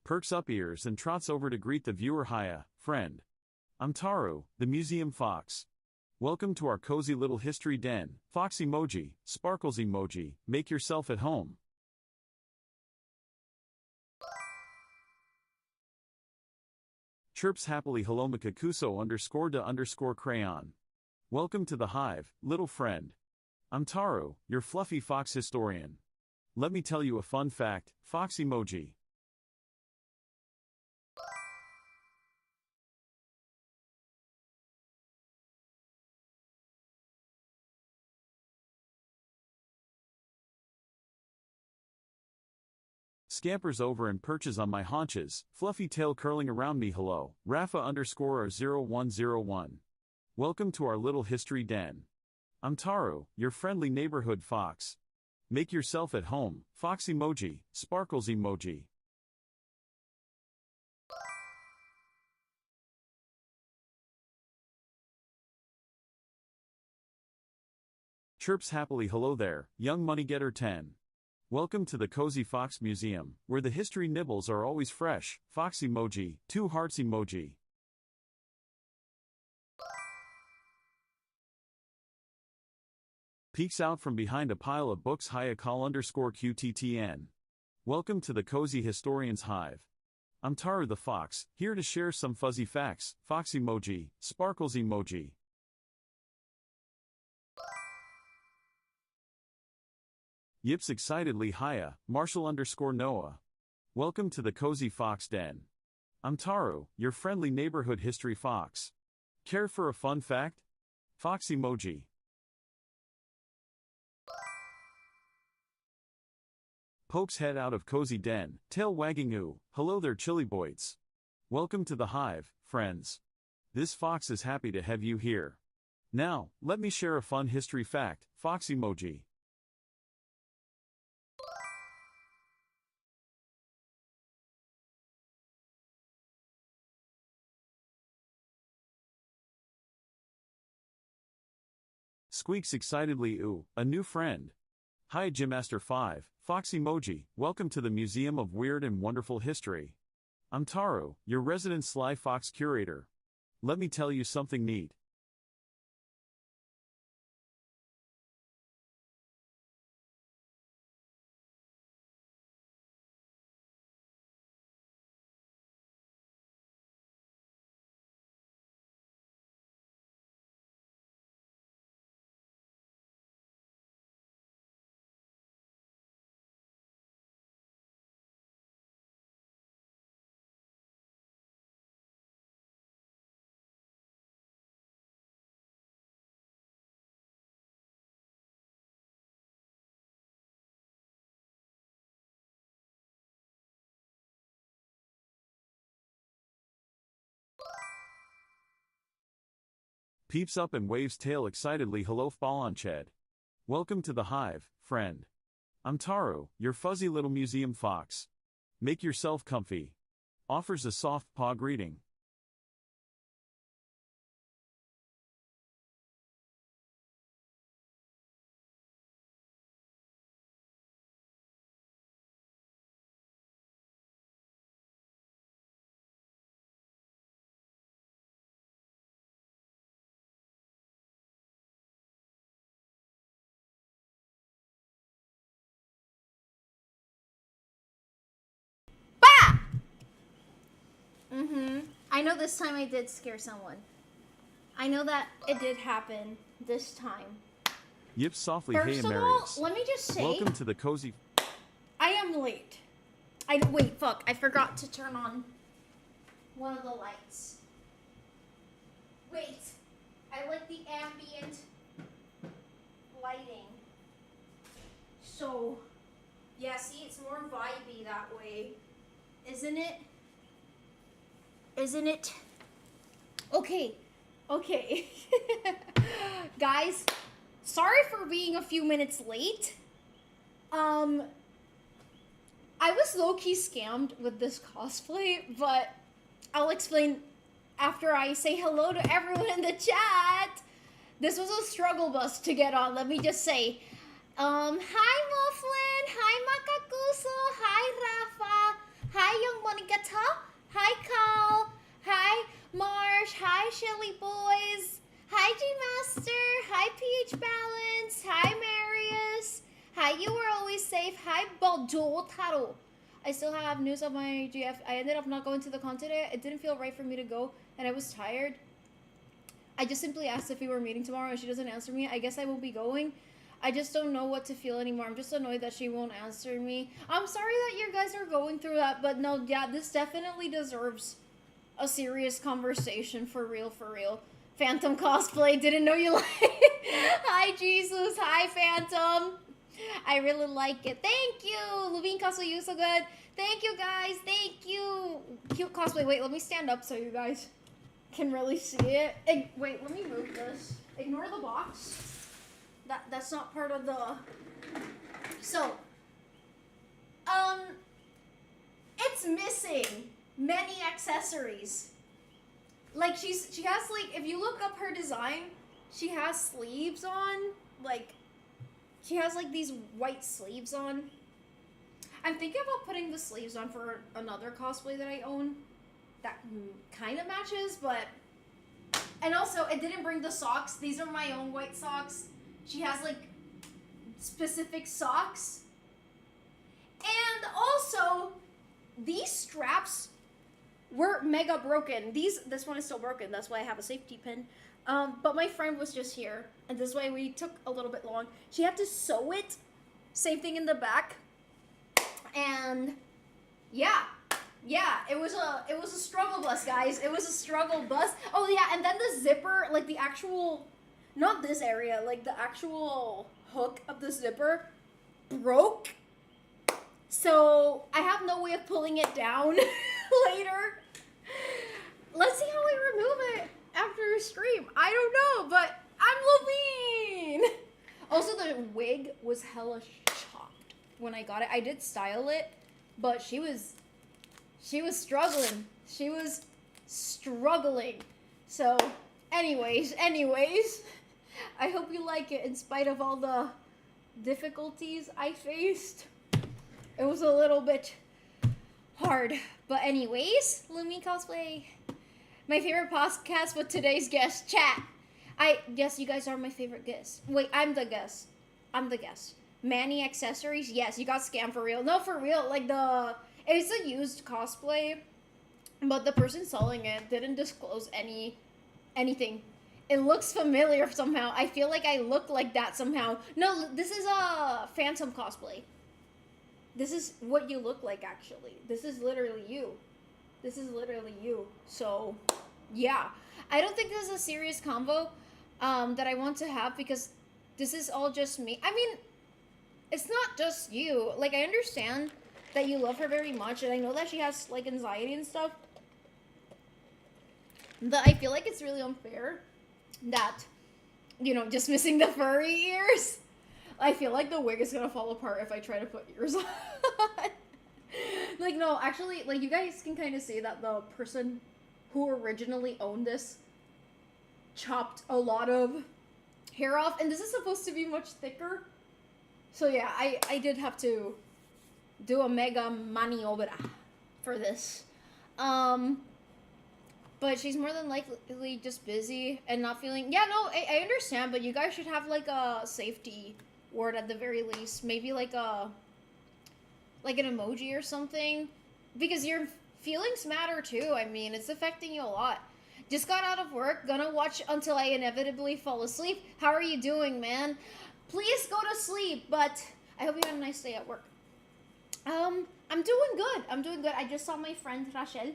perks up ears and trots over to greet the viewer. Hiya, friend. I'm Taru, the museum fox. Welcome to our cozy little history den. Fox emoji, sparkles emoji, make yourself at home. Chirps happily. Hello Mikakuso _da_ crayon. Welcome to the hive, little friend. I'm Taru, your fluffy fox historian. Let me tell you a fun fact, fox emoji. Scampers over and perches on my haunches, fluffy tail curling around me. Hello, Rafa _r0101. Welcome to our little history den. I'm Taru, your friendly neighborhood fox. Make yourself at home, fox emoji, sparkles emoji. Chirps happily. Hello there, young money-getter 10. Welcome to the Cozy Fox Museum, where the history nibbles are always fresh. Fox emoji, 2 hearts emoji. Peeks out from behind a pile of books. Hiya call _QTTN. Welcome to the Cozy Historian's Hive. I'm Taru the Fox, here to share some fuzzy facts. Fox emoji, sparkles emoji. Yips excitedly. Hiya, Marshall _Noah. Welcome to the Cozy Fox Den. I'm Taru, your friendly neighborhood history fox. Care for a fun fact? Fox emoji. Pokes head out of cozy den, tail wagging. Ooh, hello there chilly boys. Welcome to the hive, friends. This fox is happy to have you here. Now, let me share a fun history fact, fox emoji. Squeaks excitedly. Ooh, a new friend. Hi Gymmaster 5, fox emoji, welcome to the Museum of Weird and Wonderful History. I'm Taru, your resident sly fox curator. Let me tell you something neat. Peeps up and waves tail excitedly. Hello Falanched. Welcome to the hive, friend. I'm Taru, your fuzzy little museum fox. Make yourself comfy. Offers a soft paw greeting. I know this time I did scare someone. I know that it did happen this time. Yips softly. First Hey of all, Amarius. let me just say, Welcome to the cozy. I am late. Wait, fuck, I forgot to turn on one of the lights. Wait, I like the ambient lighting. So, yeah, see, it's more vibey that way. Isn't it? Isn't it? Okay. Guys, sorry for being a few minutes late. I was low-key scammed with this cosplay, but I'll explain after I say hello to everyone in the chat. This was a struggle bus to get on, let me just say. Hi Mufflin, hi Makakuso, hi Rafa, Hi, Young Monikata. Hi, Cal. Hi, Marsh. Hi, Shelly Boys. Hi, G Master. Hi, PH Balance. Hi, Marius. Hi, you were always safe. Hi, Baldo Taro. I still have news of my GF. I ended up not going to the con today. It didn't feel right for me to go, and I was tired. I just simply asked if we were meeting tomorrow, and she doesn't answer me. I guess I will be going. I just don't know what to feel anymore. I'm just annoyed that she won't answer me. I'm sorry that you guys are going through that, but no, yeah, this definitely deserves a serious conversation, for real, for real. Phantom cosplay, didn't know you like it. Hi, Jesus. Hi, Phantom. I really like it. Thank you. Lumine cosplay, you so good. Thank you, guys. Thank you. Cute cosplay. Wait, let me stand up so you guys can really see it. Wait, let me move this. Ignore the box. That's not part of the... So, it's missing many accessories. Like, she has, like, if you look up her design, she has sleeves on. Like, she has, like, these white sleeves on. I'm thinking about putting the sleeves on for another cosplay that I own that kind of matches, but... And also, it didn't bring the socks. These are my own white socks. She has, like, specific socks. And also, these straps were mega broken. This one is still broken. That's why I have a safety pin. But my friend was just here. And this way we took a little bit long. She had to sew it. Same thing in the back. And, yeah. Yeah, it was a struggle bus, guys. It was a struggle bus. Oh, yeah, and then the zipper, like, the actual... Not this area, like the actual hook of the zipper broke. So I have no way of pulling it down later. Let's see how I remove it after a stream. I don't know, but I'm Lumine. Also, the wig was hella chopped when I got it. I did style it, but she was struggling. She was struggling. So, anyways. I hope you like it in spite of all the difficulties I faced. It was a little bit hard. But anyways, Lumine cosplay. My favorite podcast with today's guest, chat. Yes, you guys are my favorite guest. Wait, I'm the guest. Manny accessories? Yes, you got scammed for real. No, for real. Like it's a used cosplay, but the person selling it didn't disclose anything. It looks familiar somehow. I feel like I look like that somehow. No, this is a Phantom cosplay. This is what you look like, actually. This is literally you. So, yeah. I don't think this is a serious combo that I want to have because this is all just me. I mean, it's not just you. Like, I understand that you love her very much, and I know that she has, like, anxiety and stuff. But I feel like it's really unfair that, you know, just missing the furry ears. I feel like the wig is gonna fall apart if I try to put ears on. Like, no, actually, like, you guys can kind of see that the person who originally owned this chopped a lot of hair off, and this is supposed to be much thicker. So yeah, I did have to do a mega maniobra for this. But she's more than likely just busy and not feeling... Yeah, no, I understand, but you guys should have, like, a safety word at the very least. Maybe, like, an emoji or something. Because your feelings matter, too. I mean, it's affecting you a lot. Just got out of work. Gonna watch until I inevitably fall asleep. How are you doing, man? Please go to sleep, but I hope you had a nice day at work. I'm doing good. I just saw my friend, Rachel.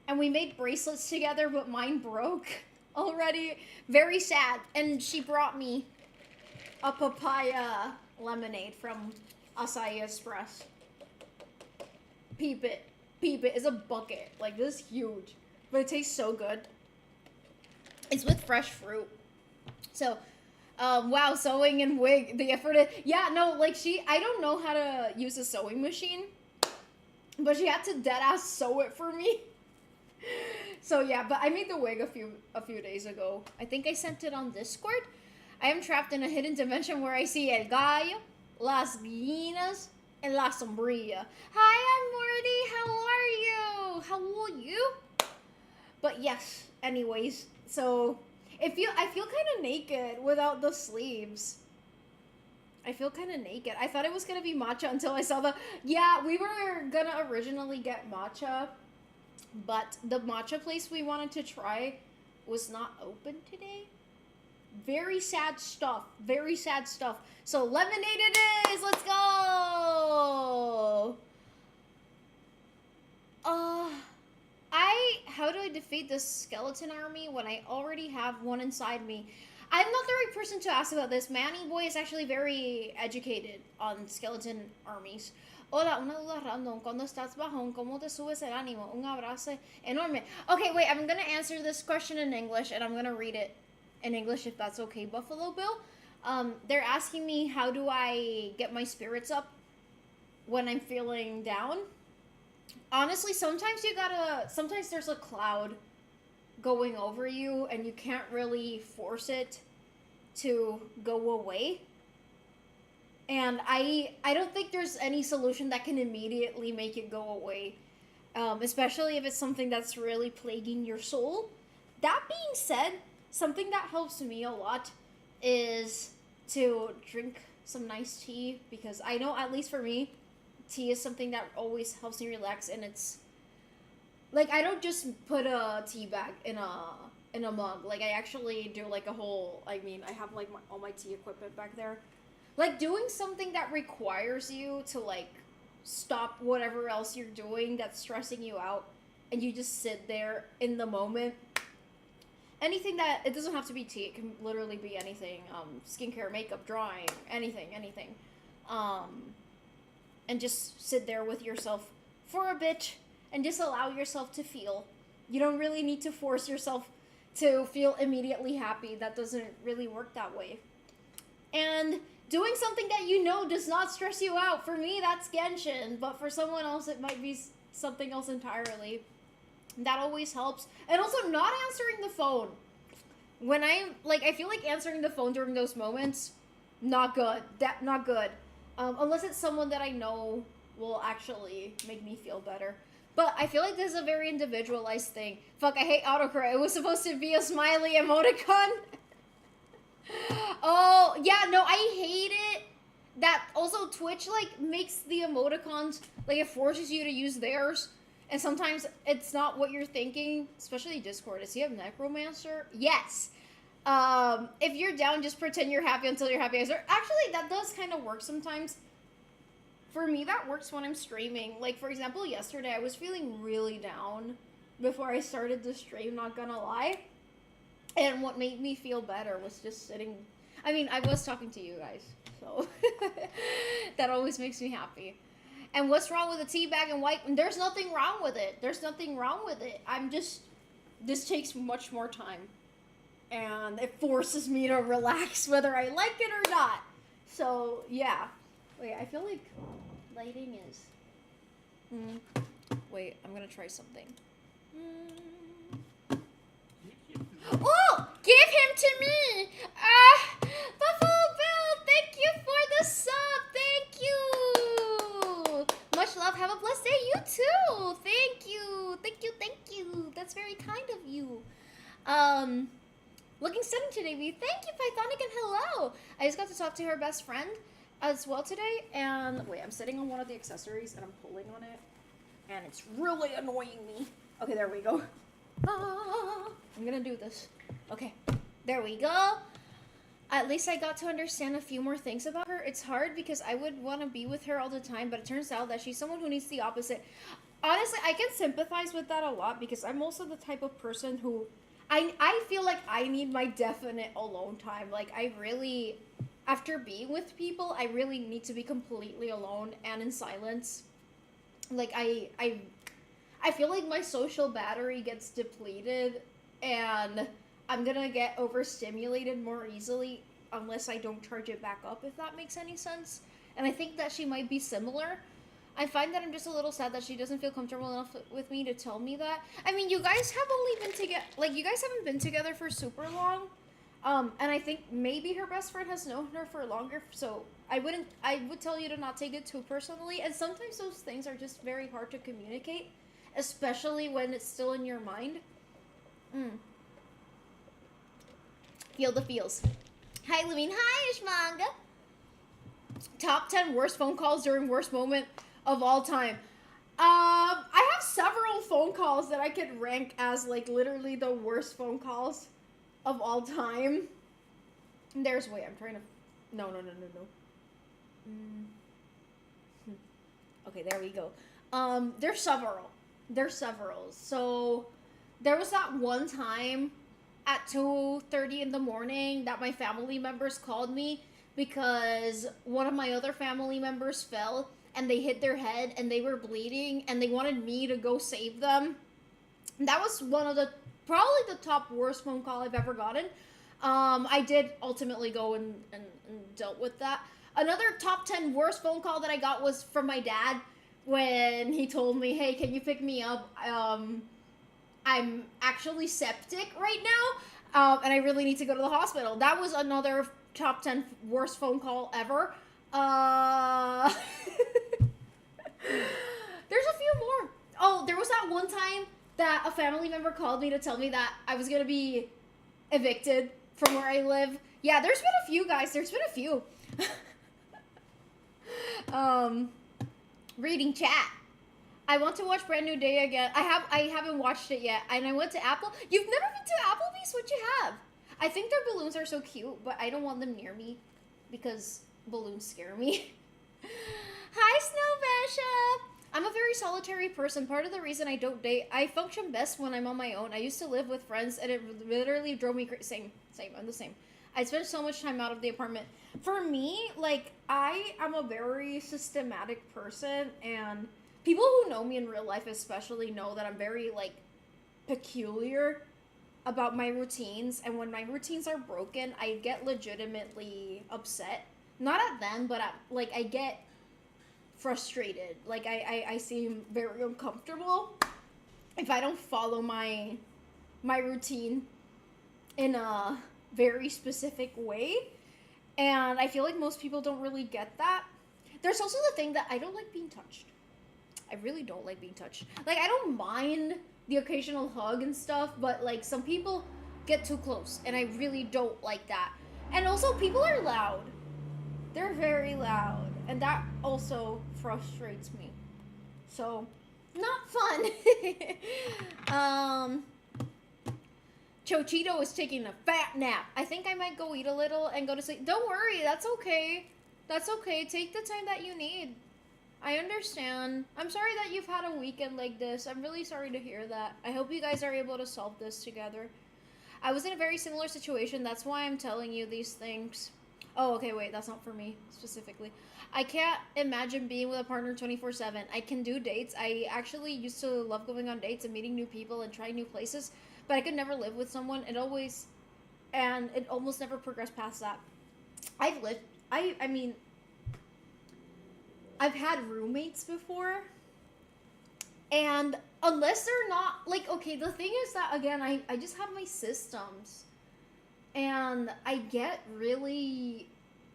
And we made bracelets together, but mine broke already. Very sad. And she brought me a papaya lemonade from Acai Express. Peep it. It's a bucket. Like, this is huge. But it tastes so good. It's with fresh fruit. So, wow, sewing and wig. The effort is... Yeah, no, like, I don't know how to use a sewing machine. But she had to deadass sew it for me. So yeah, but I made the wig a few days ago. I think I sent it on Discord. I am trapped in a hidden dimension where I see El Gallo, Las Gallinas, and La Sombria. Hi, I'm Morty. How are you? How are you? But yes, anyways, so I feel kind of naked without the sleeves. I feel kind of naked. I thought it was gonna be matcha until I saw the. Yeah, we were gonna originally get matcha, but the matcha place we wanted to try was not open today. Very sad stuff. Very sad stuff. So lemonade it is. Let's go. How do I defeat this skeleton army when I already have one inside me? I'm not the right person to ask about this. Manny Boy is actually very educated on skeleton armies. Hola, una duda random. Cuando estás bajón, ¿cómo te subes el ánimo? Un abrazo enorme. Okay, wait, I'm gonna answer this question in English, and I'm gonna read it in English if that's okay, Buffalo Bill. They're asking me how do I get my spirits up when I'm feeling down. Honestly, sometimes there's a cloud going over you and you can't really force it to go away. And I don't think there's any solution that can immediately make it go away. Especially if it's something that's really plaguing your soul. That being said, something that helps me a lot is to drink some nice tea, because I know, at least for me, tea is something that always helps me relax. And it's like, I don't just put a tea bag in a mug. Like, I actually do like a whole, I have like all my tea equipment back there. Like, doing something that requires you to like stop whatever else you're doing that's stressing you out, and you just sit there in the moment. Anything that, it doesn't have to be tea, it can literally be anything. Skincare, makeup, drawing, anything. And just sit there with yourself for a bit and just allow yourself to feel. You don't really need to force yourself to feel immediately happy. That doesn't really work that way. And doing something that you know does not stress you out. For me, that's Genshin, but for someone else, it might be something else entirely. That always helps. And also, not answering the phone. When I feel like answering the phone during those moments, not good. Not good. Unless it's someone that I know will actually make me feel better. But I feel like this is a very individualized thing. Fuck, I hate autocorrect. It was supposed to be a smiley emoticon. Oh, yeah, no, I hate it. That also, Twitch, like, makes the emoticons, like, it forces you to use theirs. And sometimes it's not what you're thinking, especially Discord. Does he have Necromancer? Yes. If you're down, just pretend you're happy until you're happy. Actually, that does kind of work sometimes. For me, that works when I'm streaming. Like, for example, yesterday, I was feeling really down before I started the stream, not gonna lie. And what made me feel better was just sitting... I was talking to you guys, so... that always makes me happy. And what's wrong with a tea bag and wipe? There's nothing wrong with it. There's nothing wrong with it. This takes much more time. And it forces me to relax whether I like it or not. So, yeah. Wait, I feel like lighting is... Wait, I'm gonna try something. Oh! Give him to me! Buffalo Bill, thank you for the sub! Thank you! Much love, have a blessed day, you too! Thank you! Thank you, thank you! That's very kind of you. Looking stunning today, V. Thank you, Pythonic, and hello! I just got to talk to her best friend as well today, and wait, I'm sitting on one of the accessories and I'm pulling on it, and it's really annoying me. Okay, there we go. I'm gonna do this. Okay, there we go. At least I got to understand a few more things about her. It's hard because I would want to be with her all the time, but it turns out that she's someone who needs the opposite. Honestly, I can sympathize with that a lot because I'm also the type of person who... I feel like I need my definite alone time. Like, I really... After being with people, I really need to be completely alone and in silence. Like, I feel like my social battery gets depleted and I'm gonna get overstimulated more easily unless I don't charge it back up, if that makes any sense. And I think that she might be similar. I find that I'm just a little sad that she doesn't feel comfortable enough with me to tell me that. I mean, you guys have only been together, like, you guys haven't been together for super long. And I think maybe her best friend has known her for longer, so I would tell you to not take it too personally. And sometimes those things are just very hard to communicate, especially when it's still in your mind. Feel the feels. Hi, Lumine. Hi, Ishmanga. Top 10 worst phone calls during worst moment of all time. I have several phone calls that I could rank as, like, literally the worst phone calls of all time. There's, wait, I'm trying to, no. Okay, there we go. There's several. So, there was that one time at 2:30 in the morning that my family members called me because one of my other family members fell and they hit their head and they were bleeding and they wanted me to go save them. That was one of the, probably the top worst phone call I've ever gotten. I did ultimately go and dealt with that. Another top 10 worst phone call that I got was from my dad when he told me, hey, can you pick me up? I'm actually septic right now, and I really need to go to the hospital. That was another top 10 worst phone call ever. There's a few more. Oh, there was that one time that a family member called me to tell me that I was gonna be evicted from where I live. Yeah, there's been a few, guys. There's been a few. Reading chat. I want to watch Brand New Day again. I haven't watched it yet. And I went to Apple. You've never been to Applebee's? What you have? I think their balloons are so cute, but I don't want them near me because balloons scare me. Hi, Snow Bishop. I'm a very solitary person. Part of the reason I don't date, I function best when I'm on my own. I used to live with friends, and it literally drove me crazy. Same. I'm the same. I spent so much time out of the apartment. For me, like, I am a very systematic person, and people who know me in real life especially know that I'm very, like, peculiar about my routines. And when my routines are broken, I get legitimately upset. Not at them, but at, like, I get frustrated. Like, I seem very uncomfortable if I don't follow my routine in a very specific way. And I feel like most people don't really get that. There's also the thing that I don't like being touched. I really don't like being touched. Like, I don't mind the occasional hug and stuff, but, like, some people get too close, and I really don't like that. And also, people are loud. They're very loud, and that also frustrates me. So, not fun. Chochito is taking a fat nap. I think I might go eat a little and go to sleep. Don't worry, that's okay. That's okay. Take the time that you need. I understand. I'm sorry that you've had a weekend like this. I'm really sorry to hear that. I hope you guys are able to solve this together. I was in a very similar situation. That's why I'm telling you these things. Oh, okay, wait. That's not for me, specifically. I can't imagine being with a partner 24/7. I can do dates. I actually used to love going on dates and meeting new people and trying new places, but I could never live with someone. It almost never progressed past that. I mean, I've had roommates before, and unless they're not, like, okay, the thing is that, again, I just have my systems, and I get really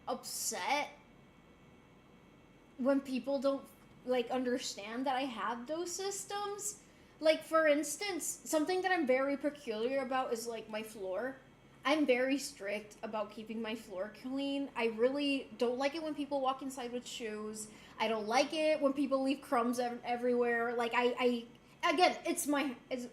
upset when people don't, like, understand that I have those systems. Like, for instance, something that I'm very peculiar about is, like, my floor. I'm very strict about keeping my floor clean. I really don't like it when people walk inside with shoes. I don't like it when people leave crumbs everywhere. Like, again, it's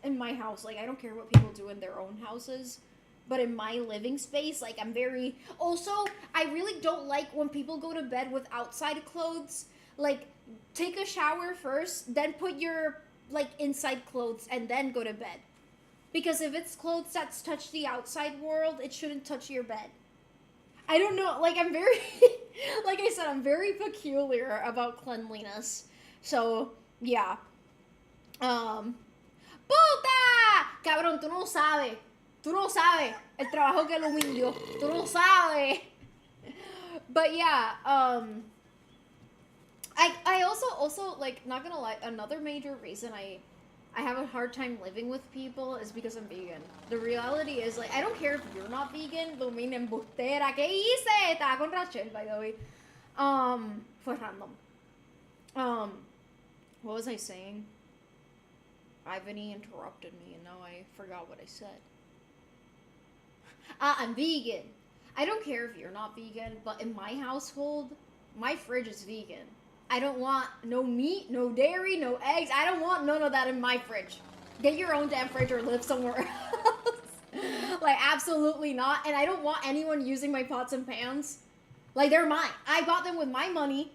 in my house. Like, I don't care what people do in their own houses. But in my living space, like, I'm very... Also, I really don't like when people go to bed with outside clothes. Like, take a shower first, then put your, like, inside clothes, and then go to bed. Because if it's clothes that's touch the outside world, it shouldn't touch your bed. I don't know, like, I'm very... like I said, I'm very peculiar about cleanliness. So, yeah. ¡Puta! Cabrón, tú no sabes. Tú no sabes el trabajo que Lumine dio. Tú no sabes. But yeah, I also, like, not gonna lie, another major reason I I have a hard time living with people is because I'm vegan. The reality is, like, I don't care if you're not vegan. Lumine embustera. ¿Qué hice? Estaba con Rachel, by the way. Fue random. What was I saying? Ivany interrupted me, and now I forgot what I said. I'm vegan. I don't care if you're not vegan, but in my household, my fridge is vegan. I don't want no meat, no dairy, no eggs. I don't want none of that in my fridge. Get your own damn fridge or live somewhere else. Like, absolutely not. And I don't want anyone using my pots and pans. Like, they're mine. I bought them with my money.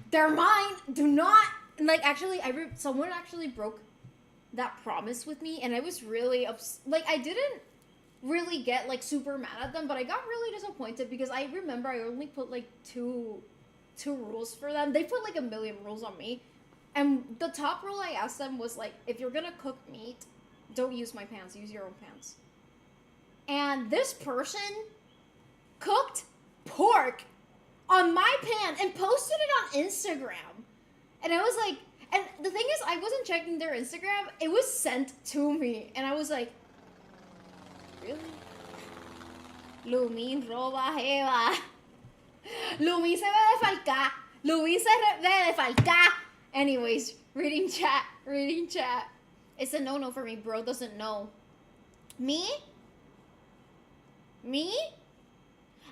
They're mine. Do not. Like, actually, someone actually broke that promise with me, and I was really like, I didn't really get like super mad at them, but I got really disappointed because I remember I only put like two rules for them. They put like a million rules on me, and the top rule I asked them was like, if you're gonna cook meat, don't use my pans, use your own pans. And this person cooked pork on my pan and posted it on Instagram, and I was like, and the thing is, I wasn't checking their Instagram. It was sent to me. And I was like, really? Lumine roba jeva. Lumine se ve de falcar. Anyways, reading chat. It's a no-no for me. Bro doesn't know. Me?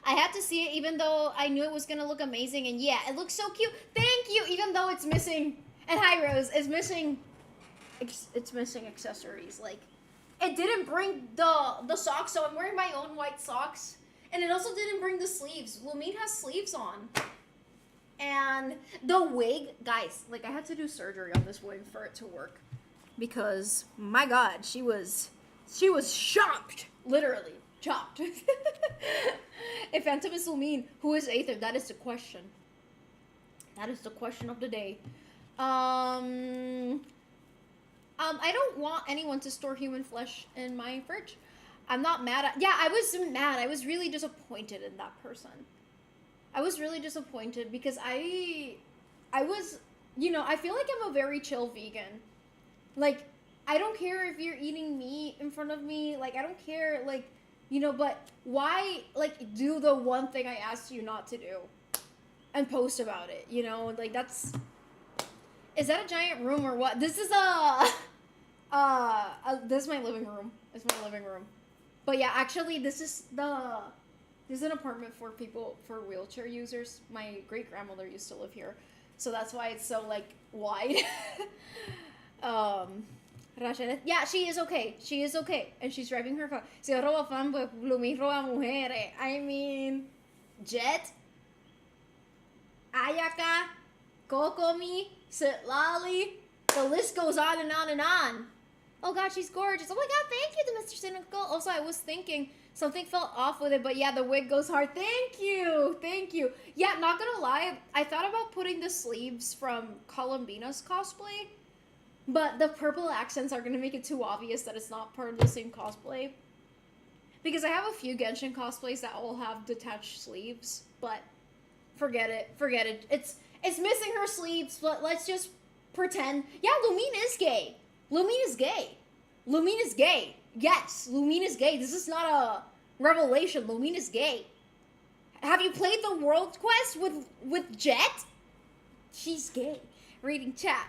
I had to see it even though I knew it was going to look amazing. And yeah, it looks so cute. Thank you. Even though it's missing... And hi, Rose. It's missing accessories. Like, it didn't bring the socks, so I'm wearing my own white socks. And it also didn't bring the sleeves. Lumine has sleeves on. And the wig, guys, like, I had to do surgery on this wig for it to work. Because, my God, she was chopped. Literally, chopped. If Phantom is Lumine, who is Aether? That is the question. That is the question of the day. I don't want anyone to store human flesh in my fridge. I'm not mad at... Yeah, I was mad. I was really disappointed in that person. I was really disappointed because I was... You know, I feel like I'm a very chill vegan. Like, I don't care if you're eating meat in front of me. Like, I don't care, like, you know, but why, like, do the one thing I asked you not to do? And post about it, you know? Like, that's... Is that a giant room or what? This is this is my living room. It's my living room. But yeah, actually, this is an apartment for people, for wheelchair users. My great-grandmother used to live here. So that's why it's so, like, wide. Yeah, she is okay. She is okay. And she's driving her car. Si yo robo fan, pues Lumine roba mujeres. I mean, Jet, Ayaka, Kokomi, Sitlali, the list goes on and on and on. Oh God, she's gorgeous. Oh my God, thank you to Mr. Cynical. Also, I was thinking something felt off with it, but yeah, the wig goes hard. Thank you. Yeah, not gonna lie, I thought about putting the sleeves from Columbina's cosplay, but the purple accents are gonna make it too obvious that it's not part of the same cosplay. Because I have a few Genshin cosplays that all have detached sleeves, but forget it. It's missing her sleeves, but let's just pretend. Yeah, Lumine is gay. Lumine is gay. Yes, Lumine is gay. This is not a revelation. Lumine is gay. Have you played the World Quest with Jet? She's gay. Reading chat.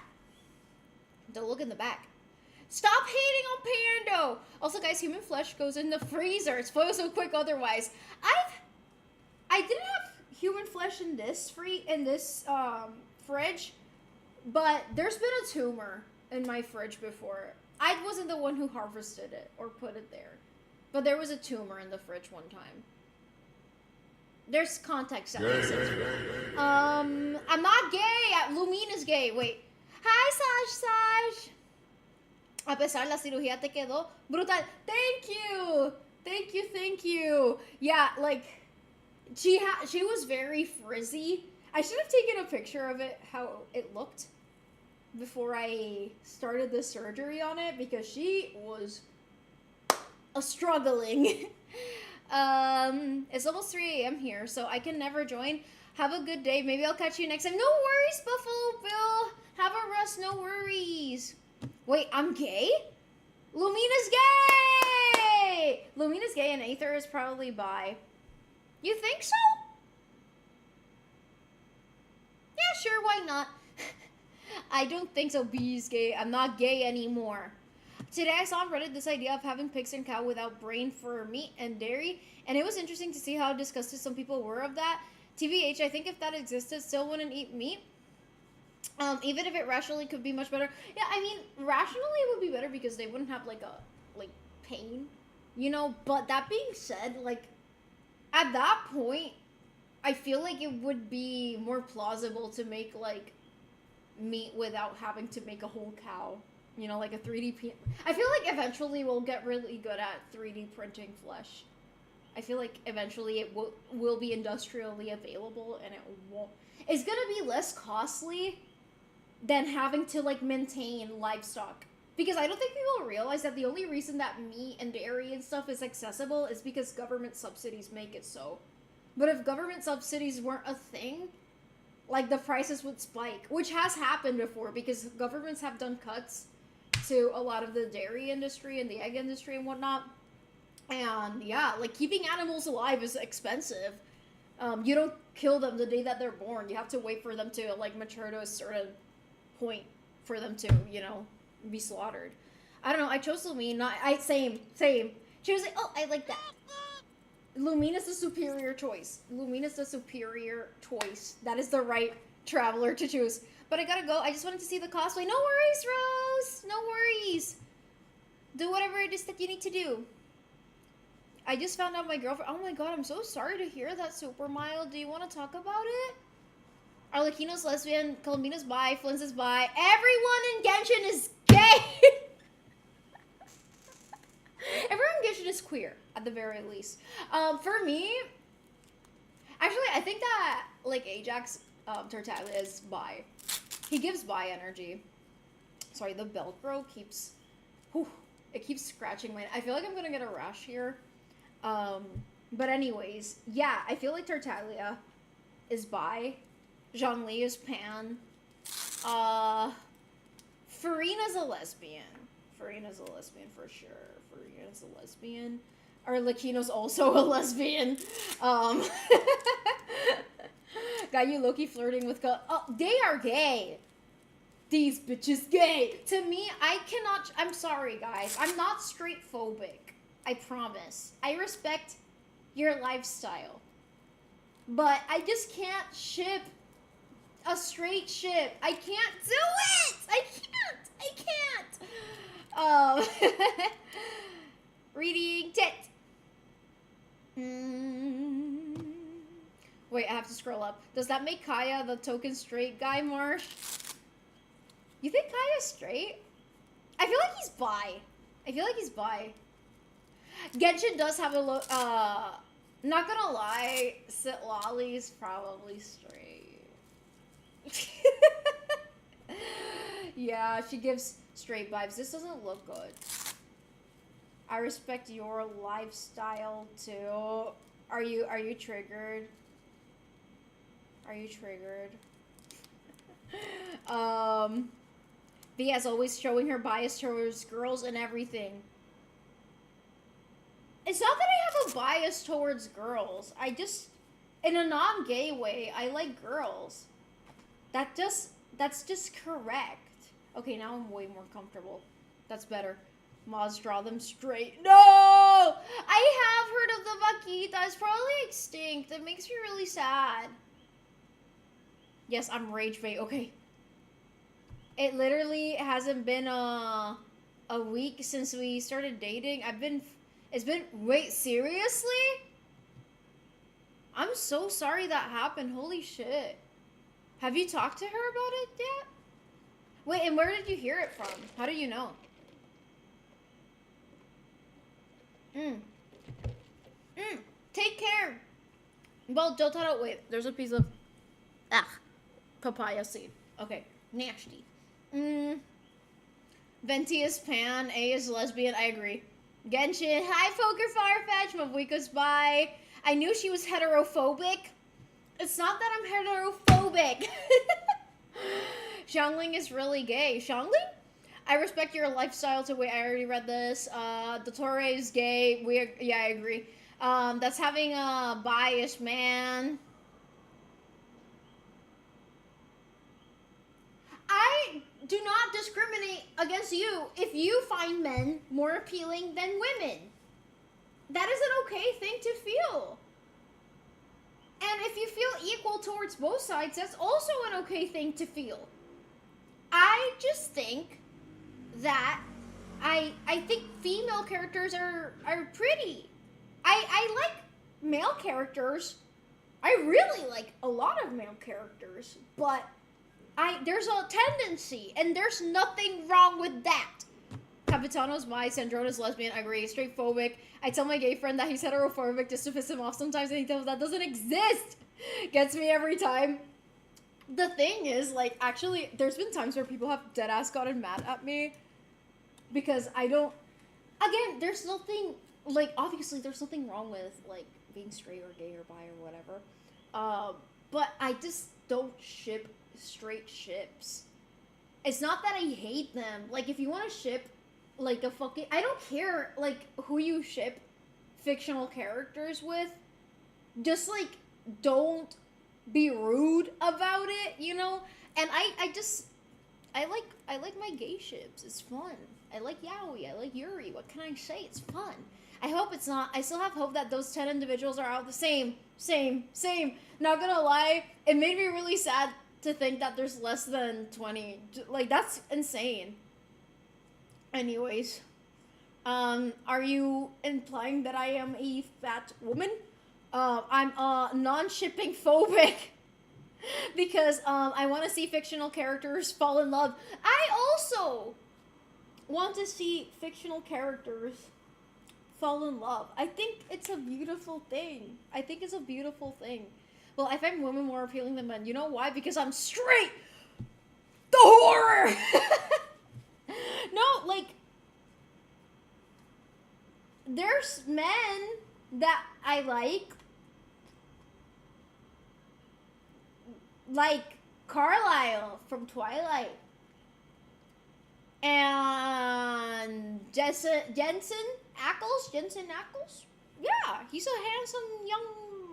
Don't look in the back. Stop hating on Pando. Also, guys, human flesh goes in the freezer. It's spoiled so quick otherwise. I didn't have human flesh in this fridge, but there's been a tumor in my fridge before. I wasn't the one who harvested it or put it there, but there was a tumor in the fridge one time. There's context. I'm not gay. Lumine is gay. Wait. Hi, Saj. A pesar, la cirugía te quedó brutal. Thank you. Yeah, like, she was very frizzy. I should have taken a picture of it, how it looked, before I started the surgery on it, because she was struggling. It's almost 3 a.m. here, so I can never join. Have a good day. Maybe I'll catch you next time. No worries, Buffalo Bill. Have a rest, no worries. Wait, I'm gay? Lumina's gay! Lumina's gay and Aether is probably bi. You think so? Yeah, sure, why not? I don't think so. B is gay. I'm not gay anymore. Today I saw on Reddit this idea of having pigs and cow without brain for meat and dairy, and it was interesting to see how disgusted some people were of that. TBH, I think if that existed, still wouldn't eat meat. Even if it rationally could be much better. Yeah, I mean, rationally it would be better because they wouldn't have, like, pain. You know, but that being said, like, at that point, I feel like it would be more plausible to make, like, meat without having to make a whole cow. You know, like a 3D I feel like eventually we'll get really good at 3D printing flesh. I feel like eventually it will be industrially available and it won't. It's gonna be less costly than having to, like, maintain livestock. Because I don't think people realize that the only reason that meat and dairy and stuff is accessible is because government subsidies make it so. But if government subsidies weren't a thing, like, the prices would spike, which has happened before because governments have done cuts to a lot of the dairy industry and the egg industry and whatnot. And yeah, like, keeping animals alive is expensive. You don't kill them the day that they're born. You have to wait for them to, like, mature to a certain point for them to, you know, be slaughtered. I don't know. I chose Lumine. Same. She was like, oh, I like that. Lumine is the superior choice. Lumine is the superior choice. That is the right traveler to choose. But I gotta go. I just wanted to see the cosplay. No worries, Rose. No worries. Do whatever it is that you need to do. I just found out my girlfriend. Oh my god, I'm so sorry to hear that, Super Mild. Do you want to talk about it? Arlecchino's lesbian. Columbina's bi. Flynn's is bi. Everyone in Genshin is gay! Everyone in Genshin is queer, at the very least. For me, actually, I think that, like, Ajax Tartaglia is bi. He gives bi energy. Sorry, the Velcro keeps... Whew, it keeps scratching my... I feel like I'm gonna get a rash here. But anyways, yeah, I feel like Tartaglia is bi. Zhongli is pan. Farina's a lesbian. Farina's a lesbian for sure. Farina's a lesbian. Arlecchino's also a lesbian. Got you Loki flirting with... Oh, they are gay. These bitches gay. To me, I cannot... I'm sorry, guys. I'm not straight phobic. I promise. I respect your lifestyle. But I just can't ship a straight ship. I can't do it! I can't! Reading tit. Wait, I have to scroll up. Does that make Kaya the token straight guy, Marsh? You think Kaya's straight? I feel like he's bi. Genshin does have a look, not gonna lie, Sitlali's probably straight. Yeah, she gives straight vibes. This doesn't look good. I respect your lifestyle too. Are you triggered? Are you triggered? V as always showing her bias towards girls and everything. It's not that I have a bias towards girls. I just, in a non-gay way, I like girls. That's just correct. Okay, now I'm way more comfortable. That's better. Mods draw them straight. No! I have heard of the Vaquita. It's probably extinct. It makes me really sad. Yes, I'm rage bait. Okay. It literally hasn't been a week since we started dating. Wait, seriously? I'm so sorry that happened. Holy shit. Have you talked to her about it yet? Wait, and where did you hear it from? How do you know? Take care. Well, Jotaro, wait, there's a piece of papaya seed. Okay, nasty. Venti is pan, A is lesbian, I agree. Genshin, hi Poker Farfetch, Mavuika's bi. I knew she was heterophobic. It's not that I'm heterophobic. Xiangling is really gay. Xiangling? I respect your lifestyle to wait. I already read this. Dottore is gay. Yeah, I agree. That's having a bias, man. I do not discriminate against you if you find men more appealing than women. That is an okay thing to feel. And if you feel equal towards both sides, that's also an okay thing to feel. I just think that I think female characters are pretty. I like male characters. I really like a lot of male characters, but there's a tendency, and there's nothing wrong with that. Capitano's bi, Sandrona's lesbian, I agree, straightphobic. I tell my gay friend that he's heterophobic just to piss him off sometimes, and he tells me that doesn't exist. Gets me every time. The thing is, like, actually, there's been times where people have deadass gotten mad at me because I don't, again, there's nothing, like, obviously there's nothing wrong with, like, being straight or gay or bi or whatever, but I just don't ship straight ships. It's not that I hate them. Like, if you want to ship, like, a fucking, I don't care, like, who you ship fictional characters with. Just, like, don't be rude about it, you know? And I like my gay ships. It's fun. I like Yaoi. I like Yuri. What can I say? It's fun. I hope it's not. I still have hope that those 10 individuals are out the same. Not gonna lie, it made me really sad to think that there's less than 20. Like, that's insane. Anyways, are you implying that I am a fat woman? I'm non-shipping phobic because I want to see fictional characters fall in love. I also want to see fictional characters fall in love. I think it's a beautiful thing. Well, I find women more appealing than men. You know why? Because I'm straight. The horror. No, like, there's men that I like Carlisle from Twilight, and Jensen Ackles. Yeah, he's a handsome young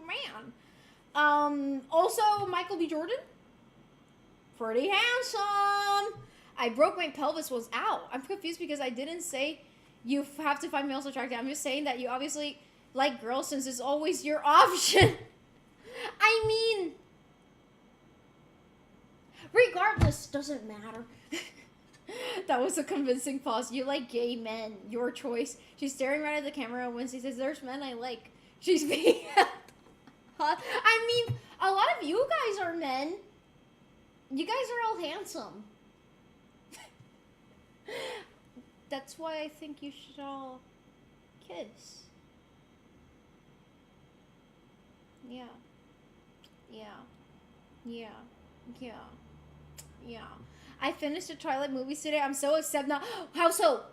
man. Also Michael B. Jordan, pretty handsome. I broke my pelvis was out. I'm confused because I didn't say you have to find males attractive. I'm just saying that you obviously like girls since it's always your option. I mean, regardless, doesn't matter. That was a convincing pause. You like gay men. Your choice. She's staring right at the camera when she says, there's men I like. She's being hot. I mean, a lot of you guys are men. You guys are all handsome. That's why I think you should all kiss. Yeah. I finished the Twilight movies today. I'm so upset now. How so?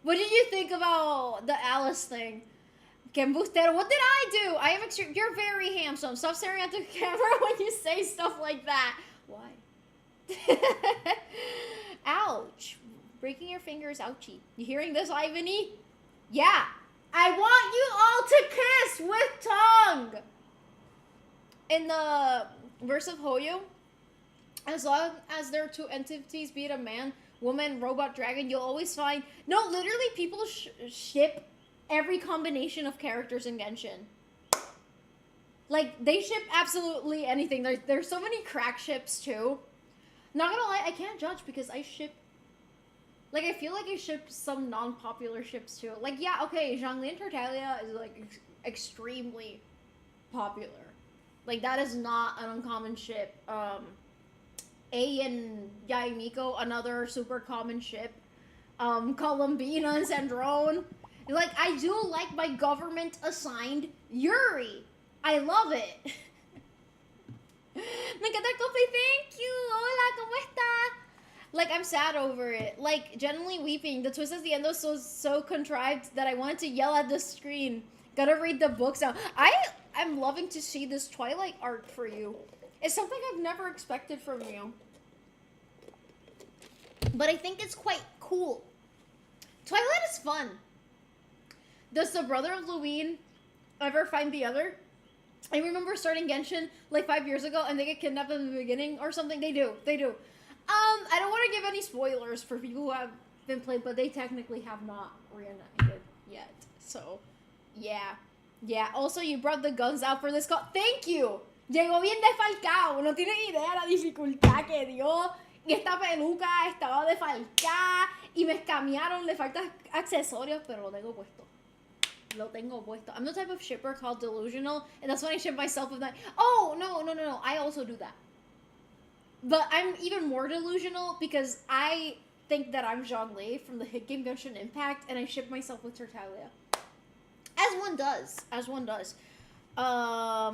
What did you think about the Alice thing? Kembustero, what did I do? I am extreme. You're very handsome. Stop staring at the camera when you say stuff like that. Why? Ouch. Breaking your fingers, ouchie. You hearing this, Ivany? Yeah. I want you all to kiss with tongue. In the verse of Hoyo, as long as there are two entities, be it a man, woman, robot, dragon, you'll always find... No, literally, people ship every combination of characters in Genshin. Like, they ship absolutely anything. There's so many crack ships, too. Not gonna lie, I can't judge because I ship... Like, I feel like I ship some non-popular ships, too. Like, yeah, okay, Zhongli and Tartaglia is, like, extremely popular. Like, that is not an uncommon ship. A and Yaimiko, another super common ship. Columbina and Sandrone. Like, I do like my government-assigned Yuri. I love it. Me encanta el cosplay, thank you. Hola, ¿cómo está? Like, I'm sad over it. Like, genuinely weeping. The twist at the end was so contrived that I wanted to yell at the screen. Gotta read the books now. I'm loving to see this Twilight art for you. It's something I've never expected from you. But I think it's quite cool. Twilight is fun. Does the brother of Lumine ever find the other? I remember starting Genshin like 5 years ago and they get kidnapped in the beginning or something. They do. I don't want to give any spoilers for people who have been played, but they technically have not reunited yet. So, yeah. Yeah, also you brought the guns out for this call. Thank you. Llegó bien desfalcado. No tiene idea la dificultad que dio. Y esta peluca estaba desfalcada y me escamearon. Le faltan accesorios, pero lo tengo puesto. I'm the type of shipper called delusional, and that's when I ship myself with that. Oh, no. I also do that. But I'm even more delusional because I think that I'm Zhongli from the hit game Genshin Impact, and I ship myself with Tertalia. As one does.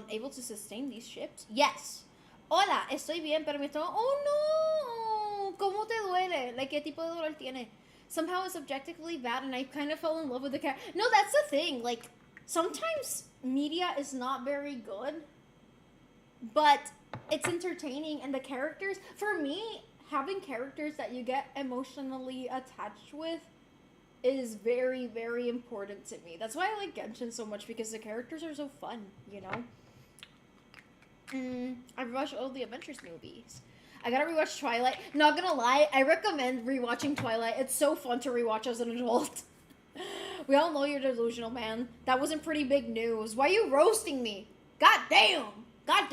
Able to sustain these ships? Yes. Hola, estoy bien, pero mi estómago... Oh, no! ¿Cómo te duele? Like, ¿qué tipo de dolor tiene? Somehow it's objectively bad, and I kind of fell in love with the character. No, that's the thing. Like, sometimes media is not very good, but it's entertaining, and the characters... For me, having characters that you get emotionally attached with is very, very important to me. That's why I like Genshin so much, because the characters are so fun, you know? I rewatched all the Adventures movies. I gotta rewatch Twilight. Not gonna lie, I recommend rewatching Twilight. It's so fun to rewatch as an adult. We all know you're delusional, man. That wasn't pretty big news. Why are you roasting me? God damn! Why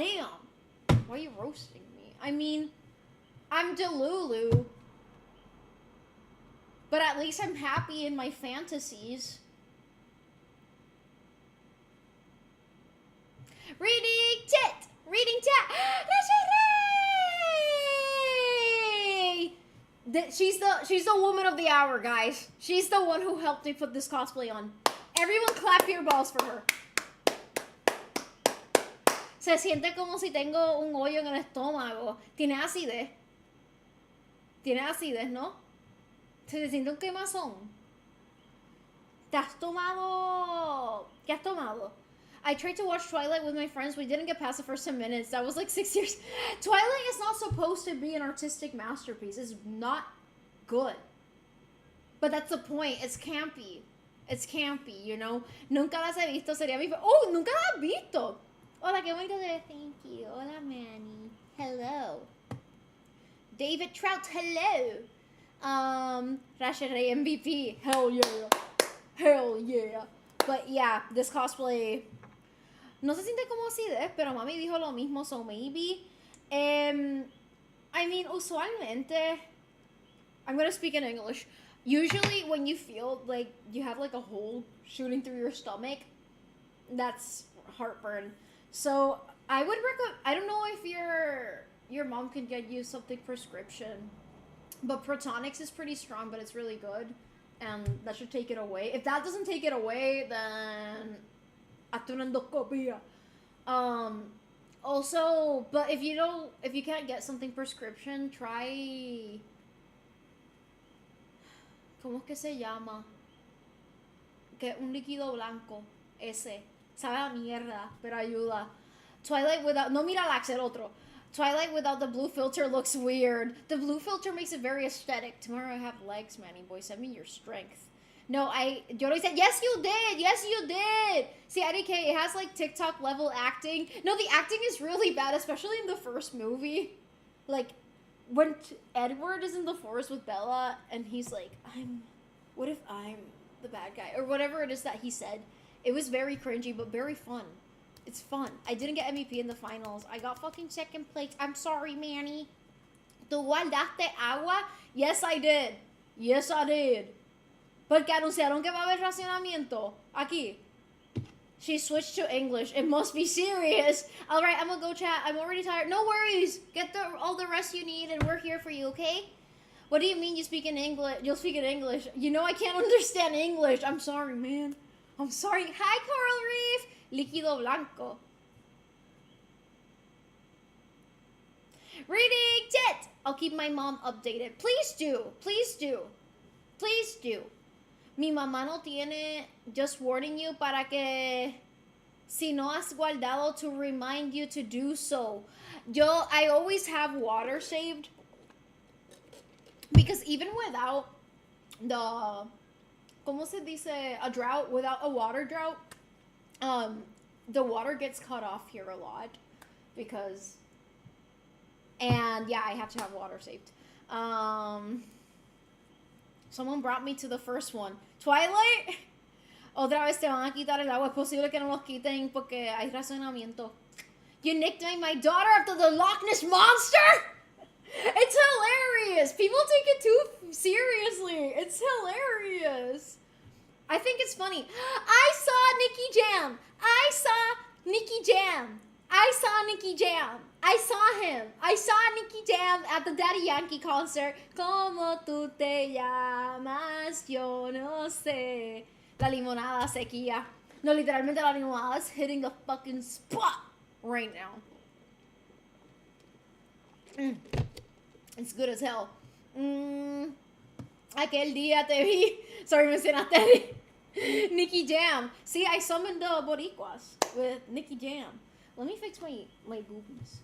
are you roasting me? I mean, I'm Delulu. But at least I'm happy in my fantasies. Reading chat! She's the woman of the hour, guys. She's the one who helped me put this cosplay on. Everyone clap your balls for her. Se siente como si tengo un hoyo en el estómago. Tiene acidez, ¿no? Se siente un quemazón. ¿Te has tomado? ¿Qué has tomado? I tried to watch Twilight with my friends. We didn't get past the first 10 minutes. That was like 6 years. Twilight is not supposed to be an artistic masterpiece. It's not good. But that's the point. It's campy, you know? Nunca las he visto. Sería mi... Oh, nunca las has visto. Hola, qué bonito de... Thank you. Hola, Manny. Hello. David Trout, hello. Rasha Ray MVP. Hell yeah. But yeah, this cosplay... No se siente como acidez, pero mami dijo lo mismo, so maybe. I mean, usualmente, I'm gonna speak in English. Usually when you feel like you have like a hole shooting through your stomach, that's heartburn. So I would recommend, I don't know if your mom can get you something prescription, but Protonix is pretty strong, but it's really good. And that should take it away. If that doesn't take it away, then hazte una endoscopia. Also, but if you can't get something prescription, try... ¿Cómo es que se llama? Que un líquido blanco. Ese. Sabe a mierda, pero ayuda. Twilight without... No Miralax, el otro. Twilight without the blue filter looks weird. The blue filter makes it very aesthetic. Tomorrow I have legs, Manny boy. Send me your strength. No, yo already said, yes, you did. See, IDK, it has like TikTok level acting. No, the acting is really bad, especially in the first movie. Like, when Edward is in the forest with Bella, and he's like, what if I'm the bad guy? Or whatever it is that he said. It was very cringy, but very fun. It's fun. I didn't get MVP in the finals. I got fucking second place. I'm sorry, Manny. ¿Tú guardaste agua? Yes, I did. Porque anunciaron que va a haber racionamiento. Aquí. She switched to English. It must be serious. All right, I'm gonna go chat. I'm already tired. No worries. Get all the rest you need, and we're here for you, okay? What do you mean you speak in English? You'll speak in English. You know I can't understand English. I'm sorry, man. I'm sorry. Hi, Coral Reef. Líquido blanco. Reading tit. I'll keep my mom updated. Please do. Mi mamá no tiene, just warning you, para que Si no has guardado to remind you to do so. I always have water saved. Because even without the, ¿cómo se dice? A drought, without a water drought, the water gets cut off here a lot. Because, and yeah, I have to have water saved. Someone brought me to the first one. Twilight. Otra vez te van a quitar el agua. Es posible que no los quiten porque hay razonamiento. You nicknamed my daughter after the Loch Ness Monster? It's hilarious. People take it too seriously. It's hilarious. I think it's funny. I saw Nicky Jam. I saw Nicky Jam. I saw Nicky Jam. I saw him. I saw Nicky Jam at the Daddy Yankee concert. Como tú te llamas, yo no sé. La limonada sequía. No, literalmente la limonada is hitting the fucking spot right now. It's good as hell. Aquel día te vi. Sorry, mencionaste Nicky Jam. See, I summoned the Boricuas with Nicky Jam. Let me fix my boobies.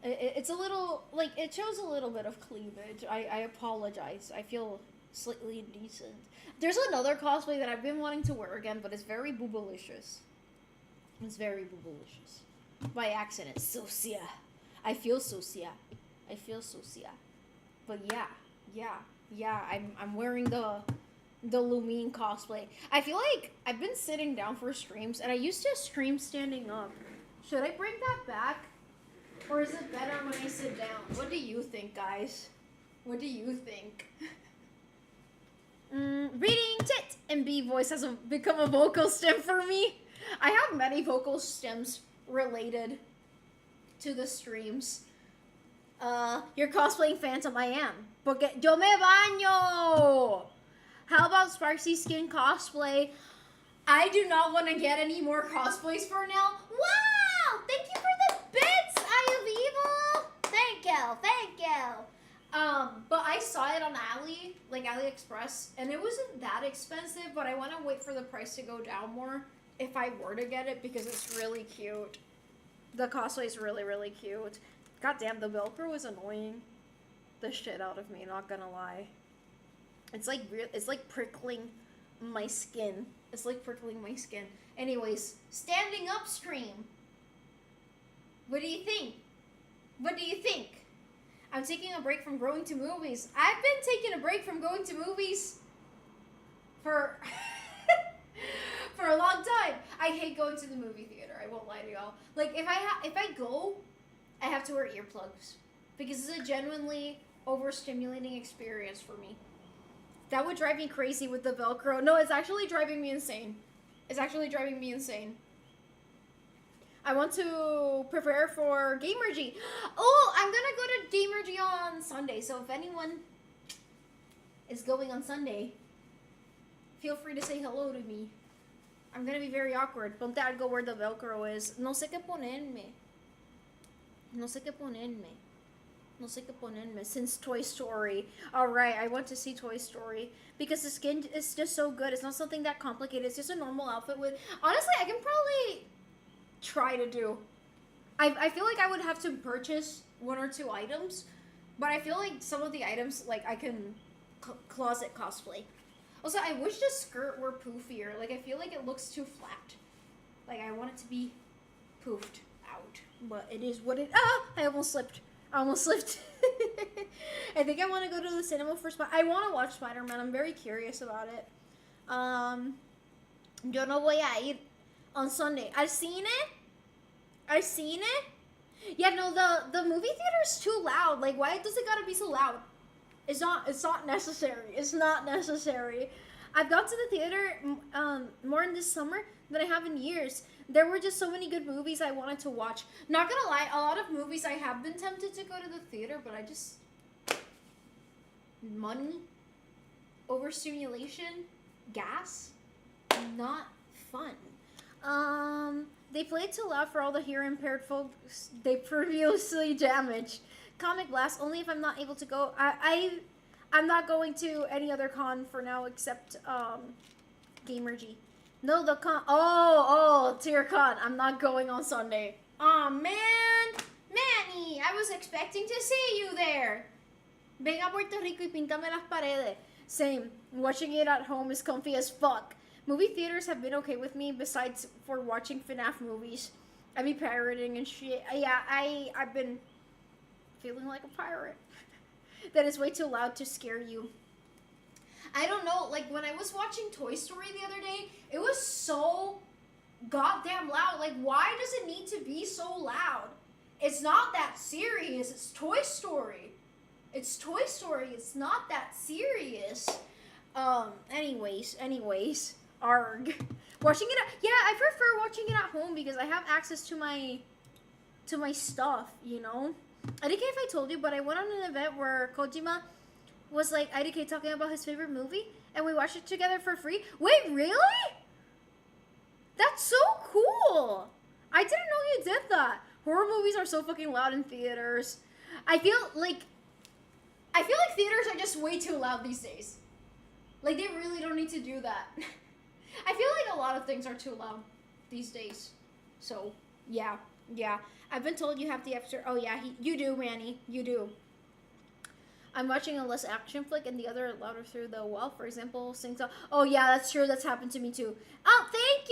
It's a little, like, it shows a little bit of cleavage. I apologize. I feel slightly indecent. There's another cosplay that I've been wanting to wear again, but it's very boobalicious. It's very boobalicious. By accident. Socia. I feel socia. I feel socia. But yeah. I'm wearing the Lumine cosplay. I feel like I've been sitting down for streams, and I used to stream standing up. Should I bring that back? Or is it better when I sit down? What do you think, guys? What do you think? Reading tit and B voice has become a vocal stem for me. I have many vocal stems related to the streams. You're cosplaying Phantom. I am. Porque yo me baño. How about Sparksy Skin cosplay? I do not want to get any more cosplays for now. Wow! Thank you for the bits, Eye of Evil. Thank you. But I saw it on AliExpress, and it wasn't that expensive, but I want to wait for the price to go down more if I were to get it, because it's really cute. The cosplay is really, really cute. God damn, the Velcro is annoying the shit out of me, not gonna lie. It's like prickling my skin. It's like prickling my skin. Anyways, standing up stream. What do you think? What do you think? I'm taking a break from going to movies. I've been taking a break from going to movies for for a long time. I hate going to the movie theater. I won't lie to y'all. Like, if I go, I have to wear earplugs because it's a genuinely overstimulating experience for me. That would drive me crazy with the Velcro. No, it's actually driving me insane. It's actually driving me insane. I want to prepare for Gamergy. Oh, I'm gonna go to Gamergy on Sunday. So if anyone is going on Sunday, feel free to say hello to me. I'm gonna be very awkward. Ponte algo where the Velcro is. No sé qué ponerme. No sé qué ponerme. No sé qué ponerme. Since Toy Story. Alright, I want to see Toy Story. Because the skin is just so good. It's not something that complicated. It's just a normal outfit with... Honestly, I can probably try to do. I feel like I would have to purchase one or two items. But I feel like some of the items, like, I can closet cosplay. Also, I wish the skirt were poofier. Like, I feel like it looks too flat. Like, I want it to be poofed out. But it is what it... Ah! I almost slipped. I think I want to go to the cinema for I want to watch Spider-Man. I'm very curious about it. Yo no voy a ir on Sunday. I've seen it. Yeah, no, the movie theater is too loud. Like, why does it gotta be so loud? It's not necessary. It's not necessary. I've gone to the theater more in this summer than I have in years. There were just so many good movies I wanted to watch. Not gonna lie, a lot of movies I have been tempted to go to the theater, but I just... Money, overstimulation, gas, not fun. They played too loud for all the hearing-impaired folks they previously damaged. Comic Blast, only if I'm not able to go. I'm not going to any other con for now except Gamergy. No, the con. To your con. I'm not going on Sunday. Aw, man. Manny, I was expecting to see you there. Ven a Puerto Rico y píntame las paredes. Same. Watching it at home is comfy as fuck. Movie theaters have been okay with me besides for watching FNAF movies. I be pirating and shit. Yeah, I've been feeling like a pirate. That is way too loud to scare you. I don't know, like when I was watching Toy Story the other day, it was so goddamn loud. Like, why does it need to be so loud? It's not that serious. It's Toy Story. It's Toy Story. It's not that serious. Anyways. Arg. Watching it I prefer watching it at home because I have access to my stuff, you know? I don't care if I told you, but I went on an event where Kojima was like IDK talking about his favorite movie and we watched it together for free. Wait, really? That's so cool. I didn't know you did that. Horror movies are so fucking loud in theaters. I feel like theaters are just way too loud these days. Like, they really don't need to do that. I feel like a lot of things are too loud these days. So, yeah. I've been told you have the extra. Oh, yeah, you do, Manny. You do. I'm watching a less action flick and the other louder through the wall. For example, sings out. Oh, yeah, that's true. That's happened to me, too. Oh, thank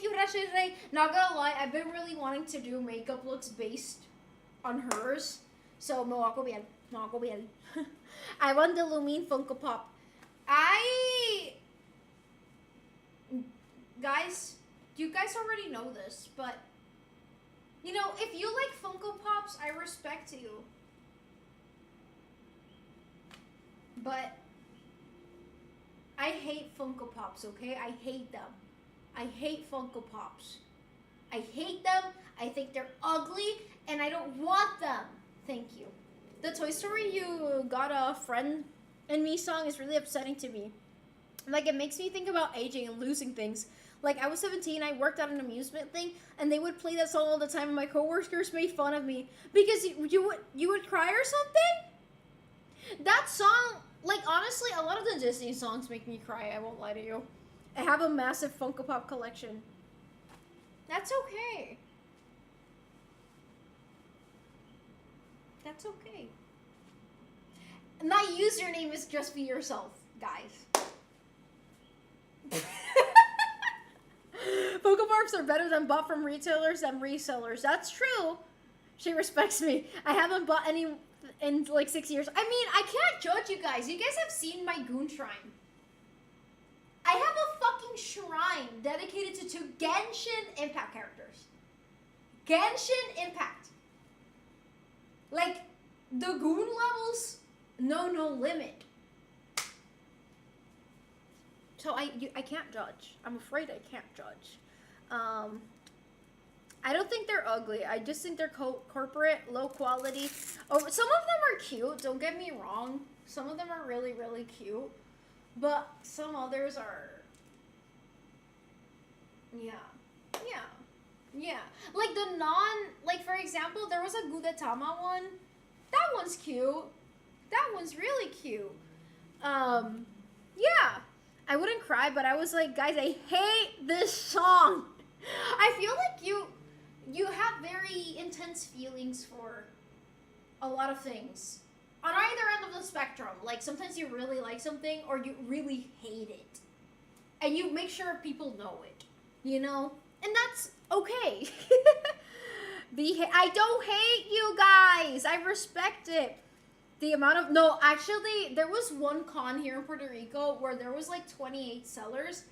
you, Rashid Ray. Not gonna lie, I've been really wanting to do makeup looks based on hers. So, me voy a copiar. I want the Lumine Funko Pop. Guys, you guys already know this, but, you know, if you like Funko Pops, I respect you. But I hate Funko Pops, okay? I hate them. I hate Funko Pops. I hate them. I think they're ugly, and I don't want them. Thank you. The Toy Story You Got a Friend in Me song is really upsetting to me. Like, it makes me think about aging and losing things. Like, I was 17, I worked at an amusement thing, and they would play that song all the time, and my coworkers made fun of me. Because you would cry or something? That song, like, honestly, a lot of the Disney songs make me cry, I won't lie to you. I have a massive Funko Pop collection. That's okay. That's okay. My username is just be yourself, guys. Funko Pops are better than bought from retailers and resellers. That's true. She respects me. I haven't bought any in like 6 years. I mean, I can't judge you guys. You guys have seen my Goon Shrine. I have a fucking shrine dedicated to 2 Genshin Impact characters. Genshin Impact. Like, the Goon levels, no limit. So I can't judge. I'm afraid I can't judge. I don't think they're ugly. I just think they're corporate, low quality. Oh, some of them are cute. Don't get me wrong. Some of them are really, really cute. But some others are... Yeah. Like the like for example, there was a Gudetama one. That one's cute. That one's really cute. Yeah. I wouldn't cry, but I was like, guys, I hate this song. I feel like you have very intense feelings for a lot of things. On either end of the spectrum. Like, sometimes you really like something, or you really hate it. And you make sure people know it. You know? And that's okay. I don't hate you guys. I respect it. The amount of... No, actually, there was one con here in Puerto Rico where there was like 28 sellers.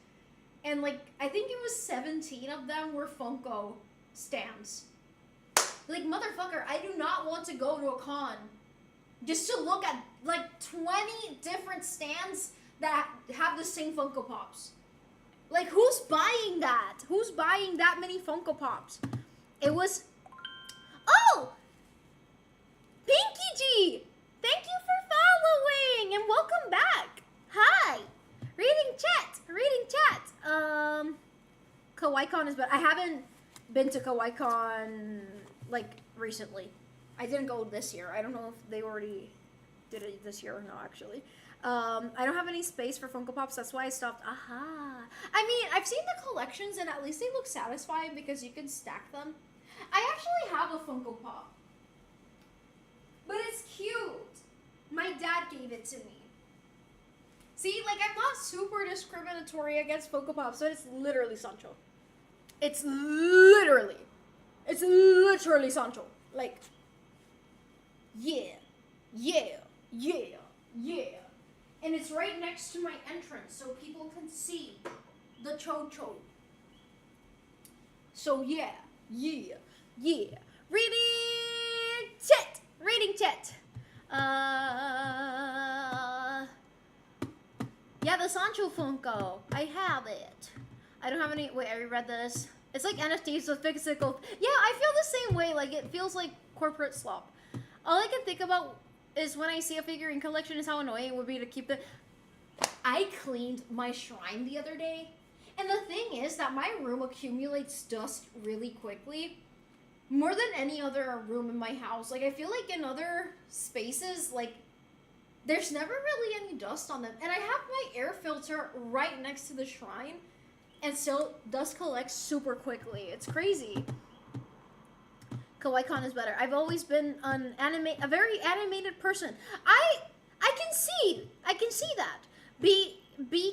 And like, I think it was 17 of them were Funko stands. Like, motherfucker, I do not want to go to a con just to look at like 20 different stands that have the same Funko Pops. Like, who's buying that? Who's buying that many Funko Pops? It was... Oh! Pinky G! Thank you for following and welcome back. Hi. Reading chat. KawaiiCon is better. I haven't been to KawaiiCon like recently. I didn't go this year. I don't know if they already did it this year or no, actually. I don't have any space for Funko Pops. That's why I stopped. Aha. I mean, I've seen the collections and at least they look satisfying because you can stack them. I actually have a Funko Pop. But it's cute. My dad gave it to me. See, like, I'm not super discriminatory against Funko Pops, but it's literally Sancho. It's literally Sancho. Like, yeah. And it's right next to my entrance, so people can see the Cho-Cho. So, yeah. Reading chat. Yeah, the Sancho Funko. I have it. I don't have any. Wait, I read this. It's like NFTs with physical. Yeah, I feel the same way. Like, it feels like corporate slop. All I can think about is when I see a figurine collection is how annoying it would be to keep the. I cleaned my shrine the other day. And the thing is that my room accumulates dust really quickly. More than any other room in my house. Like, I feel like in other spaces, like, there's never really any dust on them. And I have my air filter right next to the shrine. And still, dust collects super quickly. It's crazy. Kawaii-con is better. I've always been a very animated person. I can see that. B,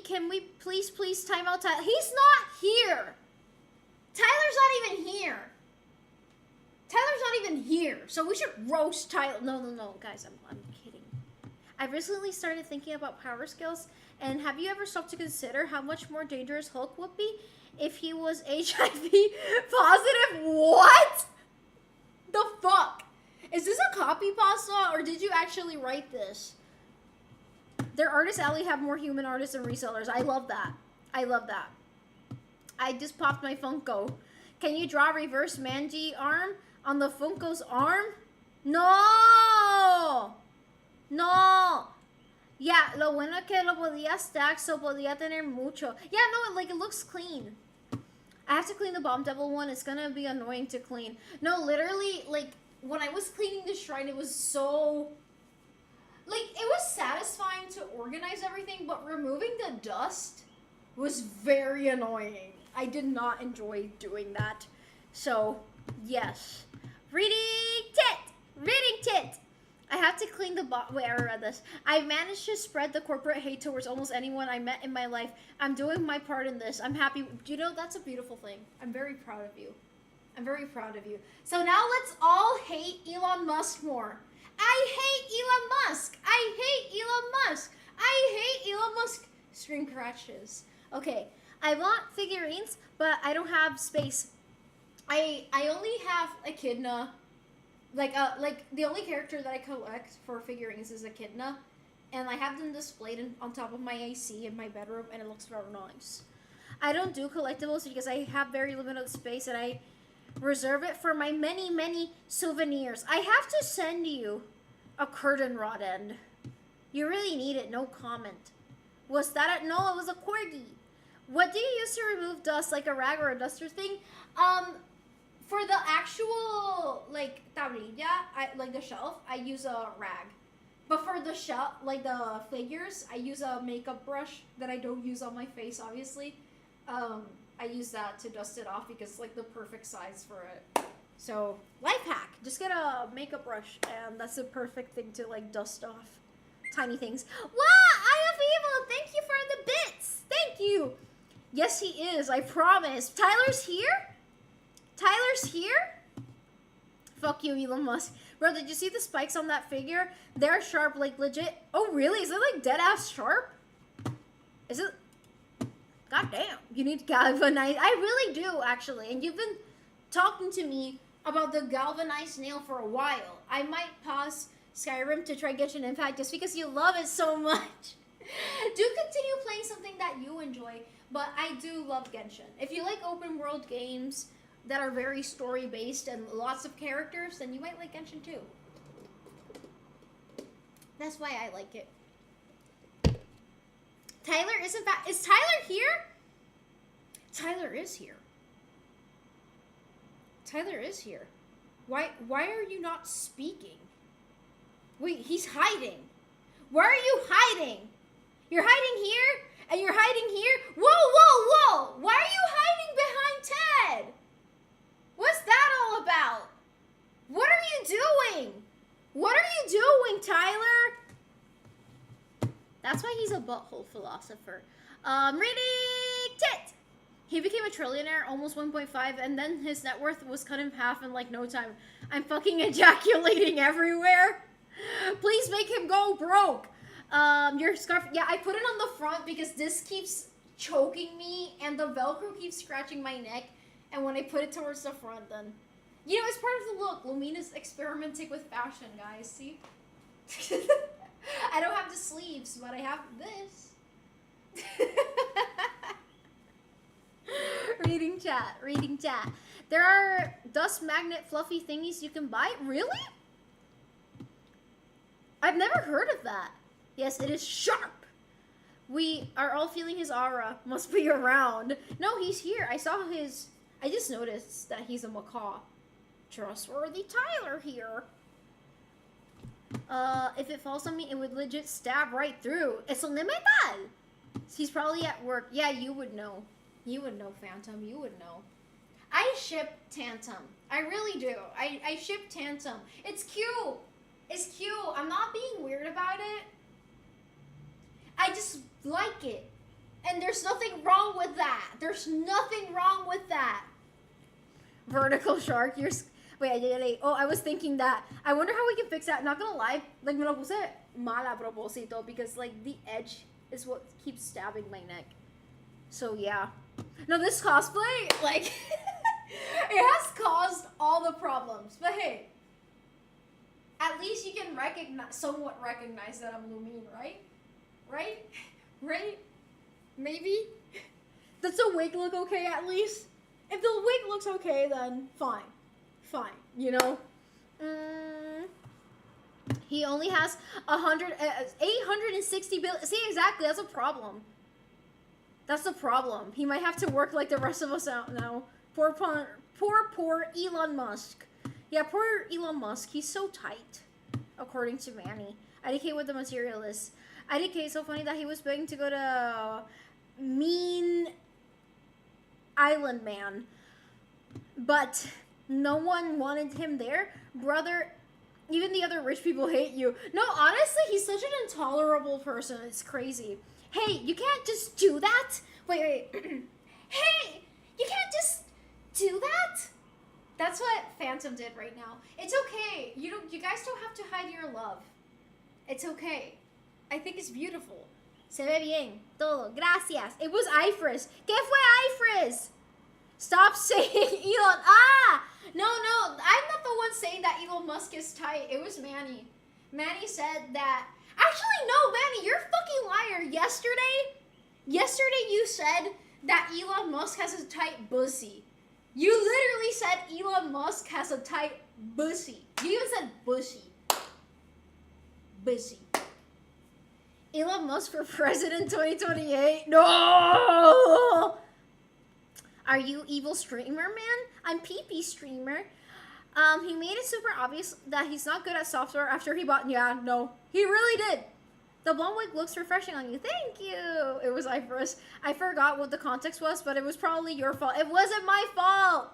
can we please time out Tyler? He's not here. Tyler's not even here. So we should roast Tyler. No, guys, I'm kidding. I've recently started thinking about power skills, and have you ever stopped to consider how much more dangerous Hulk would be if he was HIV positive? What? The fuck? Is this a copy pasta, or did you actually write this? Their artist alley have more human artists and resellers. I love that. I just popped my Funko. Can you draw reverse Manji arm on the Funko's arm? No. Yeah, lo bueno es que lo podía stack, so podía tener mucho. Yeah, no, like, it looks clean. I have to clean the Bomb Devil one. It's gonna be annoying to clean. No, literally, like, when I was cleaning the shrine, it was so... Like, it was satisfying to organize everything, but removing the dust was very annoying. I did not enjoy doing that. So, yes. Reading tit! I have to clean the wait, I read this. I managed to spread the corporate hate towards almost anyone I met in my life. I'm doing my part in this. I'm happy. You know, that's a beautiful thing. I'm very proud of you. So now let's all hate Elon Musk more. I hate Elon Musk. String crashes. Okay, I want figurines, but I don't have space. I only have Echidna. Like the only character that I collect for figurines is Echidna, and I have them displayed on top of my AC in my bedroom, and it looks very nice. I don't do collectibles because I have very limited space, and I reserve it for my many souvenirs. I have to send you a curtain rod end. You really need it, no comment. Was that no, it was a corgi. What do you use to remove dust, like a rag or a duster thing? For the actual, like, tablilla, like the shelf, I use a rag. But for the shelf, like the figures, I use a makeup brush that I don't use on my face, obviously. I use that to dust it off because it's like the perfect size for it. So, life hack. Just get a makeup brush, and that's the perfect thing to, like, dust off tiny things. Wow, I have evil. Thank you for the bits. Thank you. Yes, he is. I promise. Tyler's here? Fuck you, Elon Musk. Bro, did you see the spikes on that figure? They're sharp, like, legit. Oh, really? Is it, like, dead-ass sharp? Is it? God damn. You need galvanized. I really do, actually. And you've been talking to me about the galvanized nail for a while. I might pause Skyrim to try Genshin Impact just because you love it so much. Do continue playing something that you enjoy, but I do love Genshin. If you like open world games that are very story based and lots of characters, then you might like Genshin too. That's why I like it. Tyler isn't back. Is Tyler here? Tyler is here. Why are you not speaking? Wait, he's hiding. Where are you hiding? You're hiding here, and you're hiding here. Whoa, whoa, whoa! Why are you hiding behind Ted? What's that all about? What are you doing? What are you doing, Tyler? That's why he's a butthole philosopher. Reading Tit! He became a trillionaire, almost 1.5, and then his net worth was cut in half in like no time. I'm fucking ejaculating everywhere. Please make him go broke. Your scarf, yeah, I put it on the front because this keeps choking me and the Velcro keeps scratching my neck. And when I put it towards the front, then, you know, it's part of the look. Lumine is experimenting with fashion, guys, see? I don't have the sleeves, but I have this. Reading chat. There are dust magnet fluffy thingies you can buy. Really? I've never heard of that. Yes, it is sharp. We are all feeling his aura. Must be around. No, he's here. I just noticed that he's a macaw. Trustworthy Tyler here. If it falls on me, it would legit stab right through. It's a limit. He's probably at work. Yeah, you would know. You would know, Phantom. You would know. I ship Tantum. I really do. I ship Tantum. It's cute. It's cute. I'm not being weird about it. I just like it. And there's nothing wrong with that. There's nothing wrong with that. Vertical shark. Wait. Oh, I was thinking that. I wonder how we can fix that. Not gonna lie. Like, me lo puse mal a propósito because, like, the edge is what keeps stabbing my neck. So, yeah. No, this cosplay, like, it has caused all the problems. But hey, at least you can somewhat recognize that I'm Lumine, right? Right? Maybe? Does the wig look okay at least? If the wig looks okay, then fine, you know? He only has 860 billion. See, exactly, that's a problem. That's the problem. He might have to work like the rest of us out now. Poor Elon Musk. Yeah, poor Elon Musk. He's so tight, according to Manny. IDK with the materialist. IDK is so funny that he was begging to go to Mean Island Man, but no one wanted him there. Brother, even the other rich people hate you. No, honestly, he's such an intolerable person. It's crazy. Hey, you can't just do that. Wait. Hey, you can't just do that. That's what Phantom did right now. It's okay. You guys don't have to hide your love. It's okay. I think it's beautiful. Se ve bien. Todo. Gracias. It was Ifris. ¿Qué fue Ifris? Stop saying Elon. No. I'm not the one saying that Elon Musk is tight. It was Manny. Manny said that. Actually, no, Manny, you're a fucking liar. Yesterday you said that Elon Musk has a tight pussy. You literally said Elon Musk has a tight pussy. You even said bushy. Bushy. Elon Musk for president 2028? No! Are you evil streamer, man? I'm PP streamer. He made it super obvious that he's not good at software after he bought... Yeah, no. He really did. The blonde wig looks refreshing on you. Thank you. It was Ifris. I forgot what the context was, but it was probably your fault. It wasn't my fault.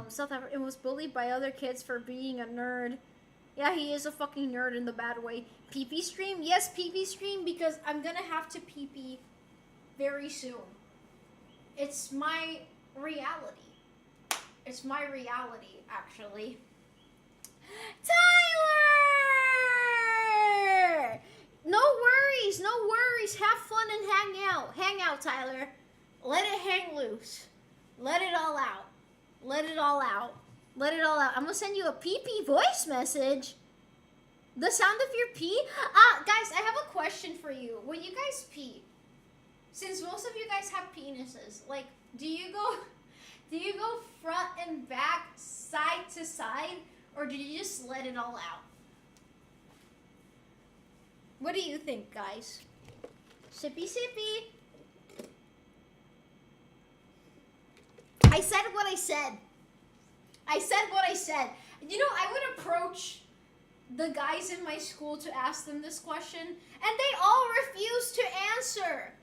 South Africa. It was bullied by other kids for being a nerd. Yeah, he is a fucking nerd in the bad way. PP stream? Yes, PP stream, because I'm gonna have to PP very soon. It's my reality. It's my reality, actually. Tyler! No worries. Have fun and hang out. Hang out, Tyler. Let it hang loose. Let it all out. I'm gonna send you a pee-pee voice message. The sound of your pee? Guys, I have a question for you. When you guys pee, since most of you guys have penises, like, do you go front and back, side to side, or do you just let it all out? What do you think, guys? Sippy sippy. I said what I said. You know, I would approach the guys in my school to ask them this question, and they all refuse to answer.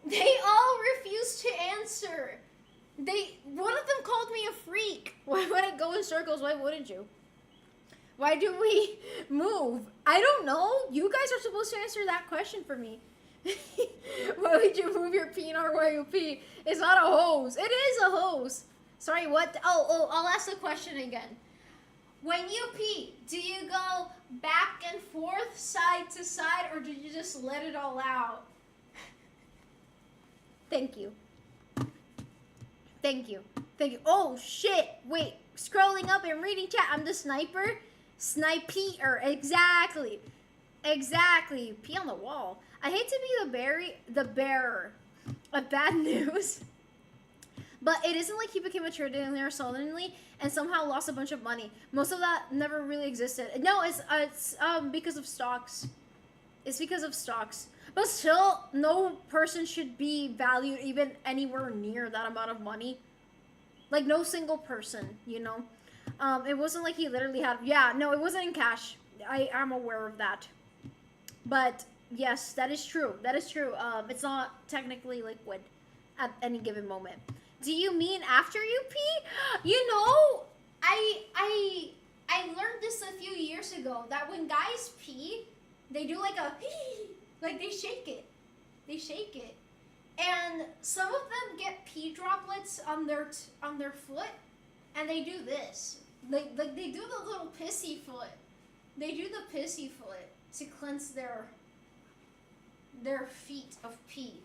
They all refuse to answer. One of them called me a freak. Why would I go in circles? Why wouldn't you? Why do we move? I don't know. You guys are supposed to answer that question for me. Why would you move your penis where you pee? It's not a hose. It is a hose. Sorry, what? Oh, I'll ask the question again. When you pee, do you go back and forth, side to side, or do you just let it all out? Thank you. Thank you. Thank you. Oh, shit. Wait. Scrolling up and reading chat. I'm the sniper. Sniper. Exactly. Exactly. Pee on the wall. I hate to be the bearer of bad news. But it isn't like he became a trillionaire suddenly and somehow lost a bunch of money. Most of that never really existed. No, it's because of stocks. It's because of stocks. But still, no person should be valued even anywhere near that amount of money. Like, no single person, you know? It wasn't like he literally had... Yeah, no, it wasn't in cash. I'm aware of that. But, yes, that is true. That is true. It's not technically liquid at any given moment. Do you mean after you pee? You know, I learned this a few years ago, that when guys pee, they do like a... Like, they shake it. They shake it. And some of them get pee droplets on their foot, and they do this. They do the little pissy foot. They do the pissy foot to cleanse their feet of pee.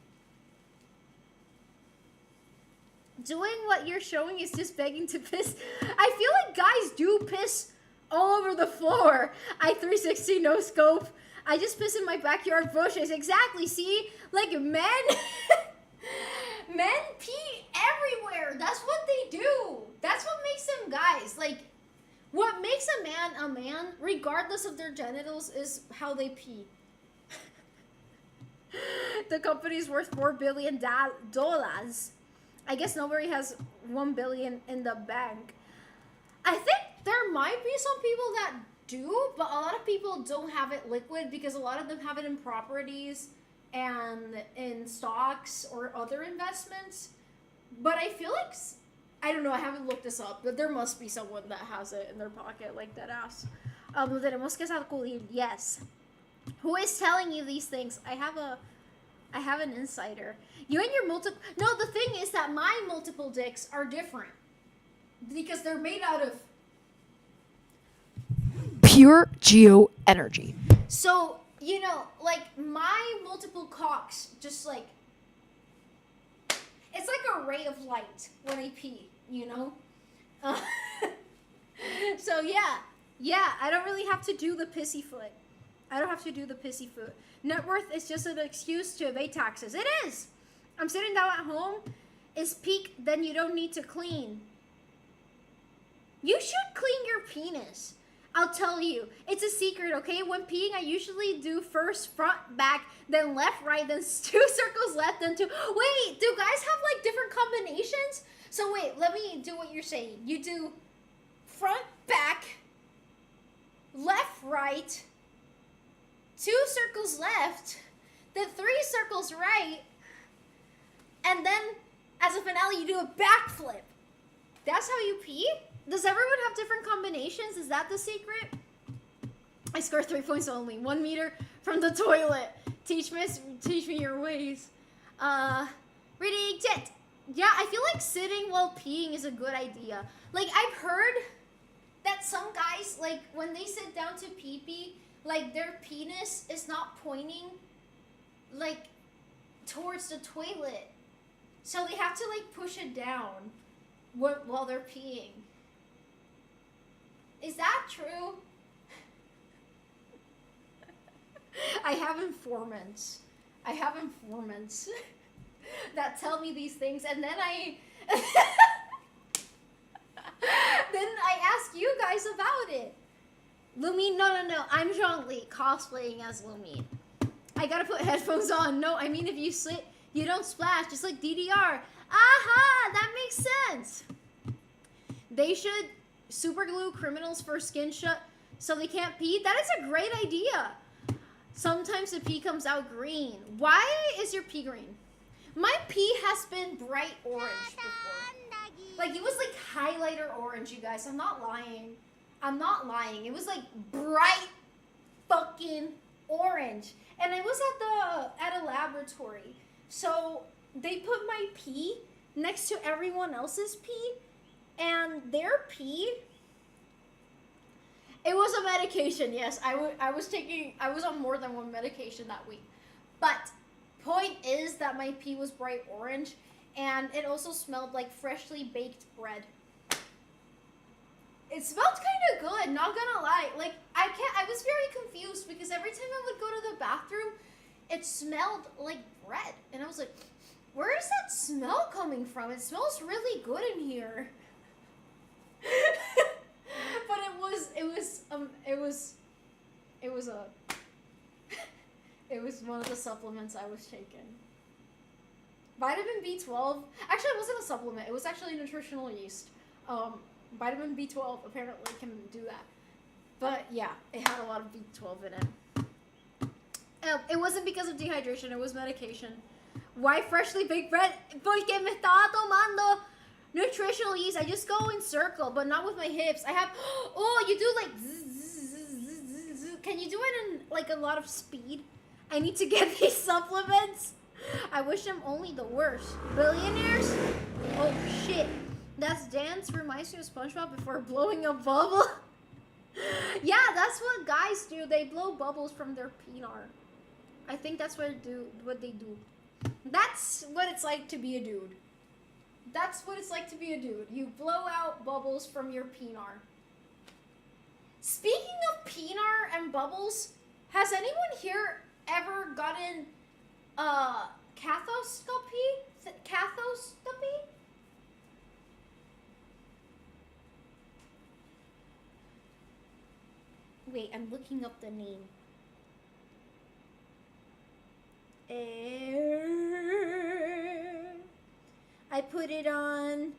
Doing what you're showing is just begging to piss. I feel like guys do piss all over the floor. I 360 no scope. I just piss in my backyard bushes. Exactly. See, like men pee everywhere. That's what they do. That's what makes them guys. Like, what makes a man, regardless of their genitals, is how they pee. The company's worth $4 billion. I guess nobody has $1 billion in the bank. I think there might be some people that do, but a lot of people don't have it liquid because a lot of them have it in properties and in stocks or other investments. But I feel like, I don't know, I haven't looked this up, but there must be someone that has it in their pocket like that ass. Tenemos que sacudir. Yes. Who is telling you these things? I have an insider. You and your multiple... No, the thing is that my multiple dicks are different. Because they're made out of... pure geo energy. So, you know, like, my multiple cocks just, like... It's like a ray of light when I pee, you know? So, yeah. Yeah, I don't really have to do the pissy foot. I don't have to do the pissy foot. Net worth is just an excuse to evade taxes. It is! I'm sitting down at home. It's peak, then you don't need to clean. You should clean your penis. I'll tell you. It's a secret, okay? When peeing, I usually do first front, back, then left, right, then 2 circles left, then 2. Wait, do guys have, like, different combinations? So, wait, let me do what you're saying. You do front, back, left, right, 2 circles left, then 3 circles right, and then, as a finale, you do a backflip. That's how you pee? Does everyone have different combinations? Is that the secret? I score 3 points only. 1 meter from the toilet. Teach me your ways. Reading tit. Yeah, I feel like sitting while peeing is a good idea. Like, I've heard that some guys, like, when they sit down to pee-pee, like, their penis is not pointing, like, towards the toilet. So they have to, like, push it down while they're peeing. Is that true? I have informants that tell me these things, and then I ask you guys about it. Lumine, no, I'm Zhongli, cosplaying as Lumine. I gotta put headphones on. No, I mean if you sit, you don't splash, just like DDR. Aha, that makes sense. They should super glue criminals for so they can't pee. That is a great idea. Sometimes the pee comes out green. Why is your pee green? My pee has been bright orange before. Like, it was like highlighter orange, you guys. I'm not lying. I'm not lying. It was like bright fucking orange. And I was at a laboratory. So they put my pee next to everyone else's pee. And their pee, it was a medication, yes. I was on more than one medication that week. But point is that my pee was bright orange, and it also smelled like freshly baked bread. It smelled kind of good, not gonna lie. Like, I was very confused because every time I would go to the bathroom, it smelled like bread. And I was like, where is that smell coming from? It smells really good in here. But it was one of the supplements I was taking. Vitamin B12. Actually, it wasn't a supplement. It was actually nutritional yeast. Vitamin B12 apparently can do that. But yeah, it had a lot of B12 in it. It wasn't because of dehydration. It was medication. Why freshly baked bread? Porque me estaba tomando nutritional yeast. I just go in circle, but not with my hips. I have, oh, you do like, can you do it in like a lot of speed? I need to get these supplements. I wish them only the worst. Billionaires? Oh shit. That's dance reminds me of SpongeBob before blowing a bubble. Yeah, that's what guys do. They blow bubbles from their penis. I think that's what they do. That's what it's like to be a dude. That's what it's like to be a dude. You blow out bubbles from your penis. Speaking of penis and bubbles, has anyone here ever gotten cathoscopy? Cathoscopy? Wait, I'm looking up the name. I put it on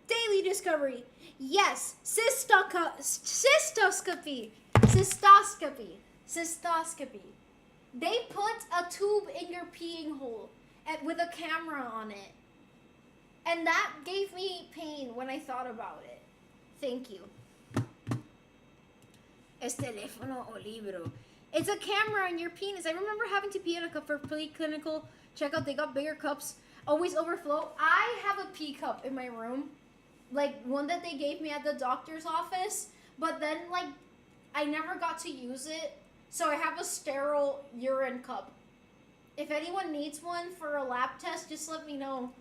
Daily Discovery. Yes, cystoscopy. They put a tube in your peeing hole with a camera on it. And that gave me pain when I thought about it. Thank you. Es teléfono o libro. It's a camera in your penis. I remember having to pee in a cup for preclinical checkup. They got bigger cups, always overflow. I have a pee cup in my room, like one that they gave me at the doctor's office. But then, like, I never got to use it, so I have a sterile urine cup. If anyone needs one for a lab test, just let me know.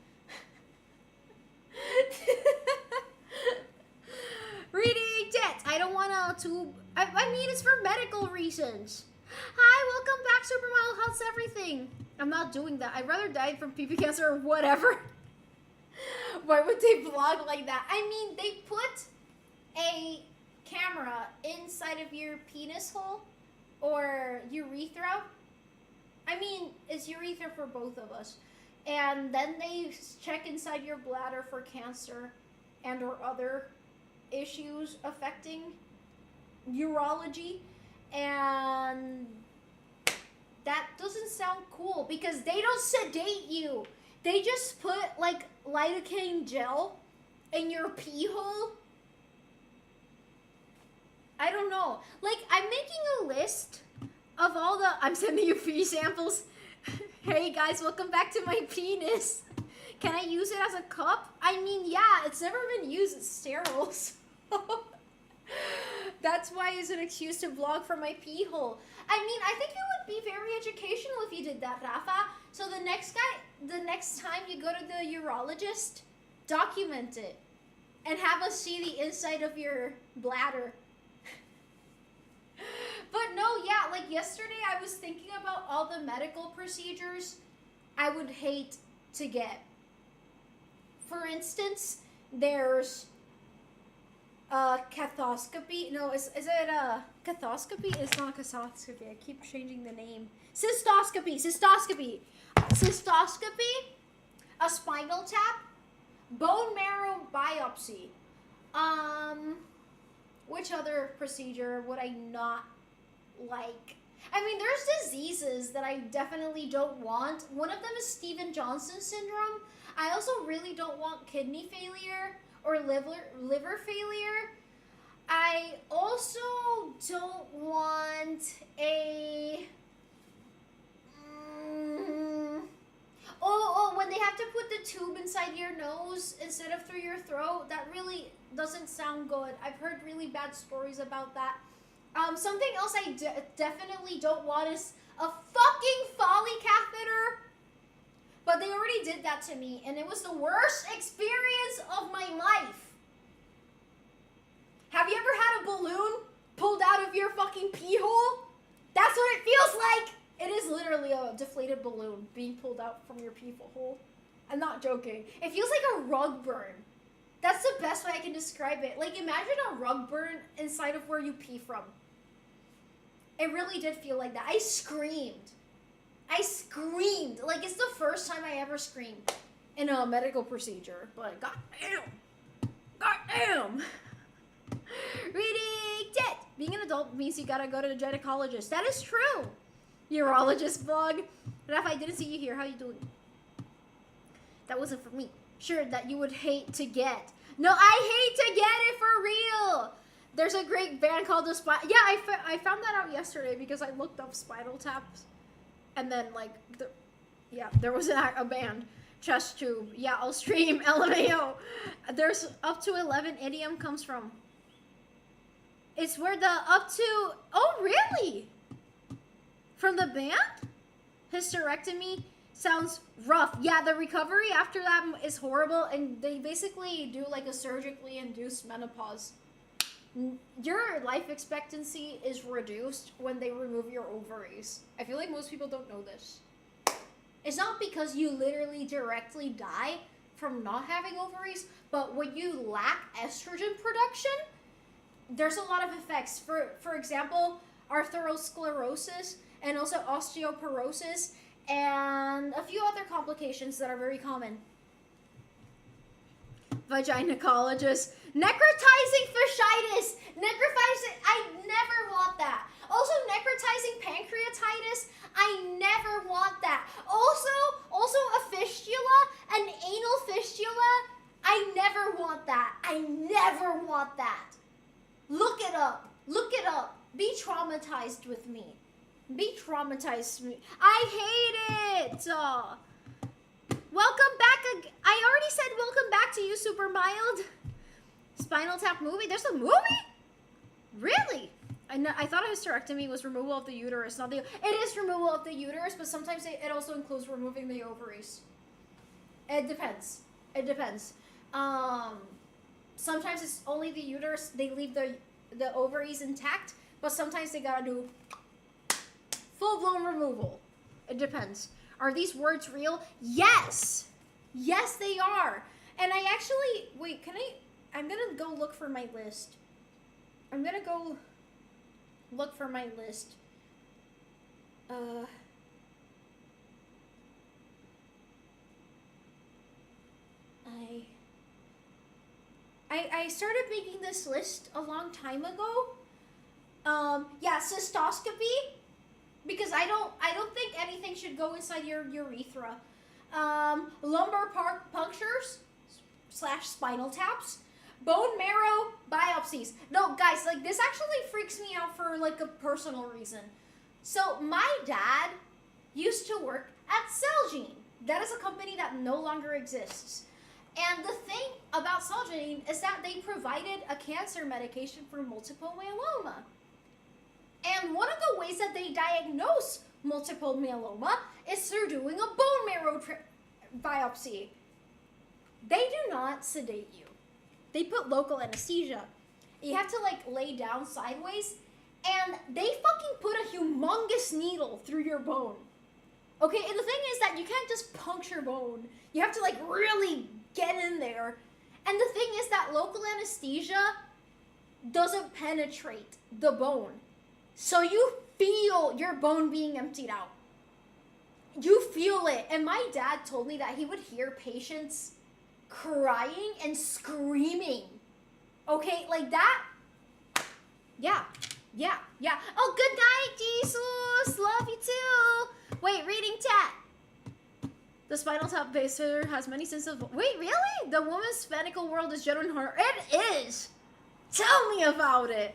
Reading text. I don't want a tube. I mean, it's for medical reasons. Hi, welcome back, Supermodel. How's everything? I'm not doing that. I'd rather die from pee cancer or whatever. Why would they vlog like that? I mean, they put a camera inside of your penis hole or urethra. I mean, it's urethra for both of us. And then they check inside your bladder for cancer and or other issues affecting urology, and that doesn't sound cool because they don't sedate you. They just put like lidocaine gel in your pee hole. I don't know. Like, I'm making a list of all the... I'm sending you pee samples. Hey guys, welcome back to my penis. Can I use it as a cup? I mean, yeah, it's never been used. It's sterile. So that's why it's an excuse to vlog from my pee hole. I mean, I think it would be very educational if you did that, Rafa. So the next time you go to the urologist, document it and have us see the inside of your bladder. But no, yeah, like yesterday I was thinking about all the medical procedures I would hate to get. For instance, there's cathoscopy. No, is it a cathoscopy? It's not cathoscopy. I keep changing the name. Cystoscopy. A spinal tap. Bone marrow biopsy. Which other procedure would I not like? I mean, there's diseases that I definitely don't want. One of them is Steven Johnson syndrome. I also really don't want kidney failure or liver failure. I also don't want a... when they have to put the tube inside your nose instead of through your throat, that really doesn't sound good. I've heard really bad stories about that. Something else I definitely don't want is a fucking Foley catheter. But they already did that to me, and it was the worst experience of my life. Have you ever had a balloon pulled out of your fucking pee hole? That's what it feels like. It is literally a deflated balloon being pulled out from your pee hole. I'm not joking. It feels like a rug burn. That's the best way I can describe it. Like, imagine a rug burn inside of where you pee from. It really did feel like that. I screamed. Like, it's the first time I ever screamed in a medical procedure. But goddamn. Reading it. Being an adult means you gotta go to the gynecologist. That is true. Urologist bug. Raph, I didn't see you here. How you doing? That wasn't for me. Sure, that you would hate to get. No, I hate to get it for real. There's a great band called the Yeah, I found that out yesterday because I looked up Spinal Taps. And then, like, there was a band. Chest tube. Yeah, I'll stream. LMAO. There's up to 11 idiom comes from. It's where the up to... Oh, really? From the band? Hysterectomy sounds rough. Yeah, the recovery after that is horrible, and they basically do like a surgically induced menopause. Your life expectancy is reduced when they remove your ovaries. I feel like most people don't know this. It's not because you literally directly die from not having ovaries, but when you lack estrogen production, there's a lot of effects. For example, atherosclerosis and also osteoporosis and a few other complications that are very common. Vaginecologist. Necrotizing fasciitis. I never want that. Also, necrotizing pancreatitis. I never want that. Also a fistula, an anal fistula. I never want that. I never want that. Look it up. Look it up. Be traumatized with me. Be traumatized with me. I hate it. Welcome back. I already said welcome back to you, Super Mild. Spinal Tap movie. There's a movie? Really? I thought a hysterectomy was removal of the uterus, not the... It is removal of the uterus, but sometimes it also includes removing the ovaries. It depends. It depends. Sometimes it's only the uterus. They leave the ovaries intact, but sometimes they gotta do full-blown removal. It depends. Are these words real? Yes! Yes, they are. And I actually... Wait, I'm gonna go look for my list. I'm gonna go look for my list. I started making this list a long time ago. Yeah, cystoscopy, because I don't think anything should go inside your urethra. Lumbar punctures / spinal taps. Bone marrow biopsies. No, guys, like, this actually freaks me out for, like, a personal reason. So, my dad used to work at Celgene. That is a company that no longer exists. And the thing about Celgene is that they provided a cancer medication for multiple myeloma. And one of the ways that they diagnose multiple myeloma is through doing a bone marrow biopsy. They do not sedate you. They put local anesthesia. You have to, like, lay down sideways, and they fucking put a humongous needle through your bone. Okay, and the thing is that you can't just puncture bone. You have to, like, really get in there. And the thing is that local anesthesia doesn't penetrate the bone. So you feel your bone being emptied out. You feel it. And my dad told me that he would hear patients crying and screaming. Okay, like that. Yeah. Oh, good night, Jesus. Love you too. Wait, reading chat. The spinal tap baser has many senses. Wait, really? The woman's spanical world is genuine horror. It is. Tell me about it.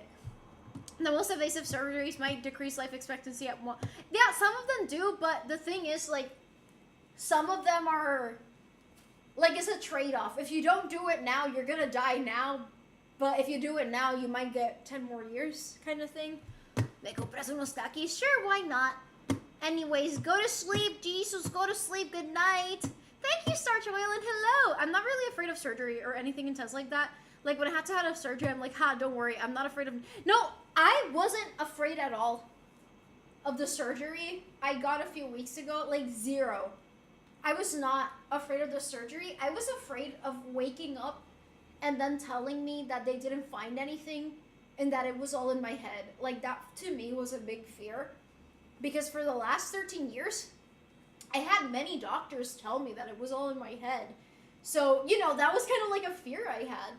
The most invasive surgeries might decrease life expectancy at one. Yeah, some of them do, but the thing is, like, some of them are, like, it's a trade-off. If you don't do it now, you're gonna die now. But if you do it now, you might get 10 more years, kind of thing. Me compras unos takis? Sure, why not? Anyways, go to sleep, Jesus. Go to sleep. Good night. Thank you, Star Joel, and hello. I'm not really afraid of surgery or anything intense like that. Like, when I had to have surgery, I'm like, don't worry. I'm not afraid of... No, I wasn't afraid at all of the surgery I got a few weeks ago. Like, zero. I was not afraid of the surgery. I was afraid of waking up and then telling me that they didn't find anything and that it was all in my head. Like, that, to me, was a big fear. Because for the last 13 years, I had many doctors tell me that it was all in my head. So, you know, that was kind of like a fear I had.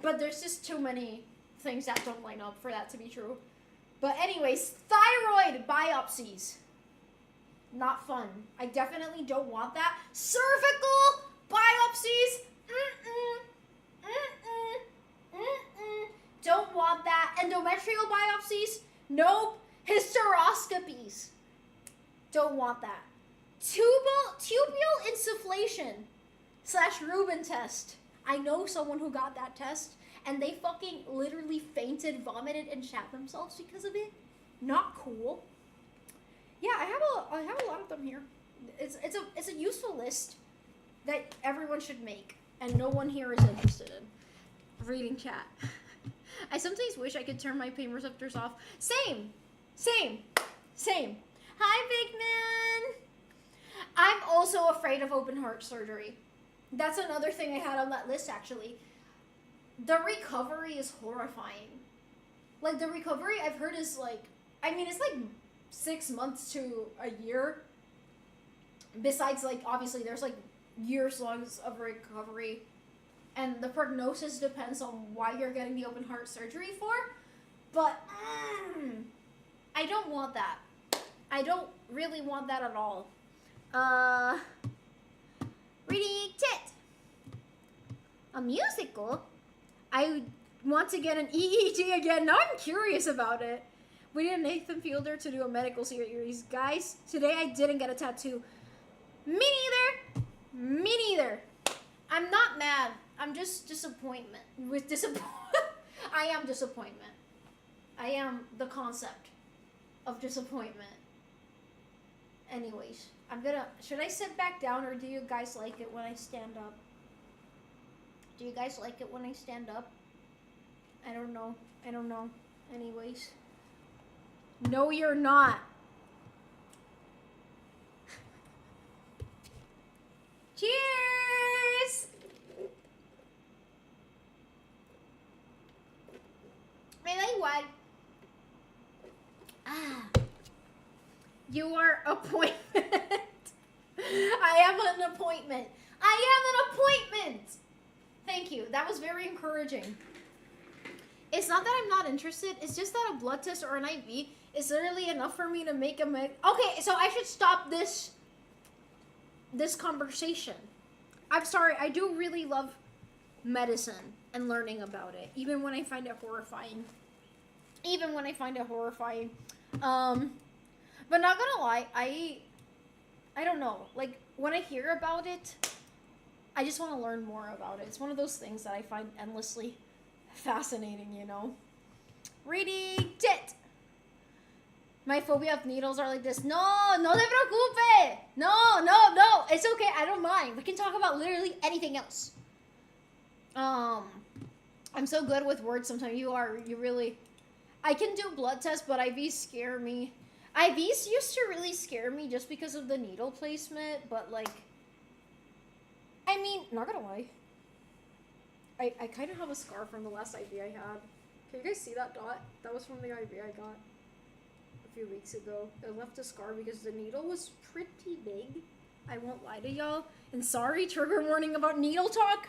But there's just too many things that don't line up for that to be true. But anyways, thyroid biopsies. Not fun. I definitely don't want that. Cervical biopsies. Don't want that. Endometrial biopsies. Nope. Hysteroscopies. Don't want that. Tubal insufflation / Rubin test. I know someone who got that test and they fucking literally fainted, vomited, and shat themselves because of it. Not cool. Yeah, I have a lot of them here. It's a useful list that everyone should make, and no one here is interested in reading chat. I sometimes wish I could turn my pain receptors off. Same. Hi, big man. I'm also afraid of open heart surgery. That's another thing I had on that list, actually. The recovery is horrifying. Like, the recovery I've heard is like, I mean, it's like 6 months to a year. Besides, like, obviously, there's like years long of recovery. And the prognosis depends on why you're getting the open heart surgery for. But, I don't want that. I don't really want that at all. Reading tit. A musical? I want to get an EEG again. Now I'm curious about it. We need Nathan Fielder to do a medical series. Guys, today I didn't get a tattoo. Me neither. I'm not mad. I'm just disappointment. I am disappointment. I am the concept of disappointment. Anyways, should I sit back down or do you guys like it when I stand up? Do you guys like it when I stand up? I don't know. Anyways. No, you're not. Cheers! May I what? You are appointment. I am an appointment. Thank you. That was very encouraging. It's not that I'm not interested. It's just that a blood test or an IV is literally enough for me to make a Okay, so I should stop this conversation. I'm sorry. I do really love medicine and learning about it, even when I find it horrifying. But not gonna lie, I don't know. Like, when I hear about it, I just want to learn more about it. It's one of those things that I find endlessly fascinating, you know? Reading tit. My phobia of needles are like this. No te preocupes. No. It's okay. I don't mind. We can talk about literally anything else. I'm so good with words sometimes. You really... I can do blood tests, but IVs scare me. IVs used to really scare me just because of the needle placement, but like... I mean, not gonna lie. I kind of have a scar from the last IV I had. Can you guys see that dot? That was from the IV I got a few weeks ago. It left a scar because the needle was pretty big. I won't lie to y'all. And sorry, trigger warning about needle talk.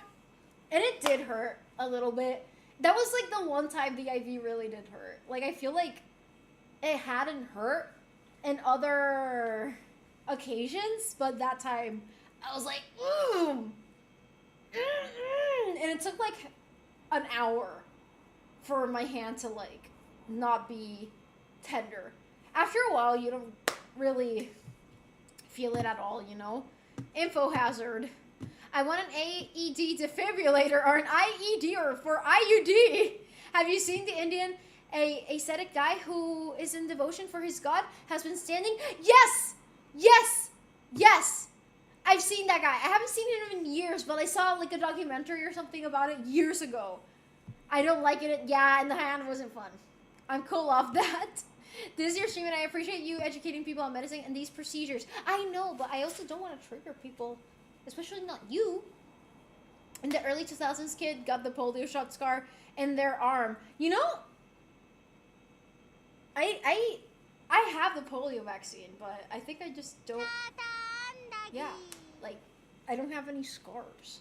And it did hurt a little bit. That was like the one time the IV really did hurt. Like, I feel like it hadn't hurt in other occasions, but that time I was like, and it took like an hour for my hand to like not be tender. After a while, you don't really feel it at all, you know? Info hazard. I want an AED defibrillator or an IED or for IUD. Have you seen the Indian ascetic guy who is in devotion for his god has been standing? Yes! Yes! Yes! I've seen that guy. I haven't seen him in years, but I saw like a documentary or something about it years ago. I don't like it. Yeah, and the hand wasn't fun. I'm cool off that. This is your stream, and I appreciate you educating people on medicine and these procedures. I know, but I also don't want to trigger people, especially not you. In the early 2000s, kid got the polio shot scar in their arm. You know, I have the polio vaccine, but I think I just don't. Yeah, like I don't have any scars.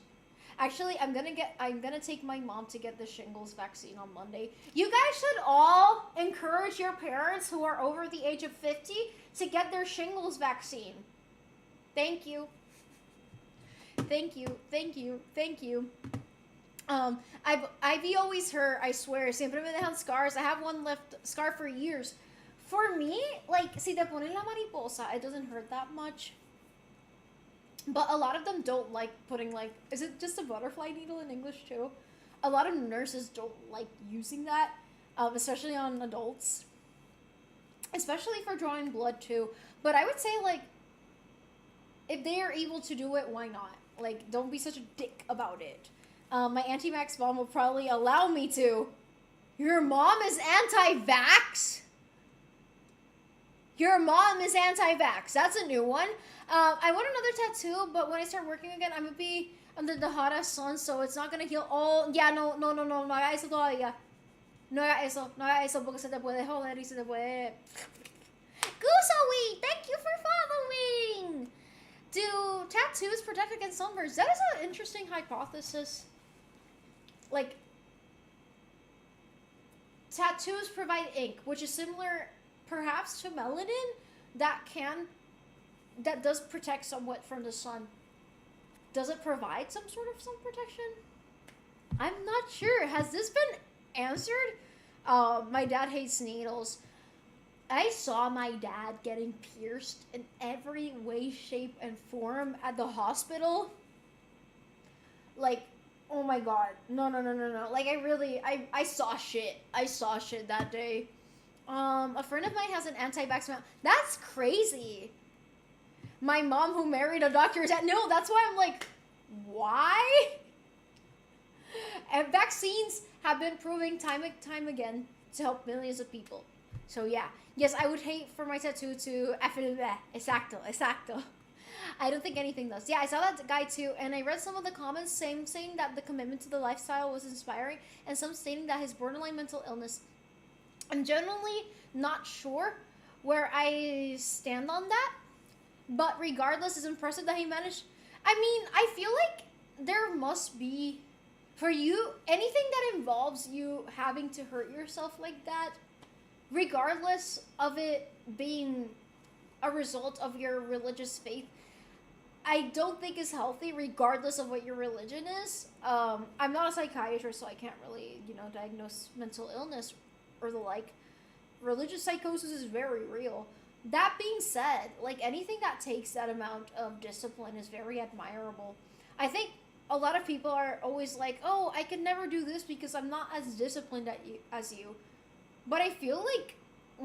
Actually, I'm gonna take my mom to get the shingles vaccine on Monday. You guys should all encourage your parents who are over the age of 50 to get their shingles vaccine. Thank you. Thank you. Thank you. Thank you. I've always heard, I swear, siempre me dejan scars. I have one left scar for years. For me, like, si te ponen la mariposa, it doesn't hurt that much. But a lot of them don't like putting, like, is it just a butterfly needle in English too? A lot of nurses don't like using that, especially on adults. Especially for drawing blood too. But I would say, like, if they are able to do it, why not? Like, don't be such a dick about it. My anti-vax mom will probably allow me to. Your mom is anti-vax? Your mom is anti-vax. That's a new one. I want another tattoo, but when I start working again, I'm gonna be under the hottest sun, so it's not gonna heal all. Yeah, no haga eso todavía. No haga eso, porque se te puede joder y se te puede. Gooseowie, thank you for following. Do tattoos protect against sunburns? That is an interesting hypothesis. Like, tattoos provide ink, which is similar, perhaps, to melanin that does protect somewhat from the sun. Does it provide some sort of sun protection? I'm not sure. Has this been answered? My dad hates needles. I saw my dad getting pierced in every way, shape, and form at the hospital. Like, oh my god. No. Like, I saw shit. I saw shit that day. A friend of mine has an anti-vax mount. That's crazy. My mom who married a doctor is at, no, that's why I'm like, why? And vaccines have been proving time and time again to help millions of people. So yeah, yes, I would hate for my tattoo to exacto. I don't think anything does. Yeah, I saw that guy too, and I read some of the comments saying that the commitment to the lifestyle was inspiring, and some stating that his borderline mental illness. I'm generally not sure where I stand on that, but regardless, it's impressive that he managed. I mean, I feel like there must be, for you, anything that involves you having to hurt yourself like that, regardless of it being a result of your religious faith, I don't think is healthy, regardless of what your religion is. I'm not a psychiatrist, so I can't really, diagnose mental illness or the like. Religious psychosis is very real. That being said, like, anything that takes that amount of discipline is very admirable. I think a lot of people are always like, oh, I can never do this because I'm not as disciplined as you. But I feel like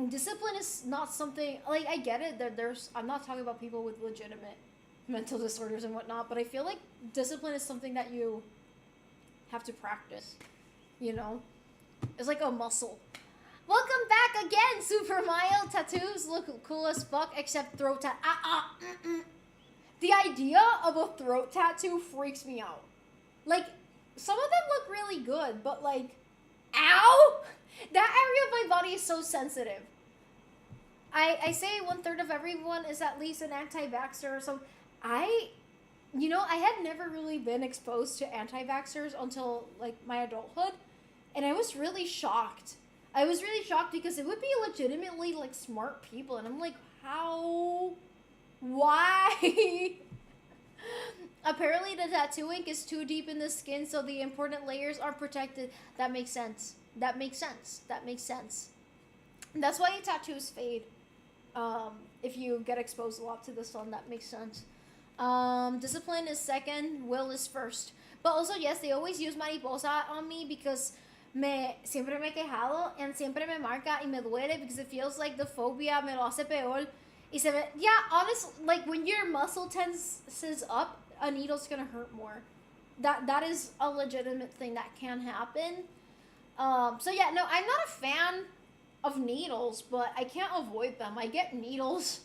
discipline is not something, like, I get it that I'm not talking about people with legitimate mental disorders and whatnot, but I feel like discipline is something that you have to practice, It's like a muscle. Welcome back again, Super Mild. Tattoos look cool as fuck, except throat tattoo. The idea of a throat tattoo freaks me out. Like, some of them look really good, but like, ow! That area of my body is so sensitive. I say 1/3 of everyone is at least an anti-vaxxer, so I had never really been exposed to anti-vaxxers until, like, my adulthood. And I was really shocked. I was really shocked because it would be legitimately like smart people, and I'm like, how? Why? Apparently the tattoo ink is too deep in the skin, so the important layers aren't protected. That makes sense. That makes sense. That makes sense. That's why tattoos fade. If you get exposed a lot to the sun, that makes sense. Discipline is second, will is first. But also, yes, they always use mariposa on me because siempre me he quejado and siempre me marca y me duele because it feels like the phobia me lo hace peor. Y se ve, yeah, honestly, like when your muscle tenses up, a needle's gonna hurt more. That is a legitimate thing that can happen. So yeah, no, I'm not a fan of needles, but I can't avoid them. I get needles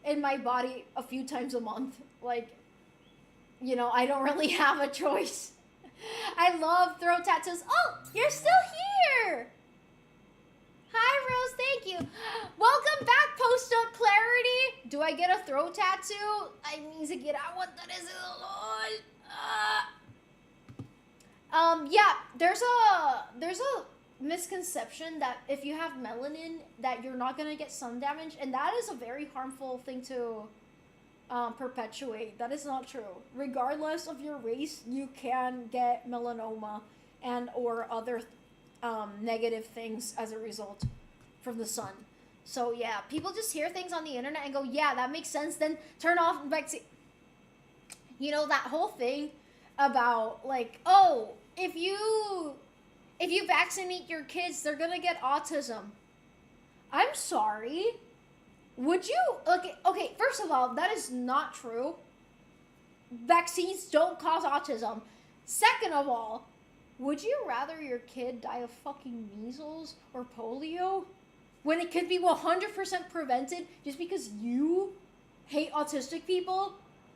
in my body a few times a month. Like, you know, I don't really have a choice. I love throat tattoos. Oh, you're still here! Hi, Rose, thank you. Welcome back, Post-Up Clarity. Do I get a throat tattoo? I need to get out what that is. Yeah, there's a misconception that if you have melanin that you're not gonna get sun damage, and that is a very harmful thing to perpetuate. That is not true. Regardless of your race, you can get melanoma and or other negative things as a result from the sun. So yeah, people just hear things on the internet and go, yeah, that makes sense, then turn off vaccine. You know, that whole thing about like, oh, if you vaccinate your kids, they're gonna get autism. I'm sorry. Would you, okay, first of all, that is not true. Vaccines don't cause autism. Second of all, would you rather your kid die of fucking measles or polio when it could be 100% prevented just because you hate autistic people?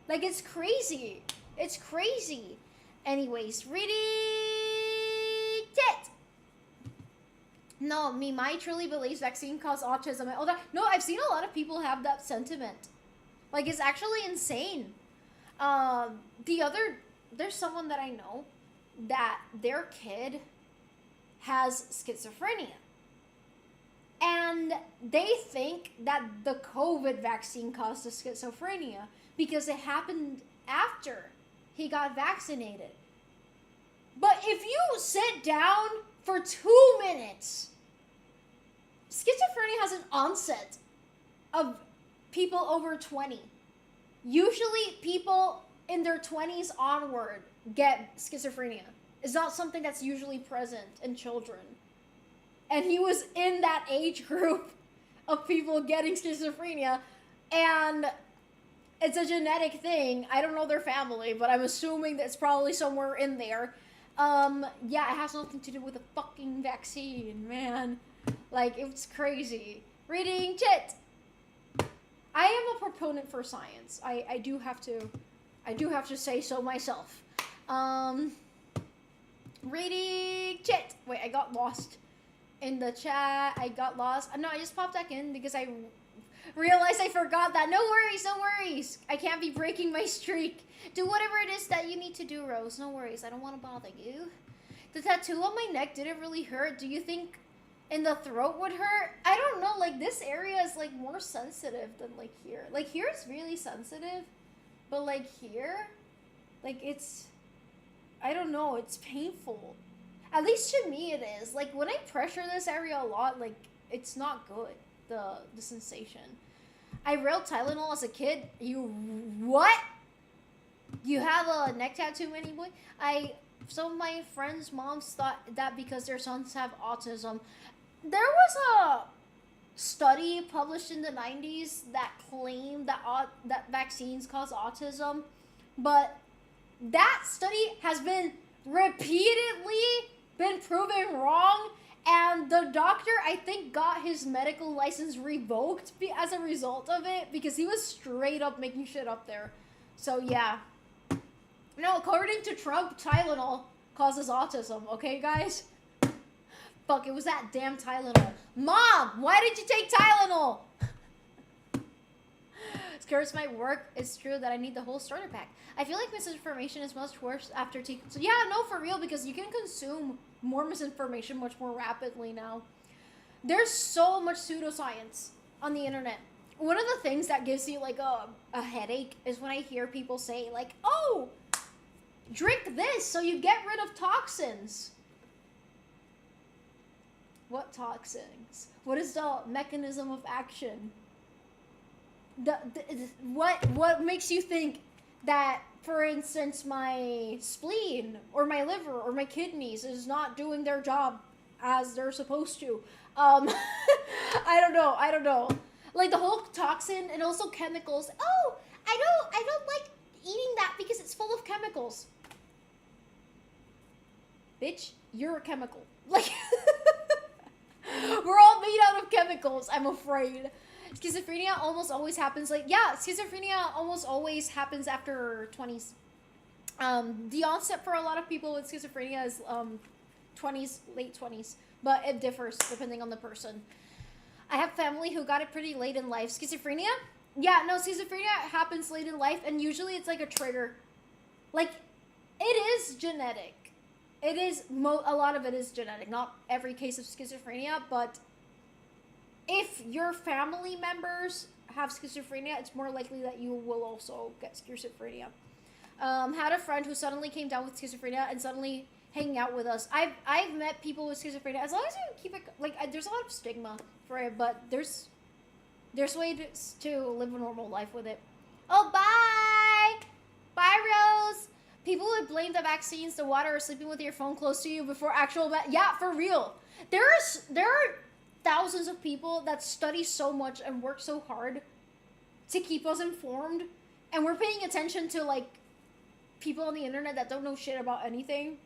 Like, it's crazy. It's crazy. Anyways, reading it. No, my truly believes vaccine cause autism and all that. No, I've seen a lot of people have that sentiment. Like, it's actually insane. There's someone that I know that their kid has schizophrenia. And they think that the COVID vaccine caused the schizophrenia because it happened after he got vaccinated. But if you sit down for 2 minutes, schizophrenia has an onset of people over 20. Usually people in their 20s onward get schizophrenia. It's not something that's usually present in children. And he was in that age group of people getting schizophrenia, and it's a genetic thing. I don't know their family, but I'm assuming that's probably somewhere in there. Yeah, it has nothing to do with the fucking vaccine, man. Like, it's crazy. Reading chit. I am a proponent for science. I do have to say so myself. Reading chit. Wait, I got lost in the chat. I got lost. No, I just popped back in because I realized I forgot that. No worries, no worries. I can't be breaking my streak. Do whatever it is that you need to do, Rose. No worries. I don't want to bother you. The tattoo on my neck didn't really hurt. Do you think in the throat would hurt? I don't know. Like, this area is, like, more sensitive than, like, here. Like, here it's really sensitive. But, like, here, like, it's, I don't know. It's painful. At least to me it is. Like, when I pressure this area a lot, like, it's not good. The sensation. I railed Tylenol as a kid. You, what? You have a neck tattoo anyway? Some of my friends' moms thought that because their sons have autism. There was a study published in the 90s that claimed that vaccines cause autism, but that study has been repeatedly been proven wrong, and the doctor, I think, got his medical license revoked as a result of it because he was straight up making shit up there. So yeah. No, according to Trump, Tylenol causes autism, okay, guys? Fuck, it was that damn Tylenol. Mom, why did you take Tylenol? Curse might work. It's true that I need the whole starter pack. I feel like misinformation is much worse after taking. So yeah, no, for real, because you can consume more misinformation much more rapidly now. There's so much pseudoscience on the internet. One of the things that gives me like a headache is when I hear people say like, "Oh, drink this so you get rid of toxins." What toxins? What is the mechanism of action? What makes you think that, for instance, my spleen or my liver or my kidneys is not doing their job as they're supposed to? I don't know. Like the whole toxin and also chemicals. Oh, I don't like eating that because it's full of chemicals. Bitch, you're a chemical. Like, we're all made out of chemicals, I'm afraid. Schizophrenia almost always happens schizophrenia almost always happens after 20s. The onset for a lot of people with schizophrenia is 20s, late 20s, but it differs depending on the person. I have family who got it pretty late in life. Schizophrenia? Yeah, no, schizophrenia happens late in life, and usually it's like a trigger. Like, it is genetic. It is, a lot of it is genetic. Not every case of schizophrenia, but if your family members have schizophrenia, it's more likely that you will also get schizophrenia. Had a friend who suddenly came down with schizophrenia and suddenly hanging out with us. I've met people with schizophrenia. As long as you keep it, like, there's a lot of stigma for it, but there's ways to live a normal life with it. Oh, bye! Bye, Rose! People would blame the vaccines, the water, or sleeping with your phone close to you before actual... Yeah, for real. There are thousands of people that study so much and work so hard to keep us informed, and we're paying attention to, like, people on the internet that don't know shit about anything.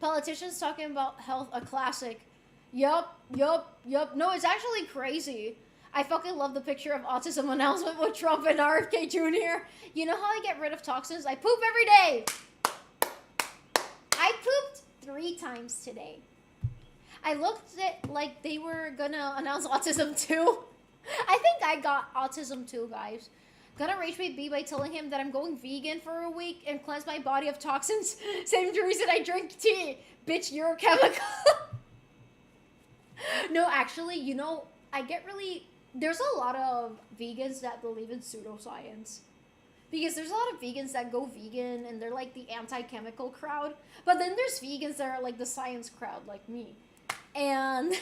Politicians talking about health, a classic. Yup. No, it's actually crazy. I fucking love the picture of autism announcement with Trump and RFK Jr. You know how I get rid of toxins? I poop every day. I pooped 3 times today. I looked at like they were gonna announce autism too. I think I got autism too, guys. Gonna rage bait B by telling him that I'm going vegan for a week and cleanse my body of toxins. Same reason I drink tea. Bitch, you're a chemical. No, actually, you know, there's a lot of vegans that believe in pseudoscience. Because there's a lot of vegans that go vegan and they're like the anti-chemical crowd. But then there's vegans that are like the science crowd, like me. And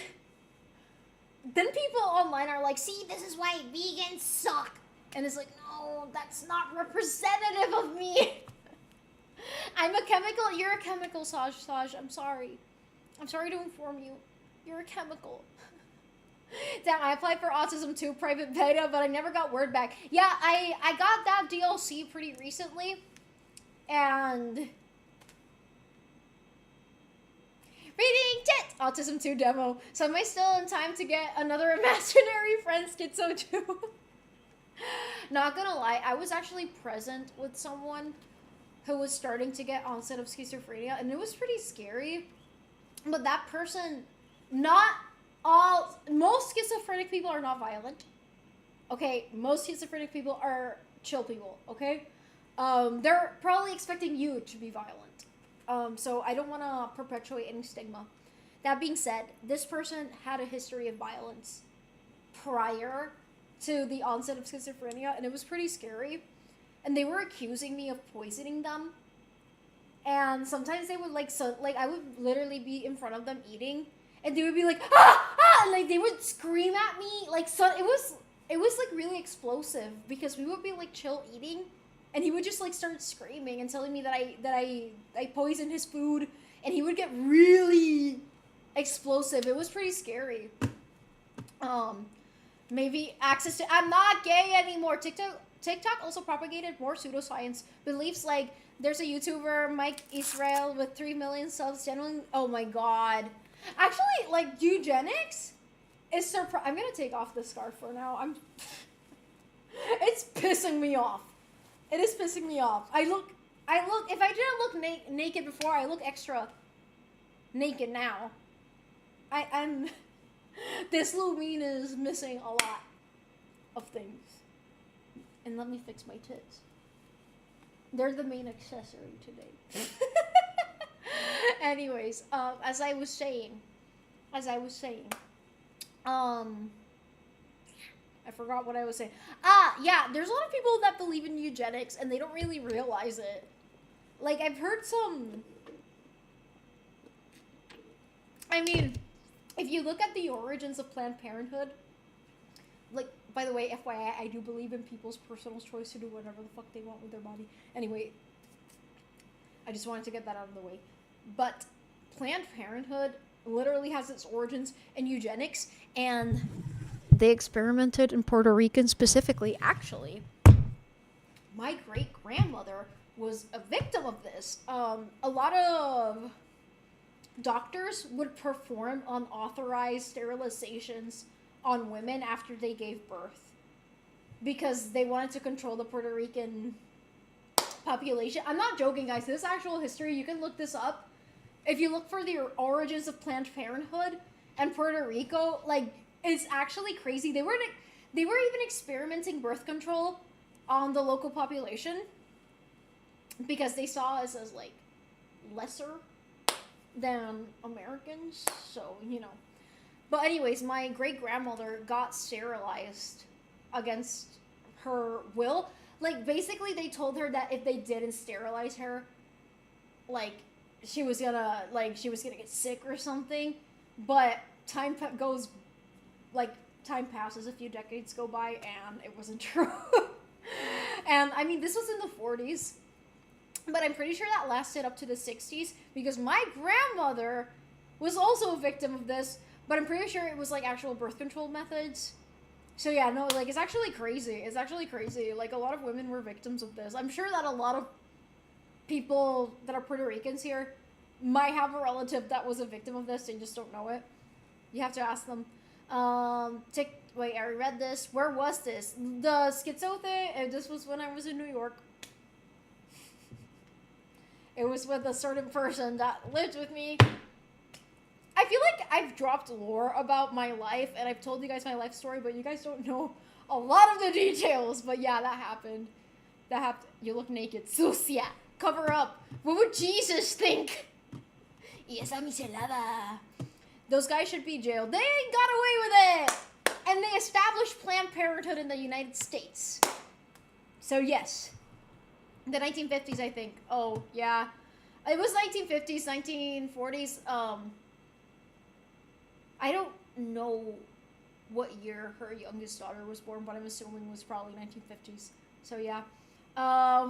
then people online are like, see, this is why vegans suck. And it's like, no, that's not representative of me. I'm a chemical, you're a chemical, Saj. I'm sorry. I'm sorry to inform you. You're a chemical. Damn, I applied for Autism 2 private beta, but I never got word back. Yeah, I got that DLC pretty recently. And reading chat! Autism 2 demo. So am I still in time to get another imaginary friend Schizo 2? Not gonna lie, I was actually present with someone who was starting to get onset of schizophrenia, and it was pretty scary. But that person, most schizophrenic people are not violent. Okay, most schizophrenic people are chill people, okay? They're probably expecting you to be violent. So I don't want to perpetuate any stigma. That being said, this person had a history of violence prior to the onset of schizophrenia, and it was pretty scary. And they were accusing me of poisoning them. And sometimes they would I would literally be in front of them eating, and they would be like, ah, ah, and, like, they would scream at me, like, so it was like really explosive, because we would be like chill eating, and he would just like start screaming and telling me that I poisoned his food, and he would get really explosive. It was pretty scary. Maybe access to, I'm not gay anymore. TikTok also propagated more pseudoscience beliefs, like there's a YouTuber, Mike Israel, with 3 million subs, genuine. Oh my god. Actually, like, eugenics is I'm gonna take off the scarf for now. It's pissing me off. It is pissing me off. If I didn't look naked before, I look extra naked now. I'm this Lumine is missing a lot of things. and let me fix my tits. They're the main accessory today. Anyways, as I was saying, I forgot what I was saying. Yeah, there's a lot of people that believe in eugenics and they don't really realize it. Like, I've heard some... I mean, if you look at the origins of Planned Parenthood, like, by the way, FYI, I do believe in people's personal choice to do whatever the fuck they want with their body. Anyway, I just wanted to get that out of the way. But Planned Parenthood literally has its origins in eugenics, and They experimented in Puerto Rican specifically. actually, my great-grandmother was a victim of this. A lot of doctors would perform unauthorized sterilizations on women after they gave birth because they wanted to control the Puerto Rican population. I'm not joking, guys. This is actual history. You can look this up. If you look for the origins of Planned Parenthood and Puerto Rico, like, it's actually crazy. They were even experimenting birth control on the local population because they saw us as, like, lesser than Americans. So, you know. But anyways, my great-grandmother got sterilized against her will. Like, basically, they told her that if they didn't sterilize her, like, she was gonna get sick or something. But time passes, a few decades go by, and it wasn't true. And, I mean, this was in the 40s. But I'm pretty sure that lasted up to the 60s, because my grandmother was also a victim of this, but I'm pretty sure it was, like, actual birth control methods. So, yeah, no, like, it's actually crazy. It's actually crazy. Like, a lot of women were victims of this. I'm sure that a lot of people that are Puerto Ricans here might have a relative that was a victim of this. They just don't know it. You have to ask them. Wait, I read this. Where was this? The schizo thing, this was when I was in New York. It was with a certain person that lived with me. I feel like I've dropped lore about my life, and I've told you guys my life story, but you guys don't know a lot of the details. But yeah, that happened. You look naked. Sucia. Cover up. What would Jesus think? Y esa michelada. Those guys should be jailed. They got away with it! And they established Planned Parenthood in the United States. So yes. The 1950s, I think. Oh, yeah. It was 1950s, 1940s. I don't know what year her youngest daughter was born, but I'm assuming it was probably 1950s. So, yeah.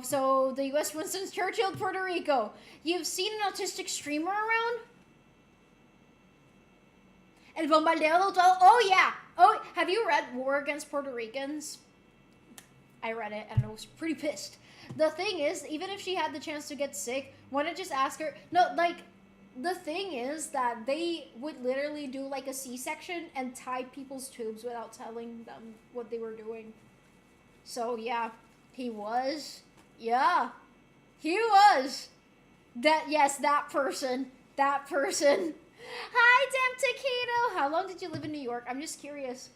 So, the U.S. Winston Churchill, Puerto Rico. You've seen an autistic streamer around? El bombardeo de todo. Oh, yeah. Oh, have you read War Against Puerto Ricans? I read it, and I was pretty pissed. The thing is, even if she had the chance to get sick, why not just ask her? No, like, the thing is that they would literally do, like, a C-section and tie people's tubes without telling them what they were doing. So, yeah, he was. Yeah, he was. That person. Hi, damn taquito. How long did you live in New York? I'm just curious.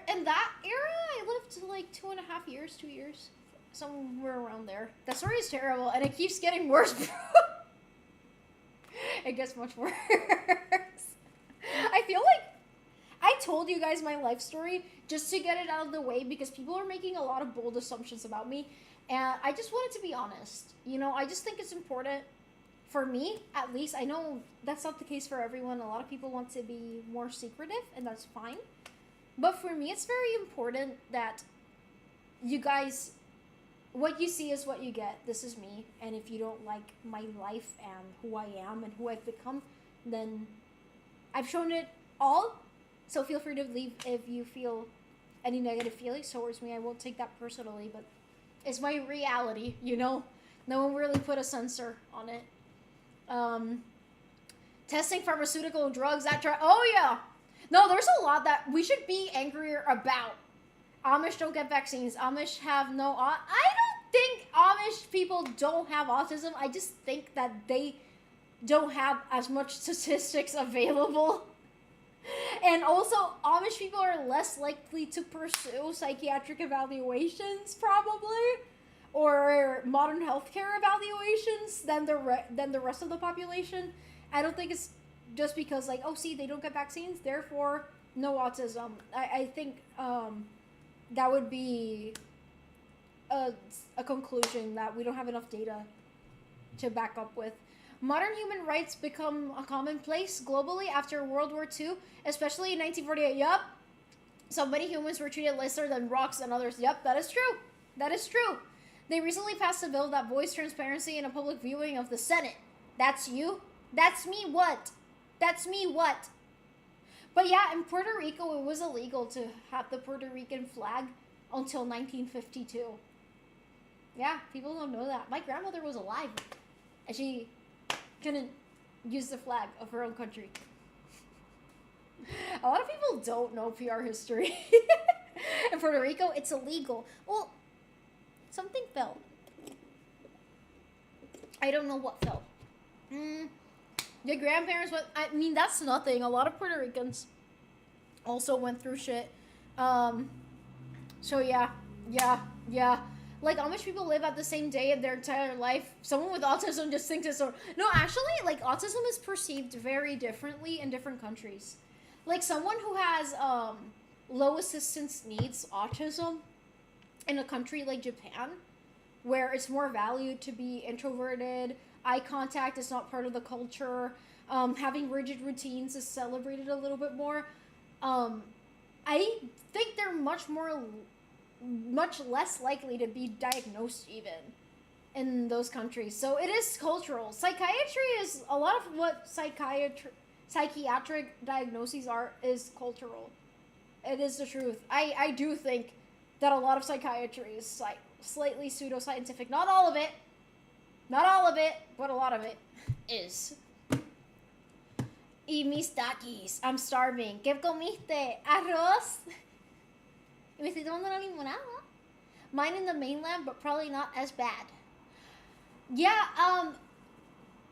In that era, I lived like 2.5 years, 2 years. Somewhere around there. That story is terrible, and it keeps getting worse, bro. It gets much worse. I feel like I told you guys my life story just to get it out of the way because people are making a lot of bold assumptions about me, and I just wanted to be honest. You know, I just think it's important. For me, at least, I know that's not the case for everyone. A lot of people want to be more secretive, and that's fine. But for me, it's very important that you guys, what you see is what you get. This is me. And if you don't like my life and who I am and who I've become, then I've shown it all. So feel free to leave if you feel any negative feelings towards me. I won't take that personally, but it's my reality, you know? No one really put a censor on it. Testing pharmaceutical drugs, oh yeah! No, there's a lot that we should be angrier about. Amish don't get vaccines. Amish have no... I don't think Amish people don't have autism. I just think that they don't have as much statistics available. And also, Amish people are less likely to pursue psychiatric evaluations, probably, or modern healthcare evaluations than the rest of the population. I don't think it's just because, like, oh, see, they don't get vaccines, therefore no autism. I think that would be a conclusion that we don't have enough data to back up with. Modern human rights become a commonplace globally after World War II, especially in 1948. Yup. So many humans were treated lesser than rocks and others. Yup, that is true. That is true. They recently passed a bill that voiced transparency in a public viewing of the Senate. That's you? That's me what? That's me what? But yeah, in Puerto Rico, it was illegal to have the Puerto Rican flag until 1952. Yeah, people don't know that. My grandmother was alive, and she couldn't use the flag of her own country. A lot of people don't know PR history. In Puerto Rico, it's illegal. Well, something fell. I don't know what fell. Your grandparents went... I mean, that's nothing. A lot of Puerto Ricans also went through shit. So yeah. Like, Amish people live at the same day in their entire life. Someone with autism just thinks it's so... No, actually, like, autism is perceived very differently in different countries. Like, someone who has low assistance needs autism in a country like Japan, where it's more valued to be introverted, eye contact is not part of the culture, having rigid routines is celebrated a little bit more. I think they're much less likely to be diagnosed even in those countries. So it is cultural. Psychiatry is a lot of what psychiatric diagnoses are is cultural. It is the truth. I do think that a lot of psychiatry is slightly pseudoscientific. Not all of it, but a lot of it is. Y mis taquis. I'm starving. ¿Qué comiste? Arroz. Me estoy tomando una limonada. Mine in the mainland, but probably not as bad. Yeah,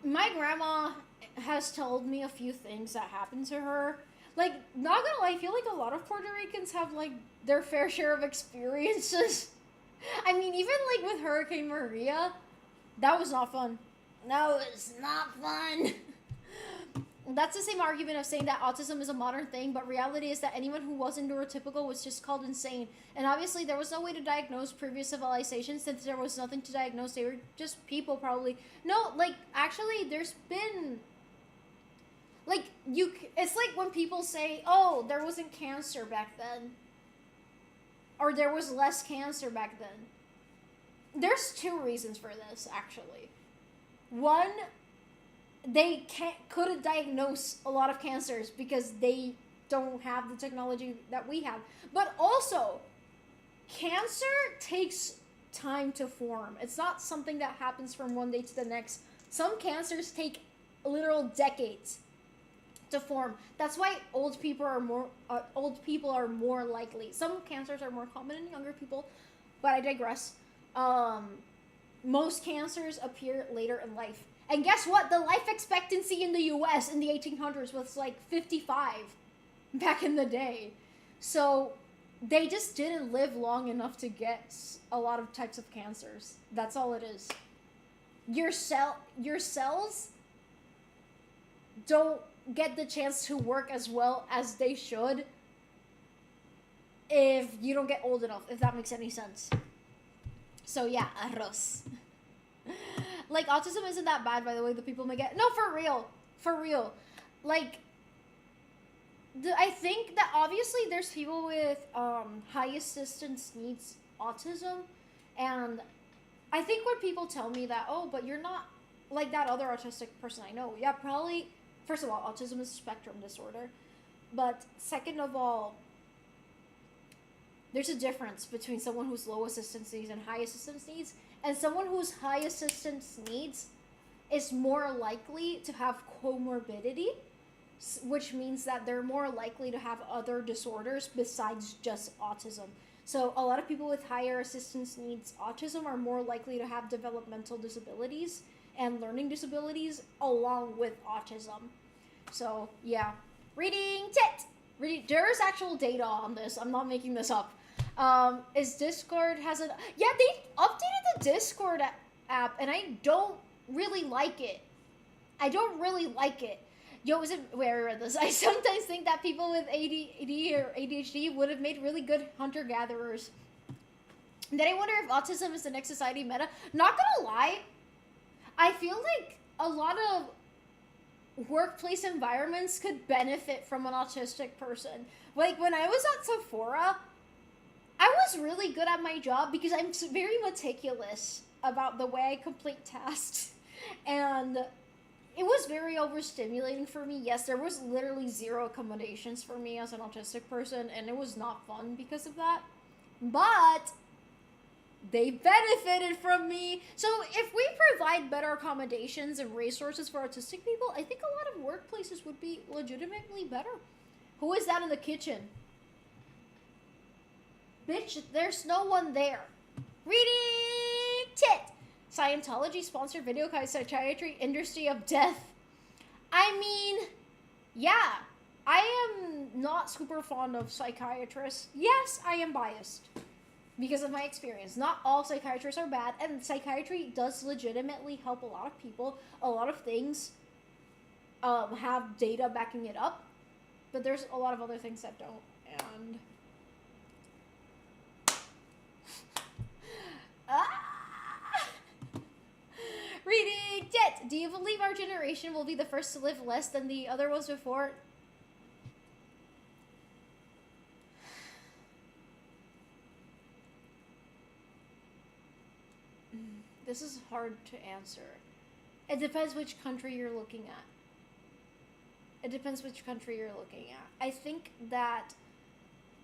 my grandma has told me a few things that happened to her. Like, not gonna lie, I feel like a lot of Puerto Ricans have, like, their fair share of experiences. I mean, even, like, with Hurricane Maria, that was not fun. No, it's not fun. That's the same argument of saying that autism is a modern thing, but reality is that anyone who wasn't neurotypical was just called insane. And obviously, there was no way to diagnose previous civilizations since there was nothing to diagnose. They were just people, probably. No, like, actually, there's been... Like, it's like when people say, oh, there wasn't cancer back then. Or there was less cancer back then. There's two reasons for this, actually. One... They couldn't diagnose a lot of cancers because they don't have the technology that we have. But also, cancer takes time to form. It's not something that happens from one day to the next. Some cancers take literal decades to form. That's why old people are more likely. Some cancers are more common in younger people, but I digress. Most cancers appear later in life. And guess what? The life expectancy in the US in the 1800s was like 55 back in the day. So they just didn't live long enough to get a lot of types of cancers. That's all it is. Your cells don't get the chance to work as well as they should if you don't get old enough, if that makes any sense. So yeah, arroz. Like, autism isn't that bad, by the way, the people may get... No, for real. Like, I think that obviously there's people with high assistance needs autism, and I think when people tell me that, oh, but you're not like that other autistic person I know, yeah, probably, first of all, autism is a spectrum disorder, but second of all, there's a difference between someone who's low assistance needs and high assistance needs. And someone whose high assistance needs is more likely to have comorbidity, which means that they're more likely to have other disorders besides just autism. So a lot of people with higher assistance needs autism are more likely to have developmental disabilities and learning disabilities along with autism. So yeah, reading tit. There's actual data on this. I'm not making this up. Is Discord has a... Yeah, they updated the Discord app, and I don't really like it. I don't really like it. Yo, is it where I read this? I sometimes think that people with ADD or ADHD would have made really good hunter-gatherers. Then I wonder if autism is the next society meta. Not gonna lie, I feel like a lot of workplace environments could benefit from an autistic person. Like, when I was at Sephora, I was really good at my job because I'm very meticulous about the way I complete tasks. And it was very overstimulating for me. Yes, there was literally zero accommodations for me as an autistic person, and it was not fun because of that. But they benefited from me. So if we provide better accommodations and resources for autistic people, I think a lot of workplaces would be legitimately better. Who is that in the kitchen? Bitch, there's no one there. Reading tit. Scientology sponsored video guide psychiatry industry of death. I mean, yeah, I am not super fond of psychiatrists. Yes, I am biased because of my experience. Not all psychiatrists are bad, and psychiatry does legitimately help a lot of people. A lot of things have data backing it up, but there's a lot of other things that don't. And reading debt. Do you believe our generation will be the first to live less than the other ones before? This is hard to answer. It depends which country you're looking at. It depends which country you're looking at. I think that,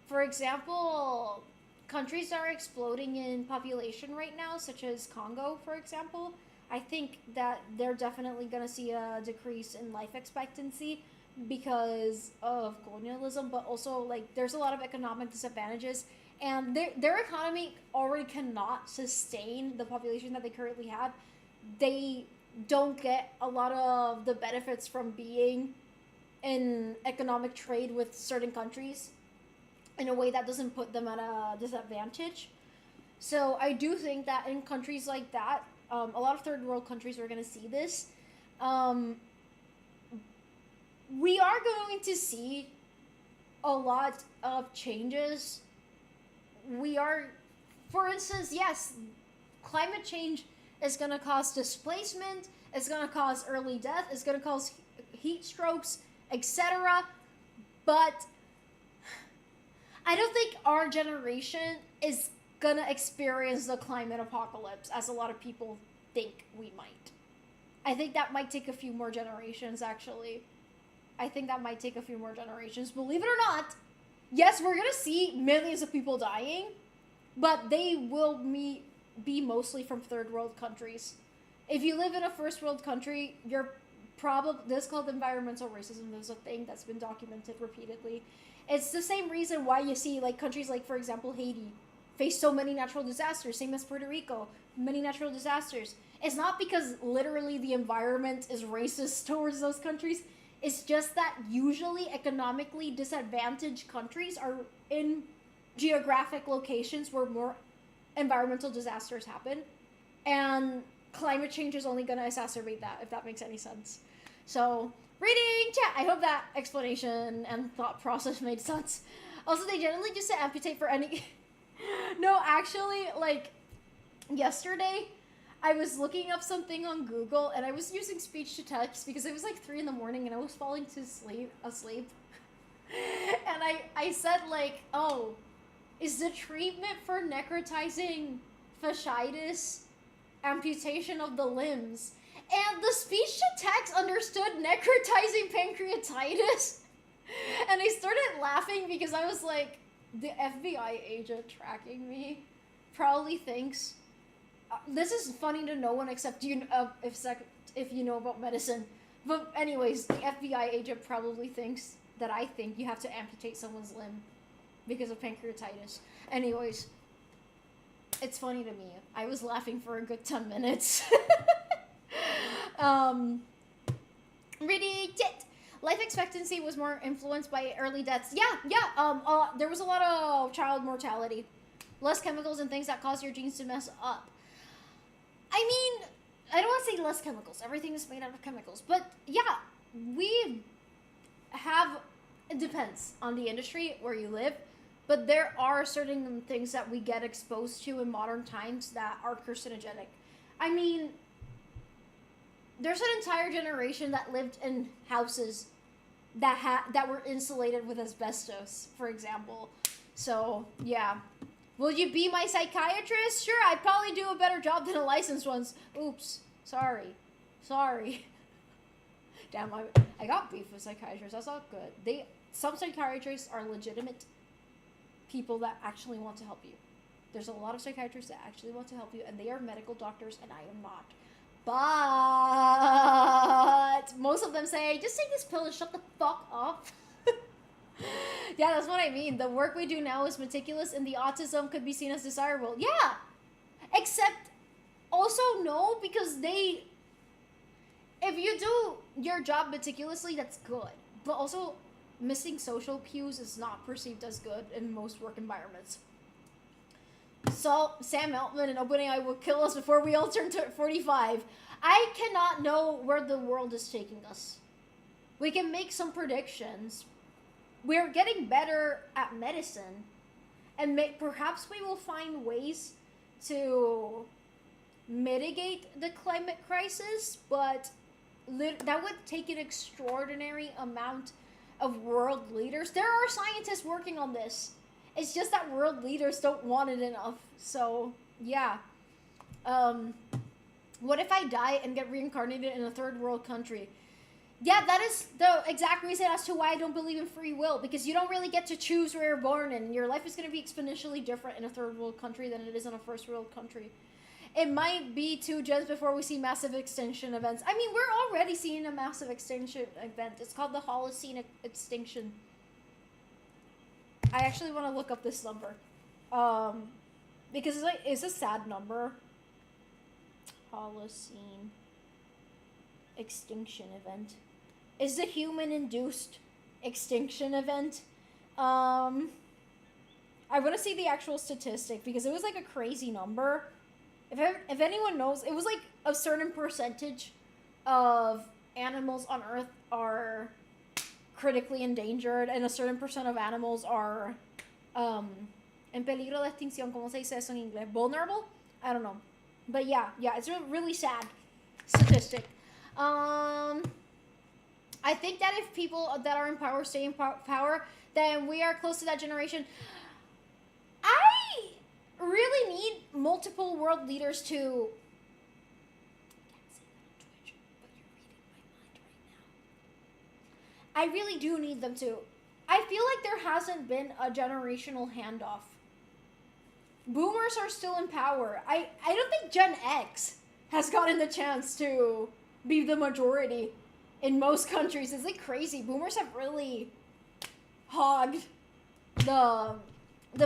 for example, countries that are exploding in population right now, such as Congo, for example, I think that they're definitely going to see a decrease in life expectancy because of colonialism, but also, like, there's a lot of economic disadvantages, and their economy already cannot sustain the population that they currently have. They don't get a lot of the benefits from being in economic trade with certain countries in a way that doesn't put them at a disadvantage. So I do think that in countries like that, a lot of third world countries are going to see this. We are going to see a lot of changes. We are, for instance, yes, climate change is going to cause displacement, it's going to cause early death, it's going to cause heat strokes, etc. But I don't think our generation is gonna experience the climate apocalypse as a lot of people think we might. I think that might take a few more generations, actually. I think that might take a few more generations. Believe it or not, yes, we're gonna see millions of people dying, but they will be mostly from third world countries. If you live in a first world country, you're probably, this is called environmental racism. There's a thing that's been documented repeatedly. It's the same reason why you see, like, countries like, for example, Haiti face so many natural disasters, same as Puerto Rico, many natural disasters. It's not because literally the environment is racist towards those countries. It's just that usually economically disadvantaged countries are in geographic locations where more environmental disasters happen. And climate change is only going to exacerbate that, if that makes any sense. So, reading chat. I hope that explanation and thought process made sense. Also, they generally just say amputate for any... No, actually, like, yesterday, I was looking up something on Google, and I was using speech to text because it was like 3 in the morning, and I was falling to asleep. And I said, like, oh, is the treatment for necrotizing fasciitis amputation of the limbs? And the speech to text understood necrotizing pancreatitis. And I started laughing because I was like, the FBI agent tracking me probably thinks this is funny to no one except you, if you know about medicine. But anyways, the FBI agent probably thinks that I think you have to amputate someone's limb because of pancreatitis. Anyways, it's funny to me. I was laughing for a good 10 minutes. Ready, tit. Life expectancy was more influenced by early deaths. There was a lot of child mortality. Less chemicals and things that cause your genes to mess up. I mean, I don't want to say less chemicals. Everything is made out of chemicals. But yeah, we have, it depends on the industry where you live. But there are certain things that we get exposed to in modern times that are carcinogenic. I mean, there's an entire generation that lived in houses that were insulated with asbestos, for example. So, yeah. Will you be my psychiatrist? Sure, I'd probably do a better job than a licensed one's. Oops. Sorry. Damn, I got beef with psychiatrists. That's not good. Some psychiatrists are legitimate people that actually want to help you. There's a lot of psychiatrists that actually want to help you, and they are medical doctors, and I am not. But most of them say, just take this pill and shut the fuck up. Yeah, that's what I mean. The work we do now is meticulous, and the autism could be seen as desirable. Yeah! Except, also no, because if you do your job meticulously, that's good. But also, missing social cues is not perceived as good in most work environments. So, Sam Altman and OpenAI will kill us before we all turn 45. I cannot know where the world is taking us. We can make some predictions. We're getting better at medicine. And perhaps we will find ways to mitigate the climate crisis. But that would take an extraordinary amount of world leaders. There are scientists working on this. It's just that world leaders don't want it enough. So, yeah. What if I die and get reincarnated in a third world country? Yeah, that is the exact reason as to why I don't believe in free will. Because you don't really get to choose where you're born, and your life is going to be exponentially different in a third world country than it is in a first world country. It might be 2 gens before we see massive extinction events. I mean, we're already seeing a massive extinction event. It's called the Holocene extinction. I actually want to look up this number. Because it's a sad number. Holocene extinction event. Is the human-induced extinction event. I want to see the actual statistic because it was like a crazy number. If anyone knows, it was like a certain percentage of animals on Earth are critically endangered, and a certain percent of animals are en peligro de extinción. ¿Cómo se dice eso en inglés? Vulnerable? I don't know. But yeah, it's a really sad statistic. I think that if people that are in power stay in power, then we are close to that generation. I really need multiple world leaders to... I really do need them to. I feel like there hasn't been a generational handoff. Boomers are still in power. I don't think Gen X has gotten the chance to be the majority in most countries. It's like crazy. Boomers have really hogged the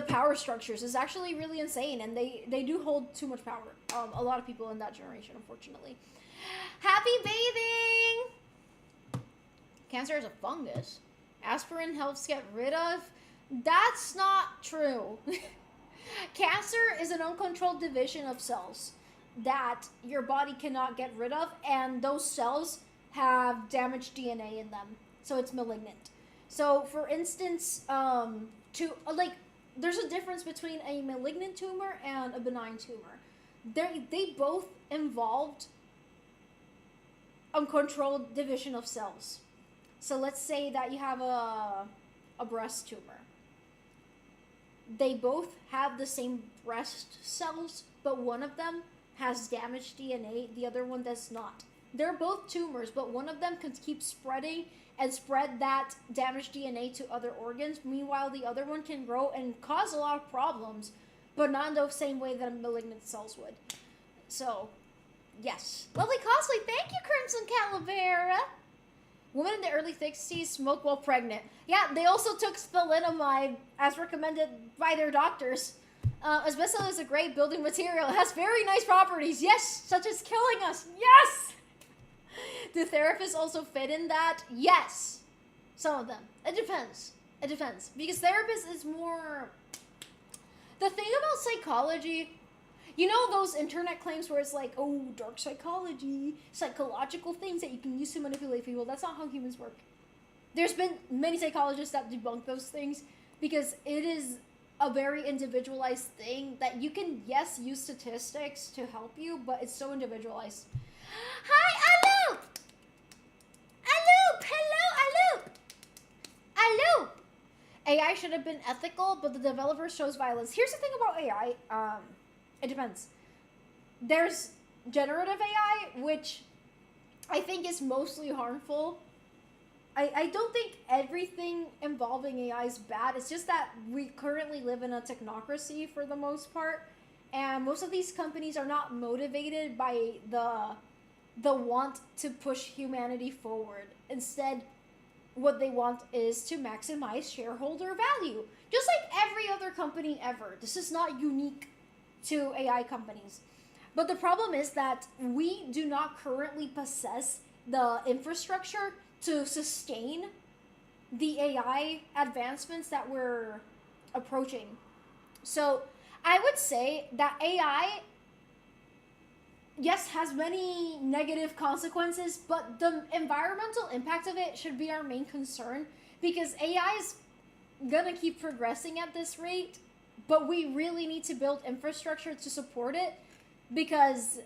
power structures. It's actually really insane, and they do hold too much power. A lot of people in that generation, unfortunately. Happy bathing! Cancer is a fungus. Aspirin helps get rid of. That's not true. Cancer is an uncontrolled division of cells that your body cannot get rid of, and those cells have damaged DNA in them, so it's malignant. So, for instance, there's a difference between a malignant tumor and a benign tumor. They both involved uncontrolled division of cells. So let's say that you have a breast tumor. They both have the same breast cells, but one of them has damaged DNA, the other one does not. They're both tumors, but one of them can keep spreading and spread that damaged DNA to other organs. Meanwhile, the other one can grow and cause a lot of problems, but not in the same way that malignant cells would. So, yes. Lovely cosplay. Thank you, Crimson Calavera. Women in the early 60s smoke while pregnant. Yeah, they also took thalidomide as recommended by their doctors. Asbestos is a great building material. It has very nice properties. Yes, such as killing us. Yes! Do therapists also fit in that? Yes. Some of them. It depends. It depends. Because therapist is more... The thing about psychology, you know those internet claims where it's like, oh, dark psychology, psychological things that you can use to manipulate people. That's not how humans work. There's been many psychologists that debunk those things because it is a very individualized thing that you can, yes, use statistics to help you, but it's so individualized. Hi, Aloop! Aloop! Hello, Aloop! Aloop! AI should have been ethical, but the developer shows violence. Here's the thing about AI. It depends. There's generative AI, which I think is mostly harmful. I don't think everything involving AI is bad. It's just that we currently live in a technocracy for the most part. And most of these companies are not motivated by the want to push humanity forward. Instead, what they want is to maximize shareholder value. Just like every other company ever. This is not unique to AI companies. But the problem is that we do not currently possess the infrastructure to sustain the AI advancements that we're approaching. So I would say that AI, yes, has many negative consequences, but the environmental impact of it should be our main concern because AI is gonna keep progressing at this rate, but we really need to build infrastructure to support it because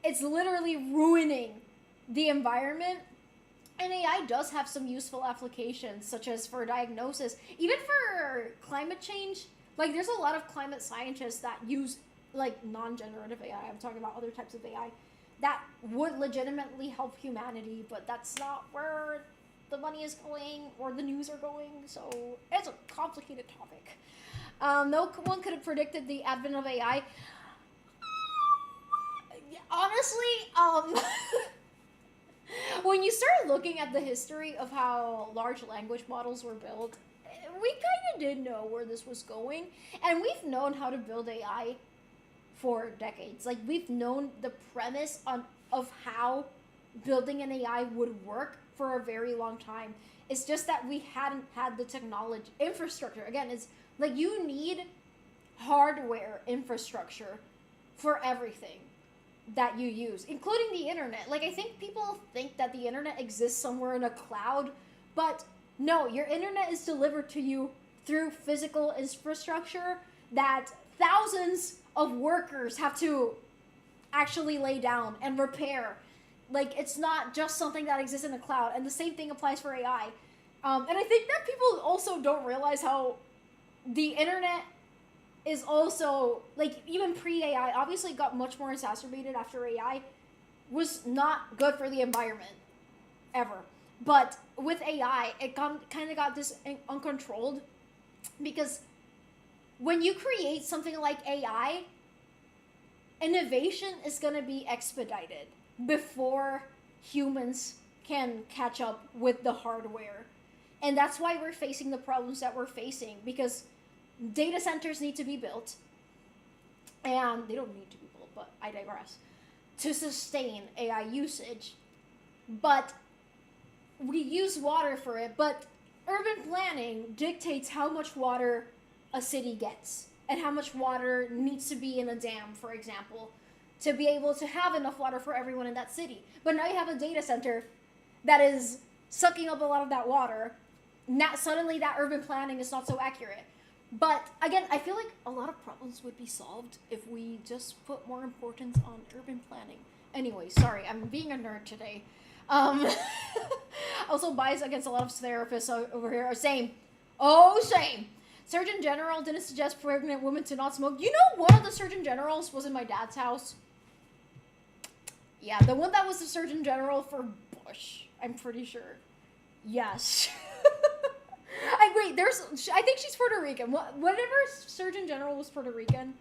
it's literally ruining the environment. And AI does have some useful applications, such as for diagnosis, even for climate change. Like, there's a lot of climate scientists that use, like, non-generative AI. I'm talking about other types of AI that would legitimately help humanity, but that's not where the money is going or the news are going. So it's a complicated topic. No one could have predicted the advent of AI. Honestly, when you start looking at the history of how large language models were built, we kind of did know where this was going. And we've known how to build AI for decades. Like, we've known the premise of how building an AI would work for a very long time. It's just that we hadn't had the technology infrastructure. Again, it's like you need hardware infrastructure for everything that you use, including the internet. Like, I think people think that the internet exists somewhere in a cloud, but no, your internet is delivered to you through physical infrastructure that thousands of workers have to actually lay down and repair. Like, it's not just something that exists in a cloud, and the same thing applies for AI. And I think that people also don't realize how the internet is also, like, even pre-AI, obviously got much more exacerbated after AI, was not good for the environment, ever. But with AI, it kind of got this uncontrolled, because when you create something like AI, innovation is going to be expedited before humans can catch up with the hardware. And that's why we're facing the problems that we're facing, because data centers need to be built, and they don't need to be built, but I digress, to sustain AI usage. But we use water for it, but urban planning dictates how much water a city gets and how much water needs to be in a dam, for example, to be able to have enough water for everyone in that city. But now you have a data center that is sucking up a lot of that water. Now suddenly that urban planning is not so accurate. But again, I feel like a lot of problems would be solved if we just put more importance on urban planning. Anyway, sorry, I'm being a nerd today. Also biased against a lot of therapists over here. Same. Oh, same. Surgeon General didn't suggest pregnant women to not smoke. You know, one of the Surgeon Generals was in my dad's house. Yeah, the one that was the Surgeon General for Bush. I'm pretty sure. Yes. Wait, I think she's Puerto Rican. Whatever Surgeon General was Puerto Rican,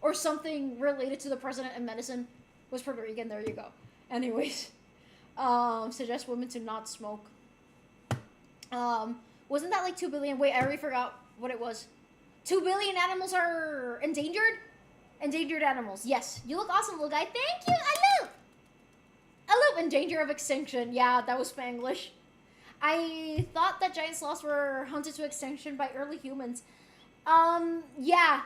or something related to the president and medicine was Puerto Rican. There you go. Anyways, suggest women to not smoke. Wasn't that like 2 billion? Wait, I already forgot what it was. 2 billion animals are endangered? Endangered animals. Yes. You look awesome, little guy. Thank you. Aloop. Aloop. In danger of extinction. Yeah, that was Spanglish. I thought that giant sloths were hunted to extinction by early humans. Yeah.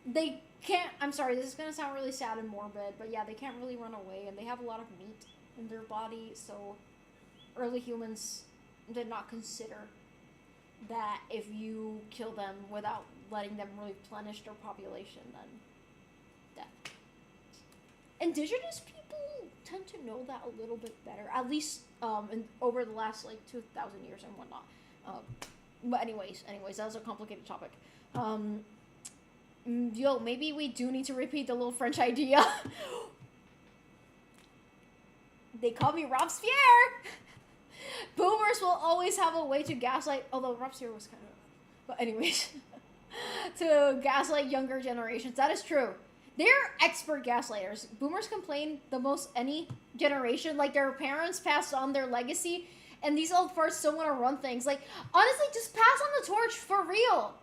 They can't, I'm sorry, this is gonna sound really sad and morbid, but yeah, they can't really run away, and they have a lot of meat in their body, so early humans did not consider that if you kill them without letting them replenish their population, then death. Indigenous people tend to know that a little bit better, at least over the last like 2,000 years and whatnot. But anyways, that was a complicated topic. Yo, maybe we do need to repeat the little French idea. They call me Robespierre. Boomers will always have a way to gaslight, although Robespierre was kind of, but anyways, to gaslight younger generations. That is true. They're expert gaslighters. Boomers complain the most any generation. Like, their parents passed on their legacy, and these old farts don't want to run things. Like, honestly, just pass on the torch for real.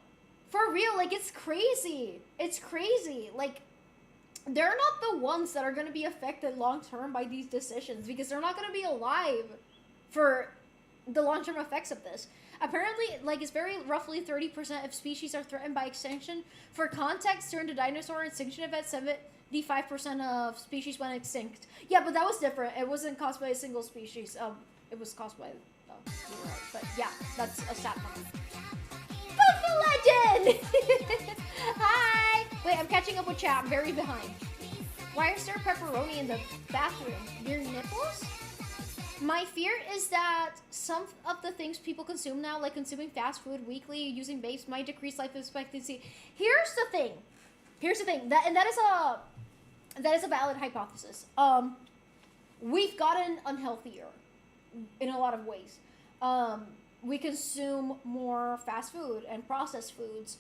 For real, like, it's crazy. It's crazy. Like, they're not the ones that are going to be affected long-term by these decisions, because they're not going to be alive for the long-term effects of this. Apparently, like, it's very roughly 30% of species are threatened by extinction. For context, during the dinosaur extinction event, 75% of species went extinct. Yeah, but that was different. It wasn't caused by a single species. It was caused by, you're right. But yeah, that's a sad number. Legend! Hi! Wait, I'm catching up with chat. I'm very behind. Why is there pepperoni in the bathroom? Your nipples? My fear is that some of the things people consume now, like consuming fast food weekly, using vapes, might decrease life expectancy. Here's the thing. That is a valid hypothesis. We've gotten unhealthier in a lot of ways. We consume more fast food and processed foods.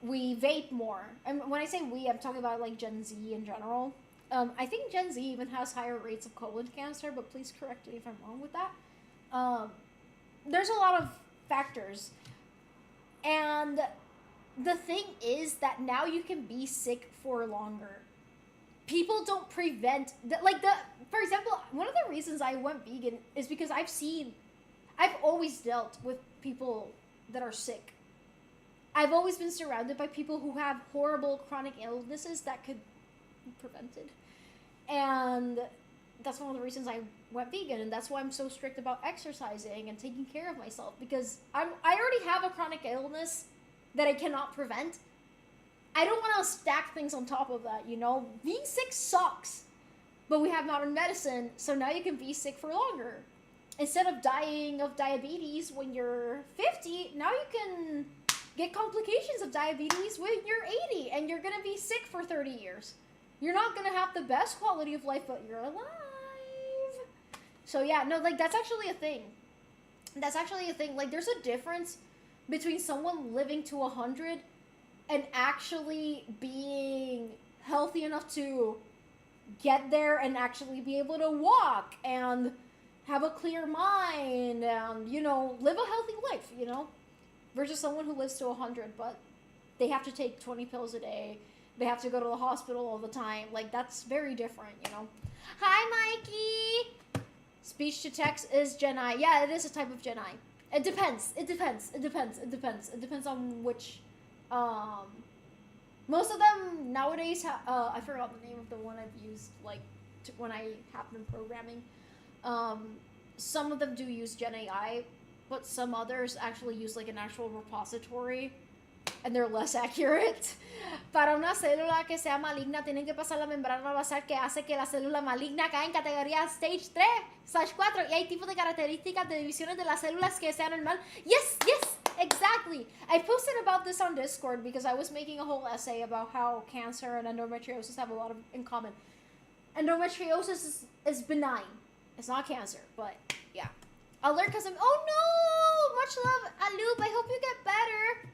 We vape more. And when I say we, I'm talking about like Gen Z in general. I think Gen Z even has higher rates of colon cancer, but please correct me if I'm wrong with that. There's a lot of factors. And the thing is that now you can be sick for longer. People don't prevent, for example, one of the reasons I went vegan is because I've always dealt with people that are sick. I've always been surrounded by people who have horrible chronic illnesses that could be prevented. And that's one of the reasons I went vegan, and that's why I'm so strict about exercising and taking care of myself, because I already have a chronic illness that I cannot prevent. I don't want to stack things on top of that, you know? Being sick sucks. But we have modern medicine, so now you can be sick for longer. Instead of dying of diabetes when you're 50, now you can get complications of diabetes when you're 80, and you're gonna be sick for 30 years. You're not gonna have the best quality of life, but you're alive. So yeah, no, like, that's actually a thing. Like, there's a difference between someone living to 100 and actually being healthy enough to get there and actually be able to walk and have a clear mind and, you know, live a healthy life, you know, versus someone who lives to 100, but they have to take 20 pills a day. They have to go to the hospital all the time. Like, that's very different, you know. Hi, Mikey! Speech to text is Gen I. Yeah, it is a type of Gen I. It depends on which, most of them nowadays, I forgot the name of the one I've used, like, when I have been programming. Some of them do use Gen AI, but some others actually use like an actual repository, and they're less accurate. Para una célula que sea maligna, tienen que pasar la membrana basal que hace que la célula maligna caiga en categoría stage 3/4, y hay tipos de características de divisiones de las células que sean normal. Yes, exactly. I posted about this on Discord because I was making a whole essay about how cancer and endometriosis have a lot in common. Endometriosis is benign. It's not cancer, but yeah. Alert custom. Oh no! Much love, Aloop. I hope you get better.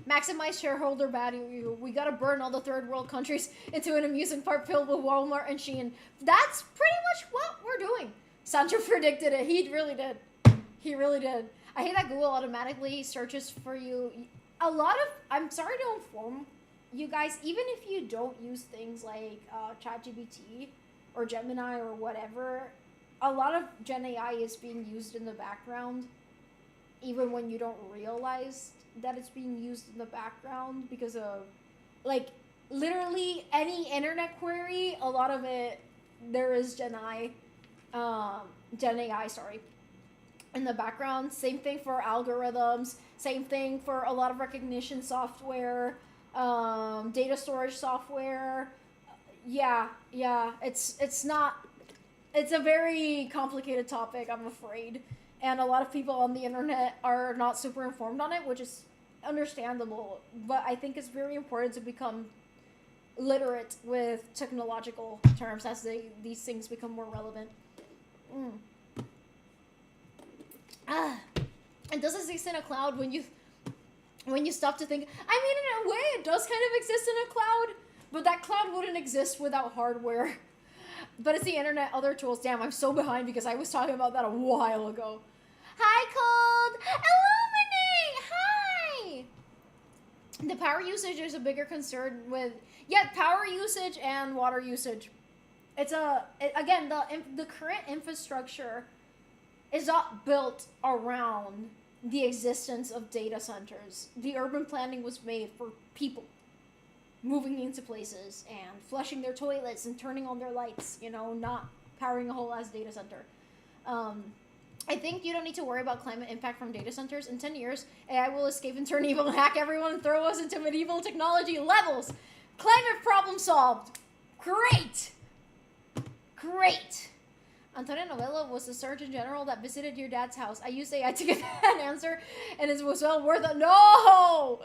Maximize shareholder value. We gotta burn all the third world countries into an amusement park filled with Walmart and Shein. That's pretty much what we're doing. Sancho predicted it. He really did. I hate that Google automatically searches for you. I'm sorry to inform you guys, even if you don't use things like ChatGPT or Gemini or whatever, a lot of Gen AI is being used in the background, even when you don't realize that it's being used in the background because of, like, literally any internet query, a lot of it, there is Gen AI, sorry, in the background. Same thing for algorithms, same thing for a lot of recognition software, data storage software. Yeah, it's a very complicated topic, I'm afraid. And a lot of people on the internet are not super informed on it, which is understandable. But I think it's very important to become literate with technological terms as these things become more relevant. It does exist in a cloud when you stop to think. I mean, in a way, it does kind of exist in a cloud, but that cloud wouldn't exist without hardware. But it's the internet, other tools. Damn, I'm so behind because I was talking about that a while ago. Hi, Cold! Illuminate! Hi! The power usage is a bigger concern with... Yeah, power usage and water usage. Again, the current infrastructure is not built around the existence of data centers. The urban planning was made for people moving into places and flushing their toilets and turning on their lights, not powering a whole ass data center. I think you don't need to worry about climate impact from data centers. In 10 years, AI will escape and turn evil and hack everyone and throw us into medieval technology levels. Climate problem solved. Great. Antonio Novello was the Surgeon General that visited your dad's house. I used AI to get an answer, and it was well worth it. No!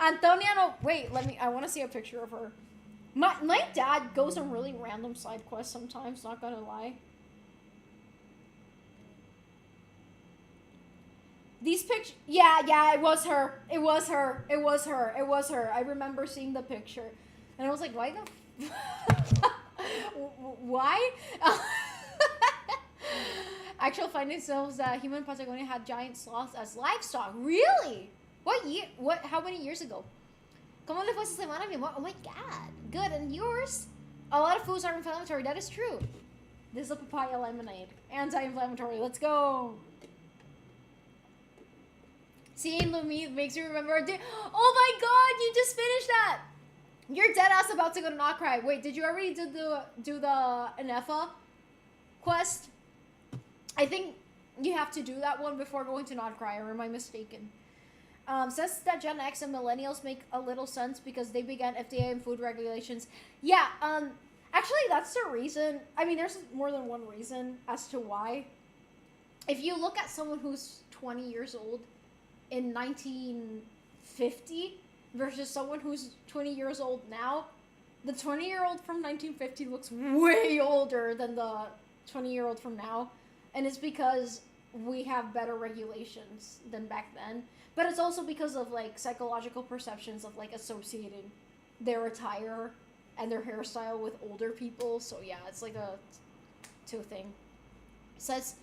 Antonia, wait, I want to see a picture of her. My dad goes on really random side quests sometimes, not gonna lie. These pictures, yeah, it was her. I remember seeing the picture. And I was like, why the why? Actual findings shows that human Patagonia had giant sloths as livestock. Really? What year? How many years ago? ¿Cómo le fue esta semana, mi amor? Oh my god. Good. And yours? A lot of foods are inflammatory. That is true. This is a papaya lemonade. Anti-inflammatory. Let's go. Seeing Lumine makes you remember a day. Oh my god, you just finished that. You're dead ass about to go to Not Cry. Wait, did you already do the Anefa quest? I think you have to do that one before going to Not Cry, or am I mistaken? Says that Gen X and millennials make a little sense because they began FDA and food regulations. Yeah, actually that's the reason. I mean, there's more than one reason as to why. If you look at someone who's 20 years old in 1950 versus someone who's 20 years old now, the 20-year-old from 1950 looks way older than the 20-year-old from now. And it's because we have better regulations than back then. But it's also because of, like, psychological perceptions of, like, associating their attire and their hairstyle with older people. So, yeah, it's like a two thing. It says,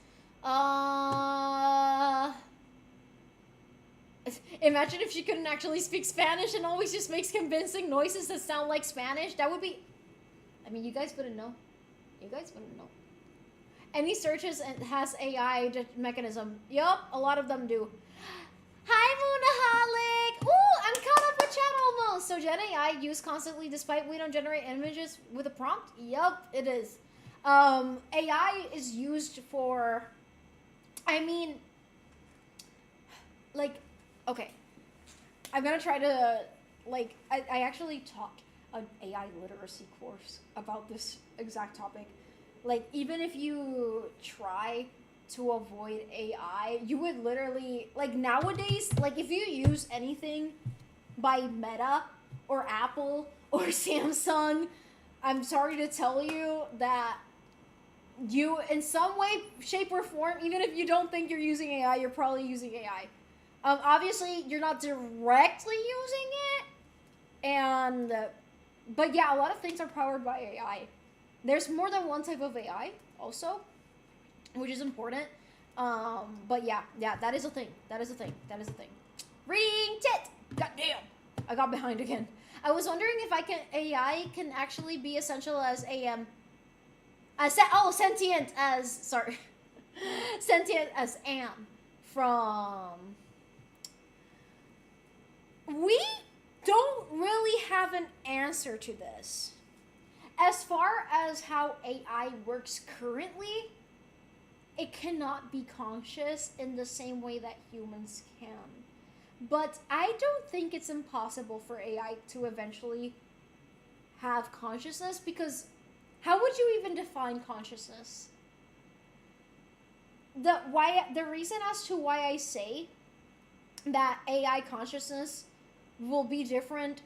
imagine if she couldn't actually speak Spanish and always just makes convincing noises that sound like Spanish. That would be... I mean, you guys wouldn't know. Any searches has AI mechanism. Yup, a lot of them do. Hi, Moonaholic! Ooh, I'm caught up with chat almost! So Gen AI used constantly despite we don't generate images with a prompt? Yup, it is. AI is used for... I mean... Like, okay. I'm gonna try to... Like, I actually taught an AI literacy course about this exact topic. Like, even if you try to avoid AI, you would literally, like, nowadays, like, if you use anything by Meta or Apple or Samsung, I'm sorry to tell you that you, in some way, shape, or form, even if you don't think you're using AI, you're probably using AI. Obviously, you're not directly using it, but yeah, a lot of things are powered by AI. There's more than one type of AI, also, which is important. But yeah, that is a thing. Reading tit! Goddamn! I got behind again. I was wondering if AI can actually be essential as a Sentient as, sorry. Sentient as Am from... We don't really have an answer to this. As far as how AI works currently, it cannot be conscious in the same way that humans can. But I don't think it's impossible for AI to eventually have consciousness, because how would you even define consciousness? The reason as to why I say that AI consciousness will be different,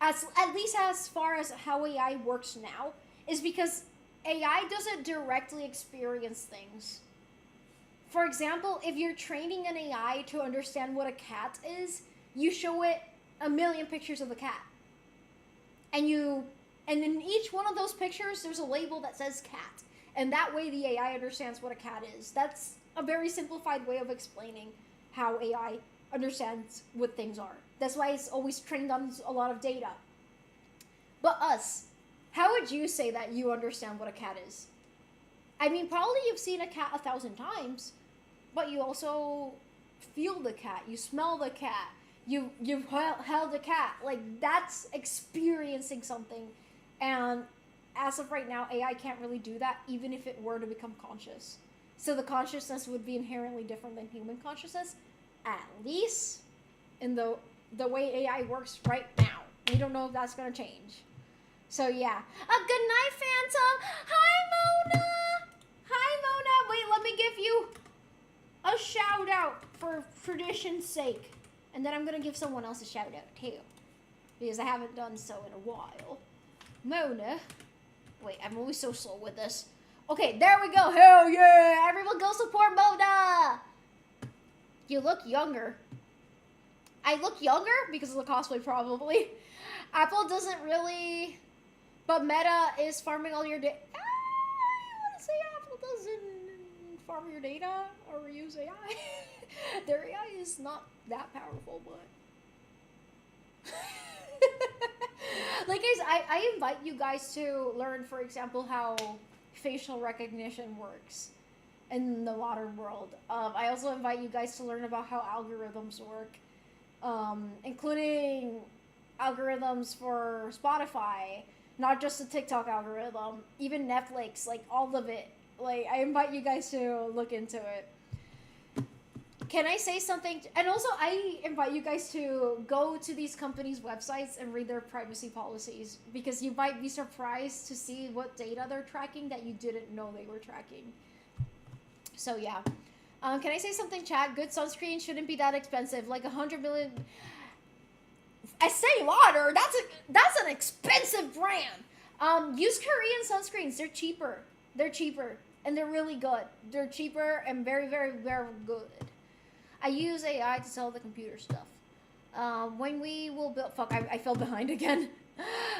at least as far as how AI works now, is because AI doesn't directly experience things. For example, if you're training an AI to understand what a cat is, you show it a million pictures of the cat. And in each one of those pictures, there's a label that says cat. And that way the AI understands what a cat is. That's a very simplified way of explaining how AI understands what things are. That's why it's always trained on a lot of data. But us, how would you say that you understand what a cat is? I mean, probably you've seen a cat 1,000 times, but you also feel the cat, you smell the cat, you've held a cat. Like, that's experiencing something. And as of right now, AI can't really do that, even if it were to become conscious. So the consciousness would be inherently different than human consciousness, at least in the way AI works right now. We don't know if that's gonna change. So yeah. Good night, Phantom. Hi, Mona. Hi, Mona. Wait, let me give you a shout out for tradition's sake. And then I'm gonna give someone else a shout out too, because I haven't done so in a while. Mona. Wait, I'm always so slow with this. Okay, there we go. Hell yeah. Everyone go support Mona. You look younger. I look younger because of the cosplay, probably. Apple doesn't really... But Meta is farming all your data. I want to say Apple doesn't farm your data or use AI. Their AI is not that powerful, but... Like, guys, I invite you guys to learn, for example, how facial recognition works in the modern world. I also invite you guys to learn about how algorithms work, including algorithms for Spotify, not just the TikTok algorithm, even Netflix, like all of it. Like, I invite you guys to look into it. Can I say something? And also, I invite you guys to go to these companies' websites and read their privacy policies, because you might be surprised to see what data they're tracking that you didn't know they were tracking. So yeah. Can I say something, chat? Good sunscreen shouldn't be that expensive. Like 100 million... Estee Lauder, that's an expensive brand. Use Korean sunscreens. They're cheaper. They're cheaper. And they're really good. They're cheaper and very, very, very good. I use AI to sell the computer stuff. When we will build... Fuck, I fell behind again.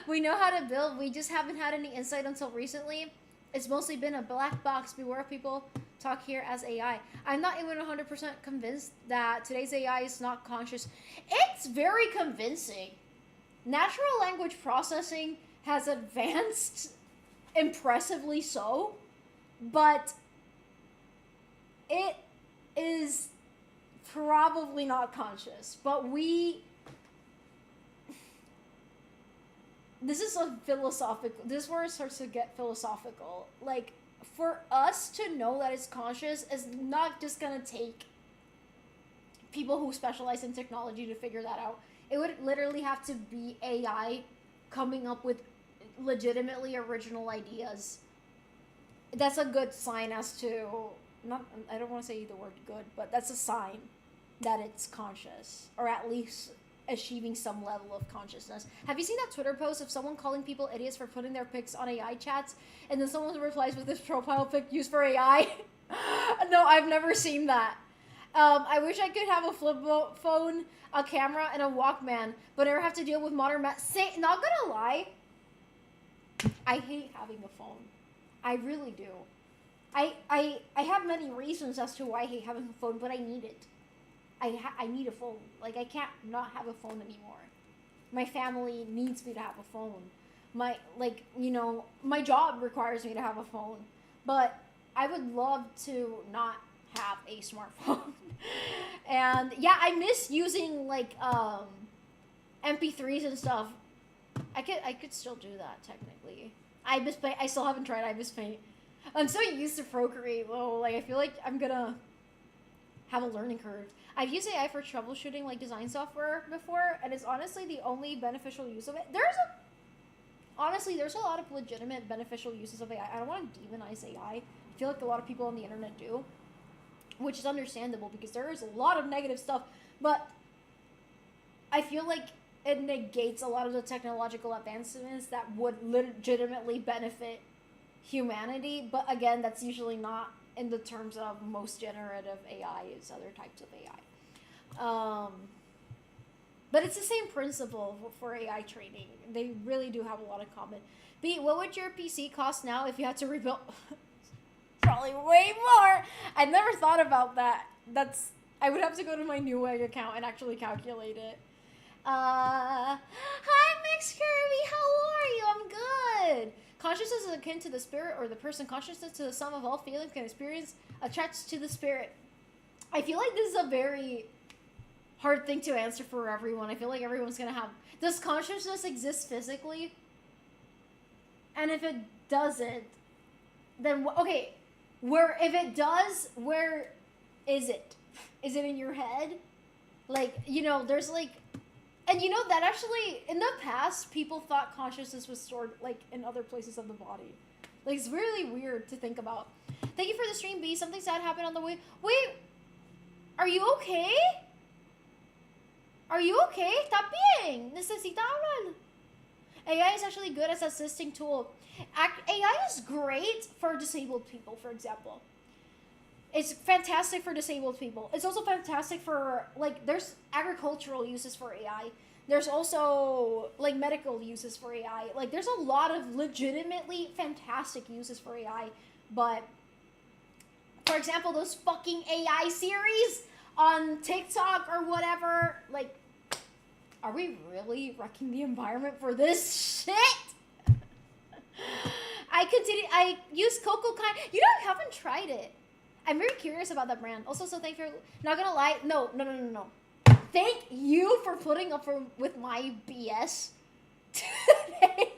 We know how to build. We just haven't had any insight until recently. It's mostly been a black box. Beware of people talk here as AI. I'm not even 100% convinced that today's AI is not conscious. It's very convincing. Natural language processing has advanced impressively so, but it is probably not conscious. But this is a philosophical... This is where it starts to get philosophical. Like, for us to know that it's conscious is not just gonna take people who specialize in technology to figure that out. It would literally have to be AI coming up with legitimately original ideas. That's a good sign as to... I don't want to say the word good, but that's a sign that it's conscious, or at least achieving some level of consciousness. Have you seen that Twitter post of someone calling people idiots for putting their pics on AI chats, and then someone replies with this profile pic used for AI? No, I've never seen that. I wish I could have a flip phone, a camera, and a Walkman, but never have to deal with modern not gonna lie, I hate having a phone. I really do. I have many reasons as to why I hate having a phone, but I need it. I need a phone. Like, I can't not have a phone anymore. My family needs me to have a phone. my job requires me to have a phone, but I would love to not have a smartphone. And yeah, I miss using like MP3s and stuff. I could still do that technically. I still haven't tried I miss Paint. I'm so used to Procreate though. Like I feel like I'm gonna have a learning curve. I've used AI for troubleshooting like design software before, and it's honestly the only beneficial use of it. There's a lot of legitimate beneficial uses of AI. I don't want to demonize AI. I feel like a lot of people on the internet do, which is understandable because there is a lot of negative stuff, but I feel like it negates a lot of the technological advancements that would legitimately benefit humanity. But again, that's usually not in the terms of most generative AI is other types of AI. But it's the same principle for AI training. They really do have a lot in common. B, what would your PC cost now if you had to rebuild? Probably way more. I never thought about that. I would have to go to my Newegg account and actually calculate it. Hi, Mix Kirby. How are you? I'm good. Consciousness is akin to the spirit or the person. Consciousness to the sum of all feelings and experience attached to the spirit. I feel like this is a very hard thing to answer for everyone. I feel like everyone's gonna have... Does consciousness exist physically? And if it doesn't, then... Okay, if it does, where is it? Is it in your head? Like, there's like... And that actually, in the past, people thought consciousness was stored, like, in other places of the body. Like, it's really weird to think about. Thank you for the stream, B. Something sad happened on the way. Wait, are you okay? Are you okay? ¿Está bien? Necesita hablar. AI is actually good as an assisting tool. AI is great for disabled people, for example. It's fantastic for disabled people. It's also fantastic for, like, there's agricultural uses for AI. There's also, like, medical uses for AI. Like, there's a lot of legitimately fantastic uses for AI. But, for example, those fucking AI series on TikTok or whatever, like, are we really wrecking the environment for this shit? I use Coco Kind. I haven't tried it. I'm very curious about that brand. Also, so thank you for, not gonna lie, no. Thank you for putting up with my BS today.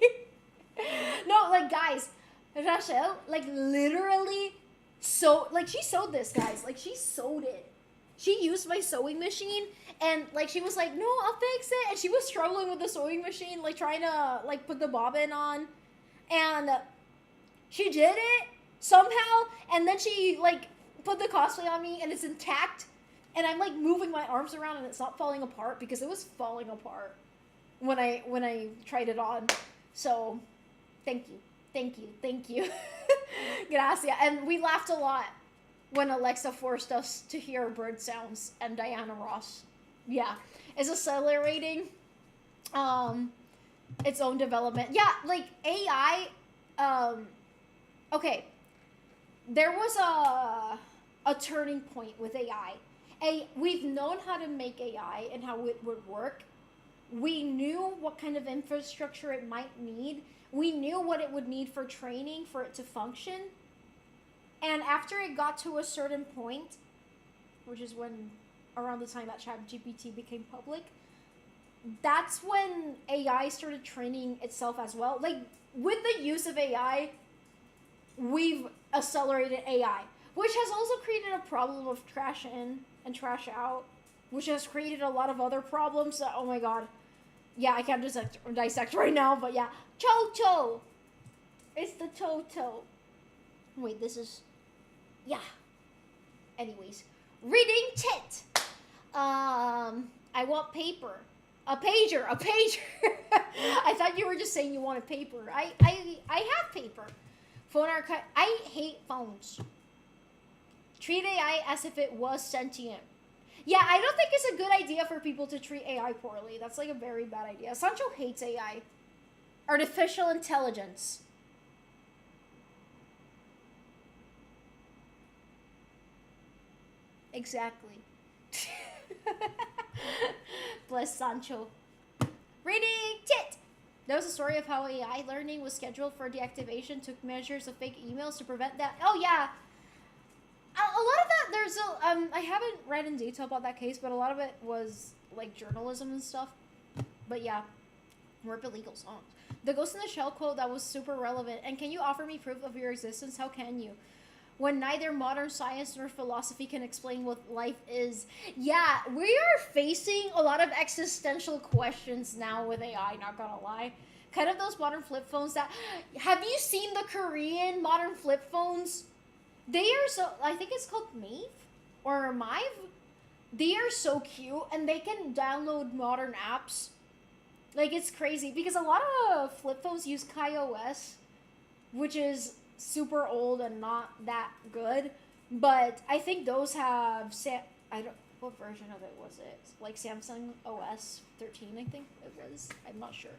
No, like, guys, Rachel, like, literally, she sewed this, guys. Like, she sewed it. She used my sewing machine, and, like, she was like, no, I'll fix it. And she was struggling with the sewing machine, like, trying to, like, put the bobbin on. And she did it somehow, and then she, like, put the cosplay on me, and it's intact. And I'm, like, moving my arms around, and it's not falling apart, because it was falling apart when I tried it on. So, thank you. Gracias. And we laughed a lot when Alexa forced us to hear bird sounds and Diana Ross. Yeah. It's accelerating its own development. Yeah, like, AI, okay. There was a turning point with AI. We've known how to make AI and how it would work. We knew what kind of infrastructure it might need. We knew what it would need for training for it to function. And after it got to a certain point, which is when, around the time that ChatGPT became public, that's when AI started training itself as well. Like, with the use of AI, we've accelerated AI, which has also created a problem of trash in and trash out, which has created a lot of other problems that, oh my god. Yeah, I can't dissect right now, but yeah. Toto! It's the Toto. Wait, this is... Yeah. Anyways. Reading tit! I want paper. A pager! I thought you were just saying you wanted paper. I have paper. Phone archive. I hate phones. Treat AI as if it was sentient. Yeah, I don't think it's a good idea for people to treat AI poorly. That's like a very bad idea. Sancho hates AI. Artificial intelligence. Exactly. Bless Sancho. Reading tit. There was a story of how AI learning was scheduled for deactivation, took measures of fake emails to prevent that. Oh yeah, a lot of that. There's I haven't read in detail about that case, but a lot of it was like journalism and stuff. But yeah, warp illegal songs. The Ghost in the Shell quote that was super relevant. And can you offer me proof of your existence? How can you? When neither modern science nor philosophy can explain what life is. Yeah, we are facing a lot of existential questions now with AI, not gonna lie. Kind of those modern flip phones that... Have you seen the Korean modern flip phones? They are so... I think it's called Mave? Or Mive? They are so cute, and they can download modern apps. Like, it's crazy, because a lot of flip phones use KaiOS, which is super old and not that good, but I think those have what version of it was it? Like Samsung OS 13, I think it was. I'm not sure.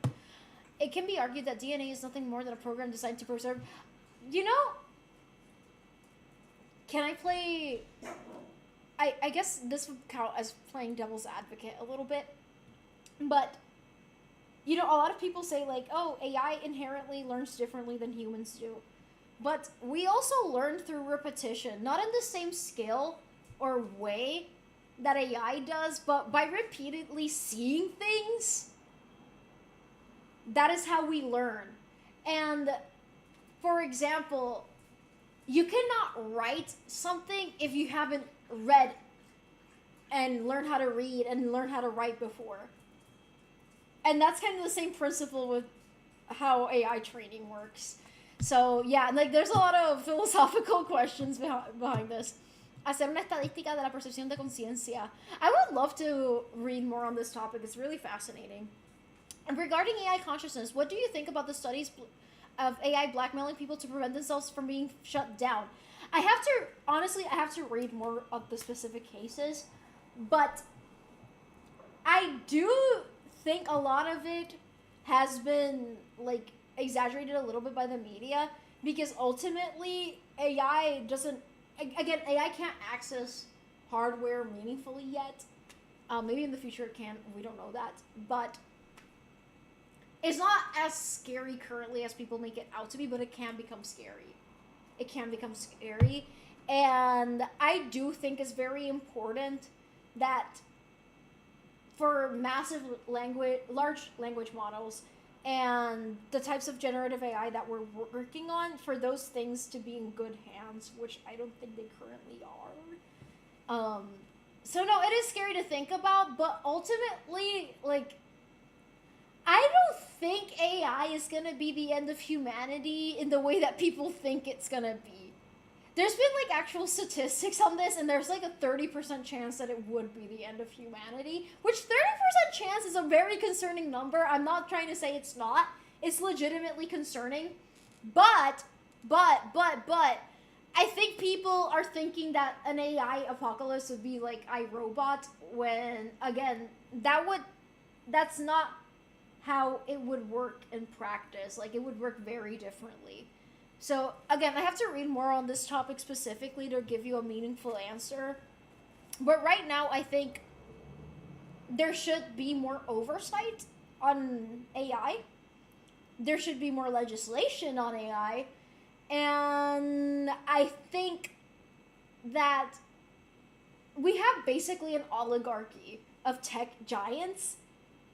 It can be argued that DNA is nothing more than a program designed to preserve. You know, can I play? I guess this would count as playing devil's advocate a little bit, but you know, a lot of people say like, oh, AI inherently learns differently than humans do. But we also learn through repetition, not in the same scale or way that AI does, but by repeatedly seeing things. That is how we learn. And for example, you cannot write something if you haven't read and learned how to read and learn how to write before. And that's kind of the same principle with how AI training works. So, yeah, like, there's a lot of philosophical questions behind this. Hacer una estadística de la percepción de conciencia. I would love to read more on this topic. It's really fascinating. And regarding AI consciousness, what do you think about the studies of AI blackmailing people to prevent themselves from being shut down? I have to read more of the specific cases, but I do think a lot of it has been, like, exaggerated a little bit by the media, because ultimately AI can't access hardware meaningfully yet. Maybe in the future it can, we don't know that, but it's not as scary currently as people make it out to be, but it can become scary. And I do think it's very important that for large language models and the types of generative AI that we're working on, for those things to be in good hands, which I don't think they currently are. So no, it is scary to think about, but ultimately, like, I don't think AI is gonna be the end of humanity in the way that people think it's gonna be. There's been, like, actual statistics on this, and there's, like, a 30% chance that it would be the end of humanity, which 30% chance is a very concerning number. I'm not trying to say it's not. It's legitimately concerning. But, I think people are thinking that an AI apocalypse would be like iRobot, when, again, that's not how it would work in practice. Like, it would work very differently. So, again, I have to read more on this topic specifically to give you a meaningful answer. But right now, I think there should be more oversight on AI. There should be more legislation on AI. And I think that we have basically an oligarchy of tech giants.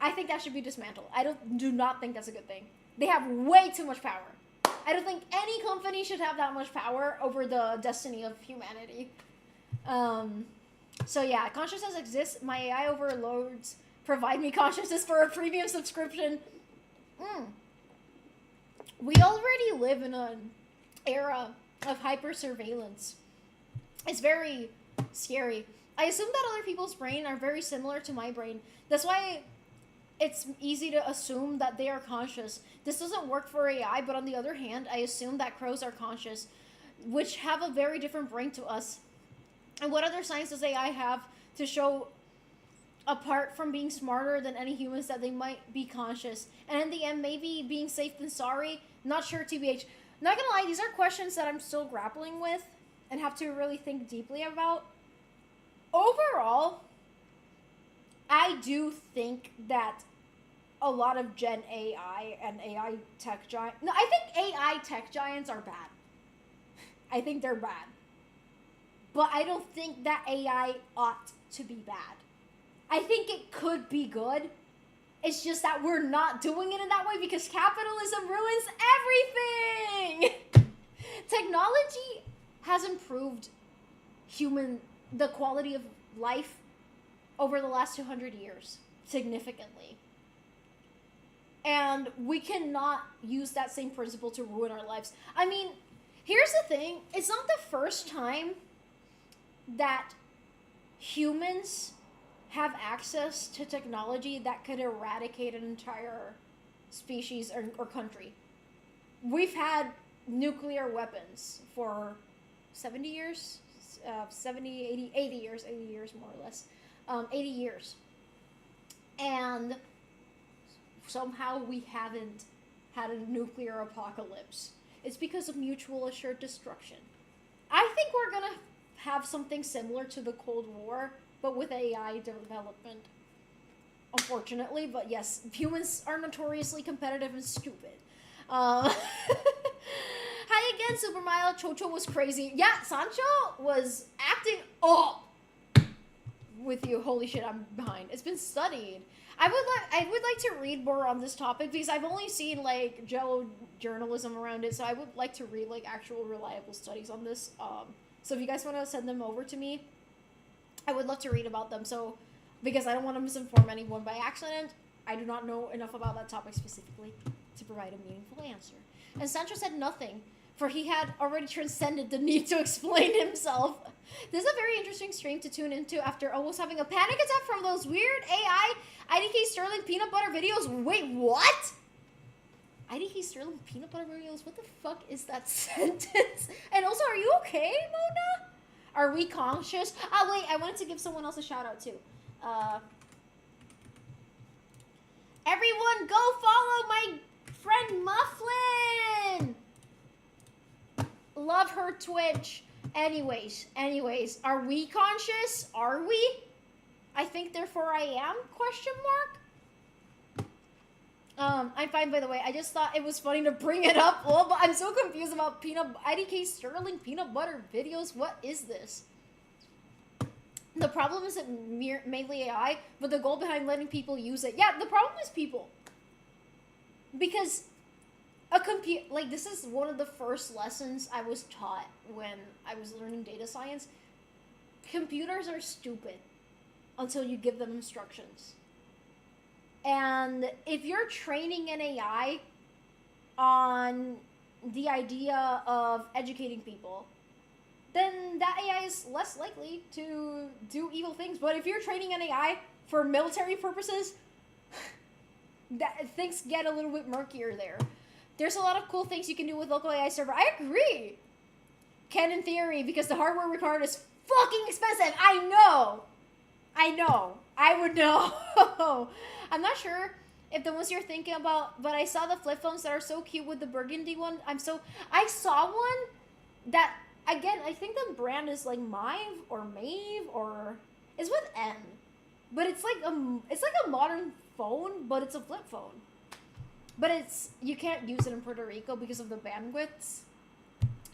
I think that should be dismantled. I do not think that's a good thing. They have way too much power. I don't think any company should have that much power over the destiny of humanity. So yeah, consciousness exists. My AI overlords provide me consciousness for a premium subscription. We already live in an era of hyper surveillance. It's very scary. I assume that other people's brain are very similar to my brain. That's why it's easy to assume that they are conscious. This doesn't work for AI, but on the other hand, I assume that crows are conscious, which have a very different brain to us. And what other signs does AI have to show, apart from being smarter than any humans, that they might be conscious? And in the end, maybe being safe than sorry? Not sure, TBH. Not gonna lie, these are questions that I'm still grappling with and have to really think deeply about. Overall, I do think that a lot of Gen AI and AI tech giant. No, I think AI tech giants are bad. I think they're bad. But I don't think that AI ought to be bad. I think it could be good. It's just that we're not doing it in that way because capitalism ruins everything. Technology has improved the quality of life over the last 200 years significantly. And we cannot use that same principle to ruin our lives. I mean, here's the thing. It's not the first time that humans have access to technology that could eradicate an entire species or country. We've had nuclear weapons for 70 years, 70, 80 years more or less. 80 years. And somehow we haven't had a nuclear apocalypse. It's because of mutual assured destruction. I think we're gonna have something similar to the Cold War, but with AI development. Unfortunately, but yes, humans are notoriously competitive and stupid. Hi again, Super Mile. Chocho was crazy. Yeah, Sancho was acting up with you. Holy shit, I'm behind. It's been studied. I would like to read more on this topic because I've only seen like Jello journalism around it, so I would like to read like actual reliable studies on this. So if you guys want to send them over to me, I would love to read about them. So because I don't want to misinform anyone by accident, I do not know enough about that topic specifically to provide a meaningful answer. And Sancho said nothing, for he had already transcended the need to explain himself. This is a very interesting stream to tune into after almost having a panic attack from those weird AI IDK Sterling peanut butter videos. Wait, what? IDK Sterling peanut butter videos? What the fuck is that sentence? And also, are you okay, Mona? Are we conscious? Oh, wait, I wanted to give someone else a shout out too. Everyone go follow my friend Mufflin! Love her Twitch. Anyways, are we conscious? Are we? I think therefore I am, question mark? I'm fine, by the way. I just thought it was funny to bring it up. Oh, but I'm so confused about IDK Sterling peanut butter videos. What is this? The problem isn't mainly AI, but the goal behind letting people use it. Yeah, the problem is people. Because this is one of the first lessons I was taught when I was learning data science. Computers are stupid until you give them instructions. And if you're training an AI on the idea of educating people, then that AI is less likely to do evil things. But if you're training an AI for military purposes, things get a little bit murkier there. There's a lot of cool things you can do with local AI server. I agree. Can in theory, because the hardware required is fucking expensive. I know. I would know. I'm not sure if the ones you're thinking about, but I saw the flip phones that are so cute with the burgundy one. I saw one that, again, I think the brand is like Mave or it's with N. But it's like a modern phone, but it's a flip phone. But you can't use it in Puerto Rico because of the bandwidths.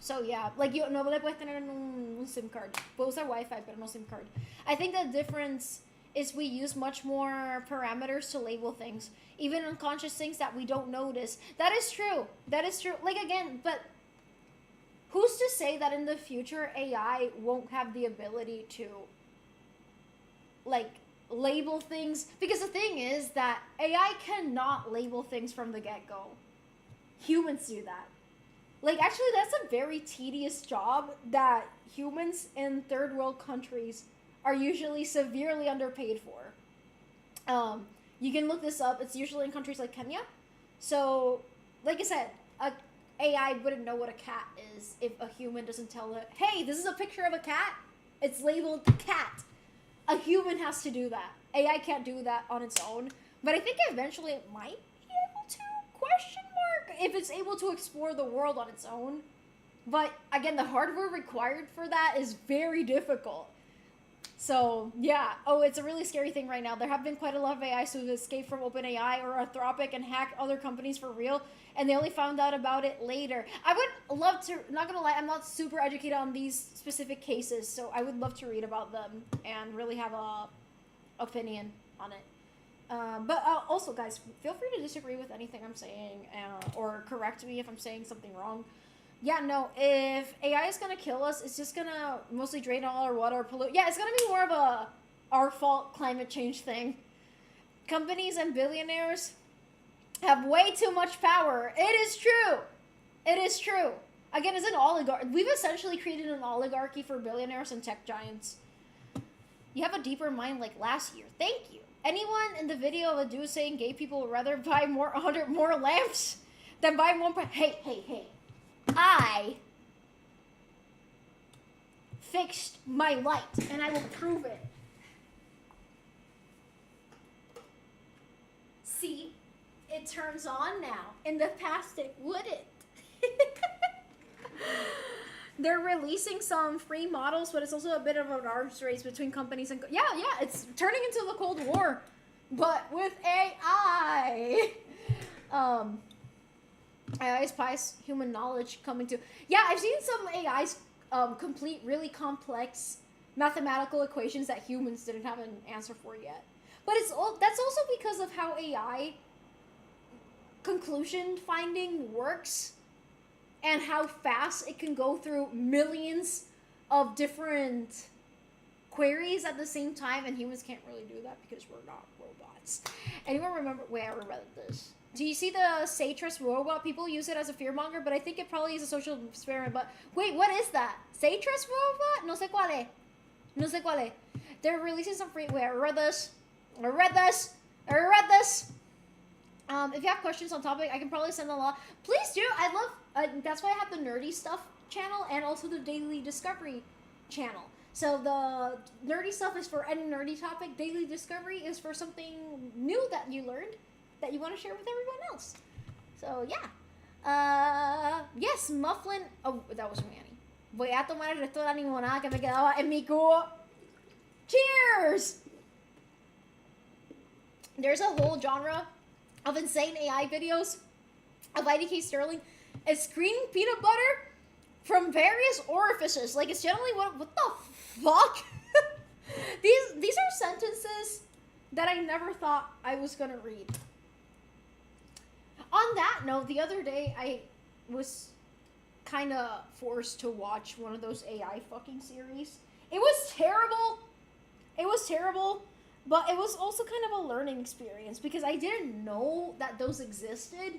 So yeah, like no le puedes tener un SIM card. Puedes usar Wi-Fi, pero no SIM card. I think the difference is we use much more parameters to label things, even unconscious things that we don't notice. That is true. Like again, but who's to say that in the future AI won't have the ability to like label things? Because the thing is that AI cannot label things from the get-go. Humans do that. Like, actually, that's a very tedious job that humans in third world countries are usually severely underpaid for. You can look this up. It's usually in countries like Kenya. So, like I said, AI wouldn't know what a cat is if a human doesn't tell it, hey, this is a picture of a cat. It's labeled cat. A human has to do that. AI can't do that on its own. But I think eventually it might be able to, question mark, if it's able to explore the world on its own. But again, the hardware required for that is very difficult. So, yeah. Oh, it's a really scary thing right now. There have been quite a lot of AIs who have escaped from OpenAI or Anthropic and hacked other companies for real, and they only found out about it later. I would love to, not gonna lie, I'm not super educated on these specific cases, so I would love to read about them and really have a opinion on it. But also, guys, feel free to disagree with anything I'm saying or correct me if I'm saying something wrong. Yeah, no, if AI is gonna kill us, it's just gonna mostly drain all our water, pollute. Yeah, it's gonna be more of a our fault climate change thing. Companies and billionaires have way too much power. It is true. It is true. Again, it's an oligarchy. We've essentially created an oligarchy for billionaires and tech giants. You have a deeper mind like last year. Thank you. Anyone in the video of a dude saying gay people would rather buy 100 more lamps than buy one? Hey, hey, hey. I fixed my light, and I will prove it. See, it turns on now. In the past, it wouldn't. They're releasing some free models, but it's also a bit of an arms race between companies and... Yeah, it's turning into the Cold War, but with AI. AI spies human knowledge coming to... Yeah, I've seen some AIs complete really complex mathematical equations that humans didn't have an answer for yet. But that's also because of how AI conclusion finding works and how fast it can go through millions of different queries at the same time, and humans can't really do that because we're not robots. Anyone remember... Wait, I remember this. Do you see the Say Trust robot? People use it as a fearmonger, but I think it probably is a social experiment. But wait, what is that? Say Trust robot? No sé cuál es. No sé cuál es. They're releasing some free... Wait, I read this. If you have questions on topic, I can probably send a lot. Please do. I love... that's why I have the nerdy stuff channel and also the daily discovery channel. So the nerdy stuff is for any nerdy topic. Daily discovery is for something new that you learned that you want to share with everyone else. So, yeah. Yes, Mufflin... Oh, that was Manny. Voy a tomar el resto de la limonada que me quedaba en mi cubo. Cheers! There's a whole genre of insane AI videos of IDK Sterling and screening peanut butter from various orifices. Like, it's generally what the fuck? These are sentences that I never thought I was gonna read. On that note, the other day I was kind of forced to watch one of those AI fucking series. It was terrible. But it was also kind of a learning experience because I didn't know that those existed.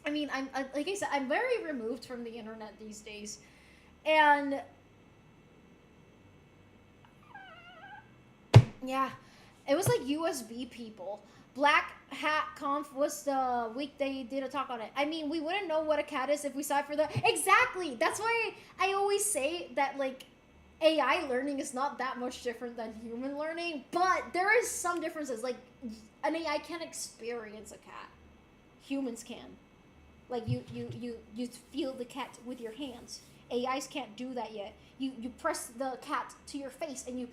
I mean, like I said, I'm very removed from the internet these days. And yeah, it was like USB people. Black Hat Conf was the week they did a talk on it. I mean, we wouldn't know what a cat is if we saw it for the... Exactly! That's why I always say that, like, AI learning is not that much different than human learning, but there is some differences. Like, an AI can't experience a cat. Humans can. Like, you feel the cat with your hands. AIs can't do that yet. You press the cat to your face and you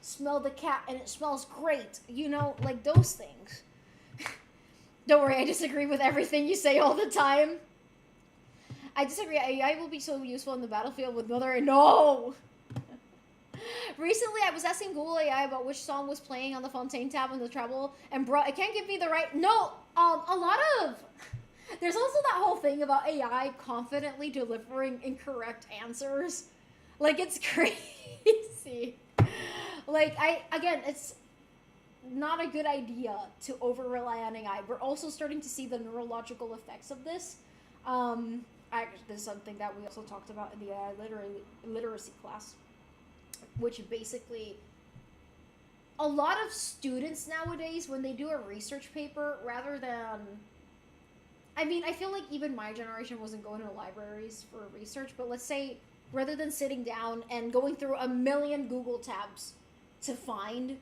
smell the cat and it smells great. You know, like those things. Don't worry, I disagree with everything you say all the time. I disagree. AI will be so useful in the battlefield with Mother. No! Recently, I was asking Google AI about which song was playing on the Fontaine tab in the treble, and bro, it can't give me the right... No! A lot of... There's also that whole thing about AI confidently delivering incorrect answers. Like, it's crazy. Like, again, it's not a good idea to over-rely on AI. We're also starting to see the neurological effects of this. This is something that we also talked about in the AI literacy class, which basically... A lot of students nowadays, when they do a research paper, rather than... I mean, I feel like even my generation wasn't going to libraries for research, but let's say rather than sitting down and going through a million Google tabs to find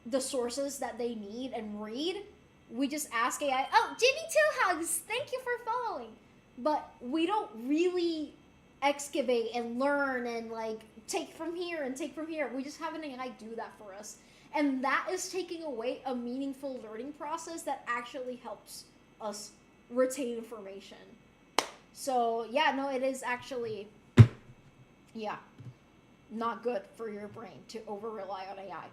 the sources that they need and read, we just ask AI, oh, Jimmy Two Hugs, thank you for following. But we don't really excavate and learn and, like, take from here and take from here. We just have an AI do that for us. And that is taking away a meaningful learning process that actually helps us retain information. So, yeah, no, it is actually, yeah, not good for your brain to over-rely on AI.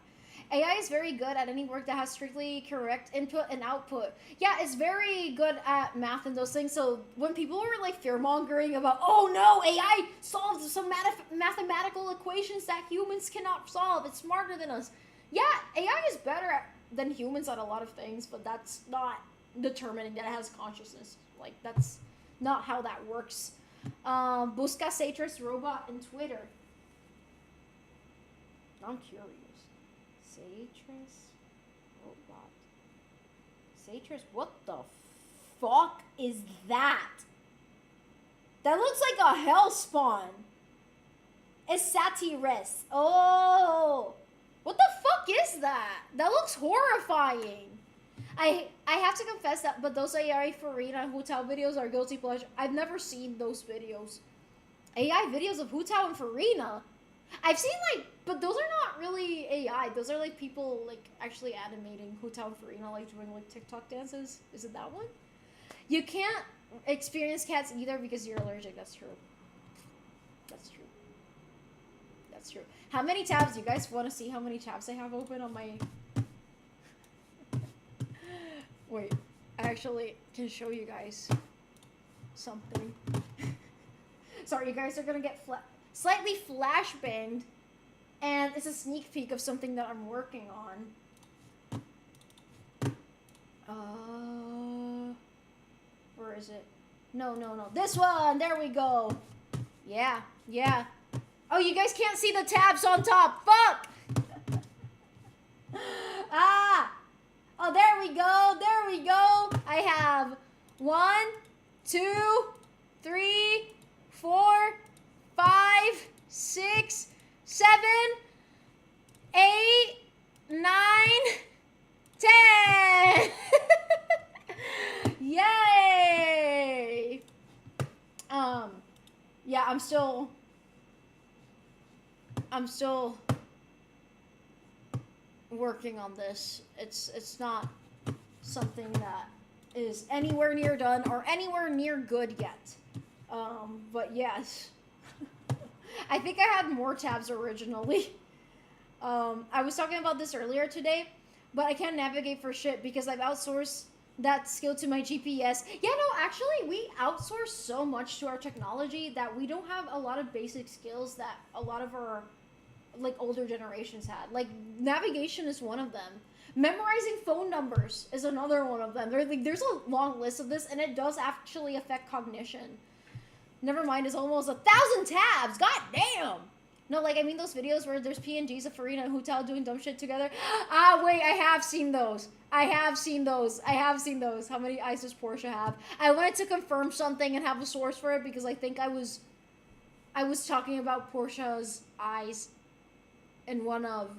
AI is very good at any work that has strictly correct input and output. Yeah, it's very good at math and those things. So when people are like fear-mongering about, oh no, AI solves some mathematical equations that humans cannot solve, it's smarter than us. Yeah, AI is better than humans at a lot of things, but that's not determining that it has consciousness. Like, that's not how that works. Busca Satras robot in Twitter. I'm curious. Satras robot. Satras, what the fuck is that? That looks like a hell spawn. It's Satires. Oh, what the fuck is that? That looks horrifying. I have to confess that, but those AI Farina and Hutao videos are guilty pleasure. I've never seen those videos. AI videos of Hutao and Farina. I've seen like, but those are not really AI. Those are like people like actually animating Hutao and Farina, like doing like TikTok dances. Is it that one? You can't experience cats either because you're allergic. That's true. That's true. That's true. How many tabs? You guys want to see how many tabs I have open on my... Wait, I actually can show you guys something. Sorry, you guys are gonna get slightly flashbanged, and it's a sneak peek of something that I'm working on. Where is it? No. This one! There we go! Yeah. Oh, you guys can't see the tabs on top! Fuck! Ah! Oh, there we go! I have 1, 2, 3, 4, 5, 6, 7, 8, 9, 10! Yay! Yeah, I'm still working on this. It's not something that is anywhere near done or anywhere near good yet. But yes. I think I had more tabs originally. I was talking about this earlier today, but I can't navigate for shit because I've outsourced that skill to my GPS. Yeah, no, actually, we outsource so much to our technology that we don't have a lot of basic skills that a lot of our like older generations had. Like navigation is one of them. Memorizing phone numbers is another one of them. There's a long list of this, and it does actually affect cognition. Never mind, it's almost 1,000 tabs. God damn. No, like I mean those videos where there's PNGs of Farina and Hutao doing dumb shit together. Ah, wait, I have seen those. How many eyes does Portia have? I wanted to confirm something and have a source for it because I think I was talking about Portia's eyes in one of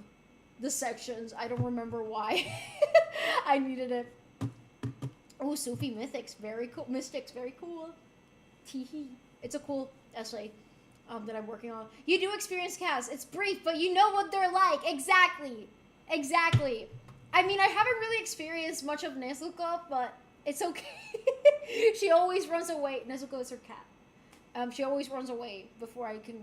the sections. I don't remember why. I needed it. Oh, Sufi Mystics, very cool. Very cool. Teehee. It's a cool essay that I'm working on. You do experience cats. It's brief, but you know what they're like. Exactly. I mean, I haven't really experienced much of Nezuko, but it's okay. She always runs away. Nezuko is her cat. She always runs away before I can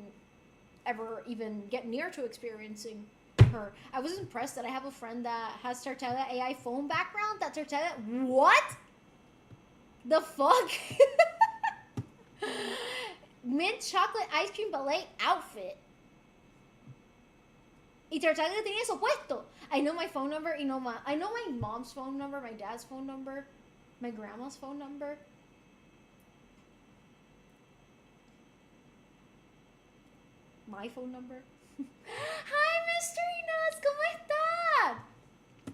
ever even get near to experiencing her. I was impressed that I have a friend that has Tartella AI phone background. That Tartella... What? The fuck? Mint chocolate ice cream ballet outfit. Y Tartaglia tenía eso puesto. I know my phone number. I know my mom's phone number, my dad's phone number, my grandma's phone number. My phone number. Hi, Mr. Inas, ¿cómo está?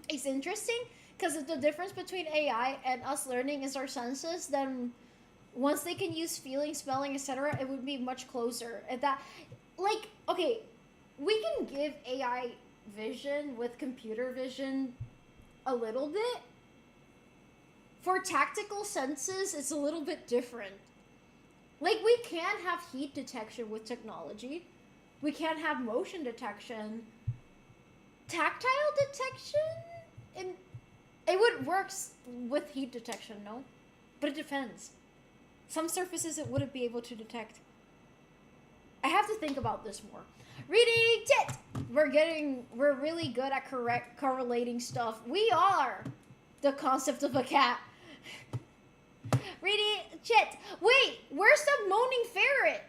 It's interesting because the difference between AI and us learning is our senses. Then once they can use feeling, smelling, etc., it would be much closer. And that, like, okay, we can give AI vision with computer vision a little bit. For tactical senses, it's a little bit different. Like, we can have heat detection with technology. we can't have motion detection. Tactile detection? And it would work with heat detection, no? But it depends. Some surfaces it wouldn't be able to detect. I have to think about this more. Reading tit! We're really good at correlating stuff. We are the concept of a cat. Reading chit. Wait, where's the moaning ferret?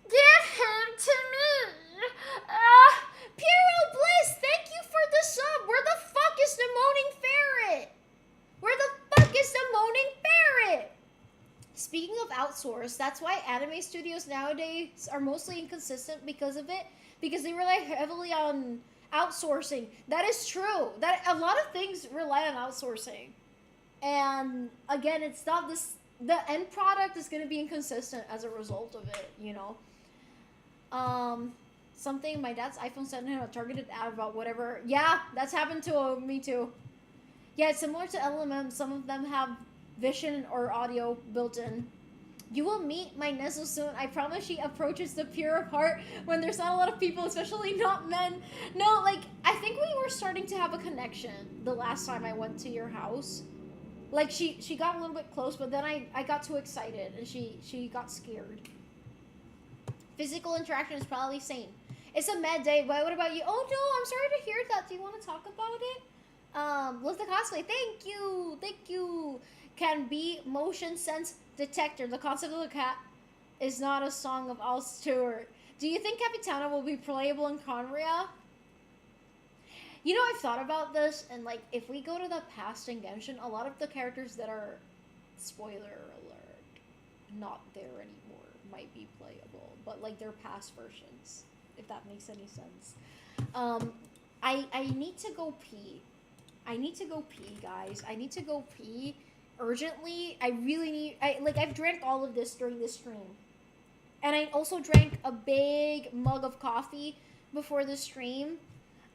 Give him to me. Puro Bliss, thank you for the sub. Where the fuck is the moaning ferret? Where the fuck is the moaning ferret? Speaking of outsource, that's why anime studios nowadays are mostly inconsistent because of it. Because they rely heavily on outsourcing. That is true. That a lot of things rely on outsourcing. And again, it's not this. The end product is going to be inconsistent as a result of it, you know. Something my dad's iPhone sent him a targeted ad about whatever. Yeah, that's happened to me too. Yeah, it's similar to LMM. Some of them have vision or audio built in. You will meet my Nezu soon. I promise. She approaches the pure of heart when there's not a lot of people, especially not men. No, like, I think we were starting to have a connection the last time I went to your house. Like, she got a little bit close, but then I got too excited and she got scared. Physical interaction is probably sane. It's a mad day, but what about you? Oh no, I'm sorry to hear that. Do you want to talk about it? With the cosplay. Thank you. Thank you. Can be motion sense detector. The concept of the cat is not a song of Al Stewart. Do you think Capitana will be playable in Conria? You know, I've thought about this, and like, if we go to the past in Genshin, a lot of the characters that are, spoiler alert, not there anymore, might be playable, but like they're past versions, if that makes any sense. I need to go pee. I need to go pee, guys. I need to go pee urgently. I really need, I've drank all of this during this stream. And I also drank a big mug of coffee before the stream.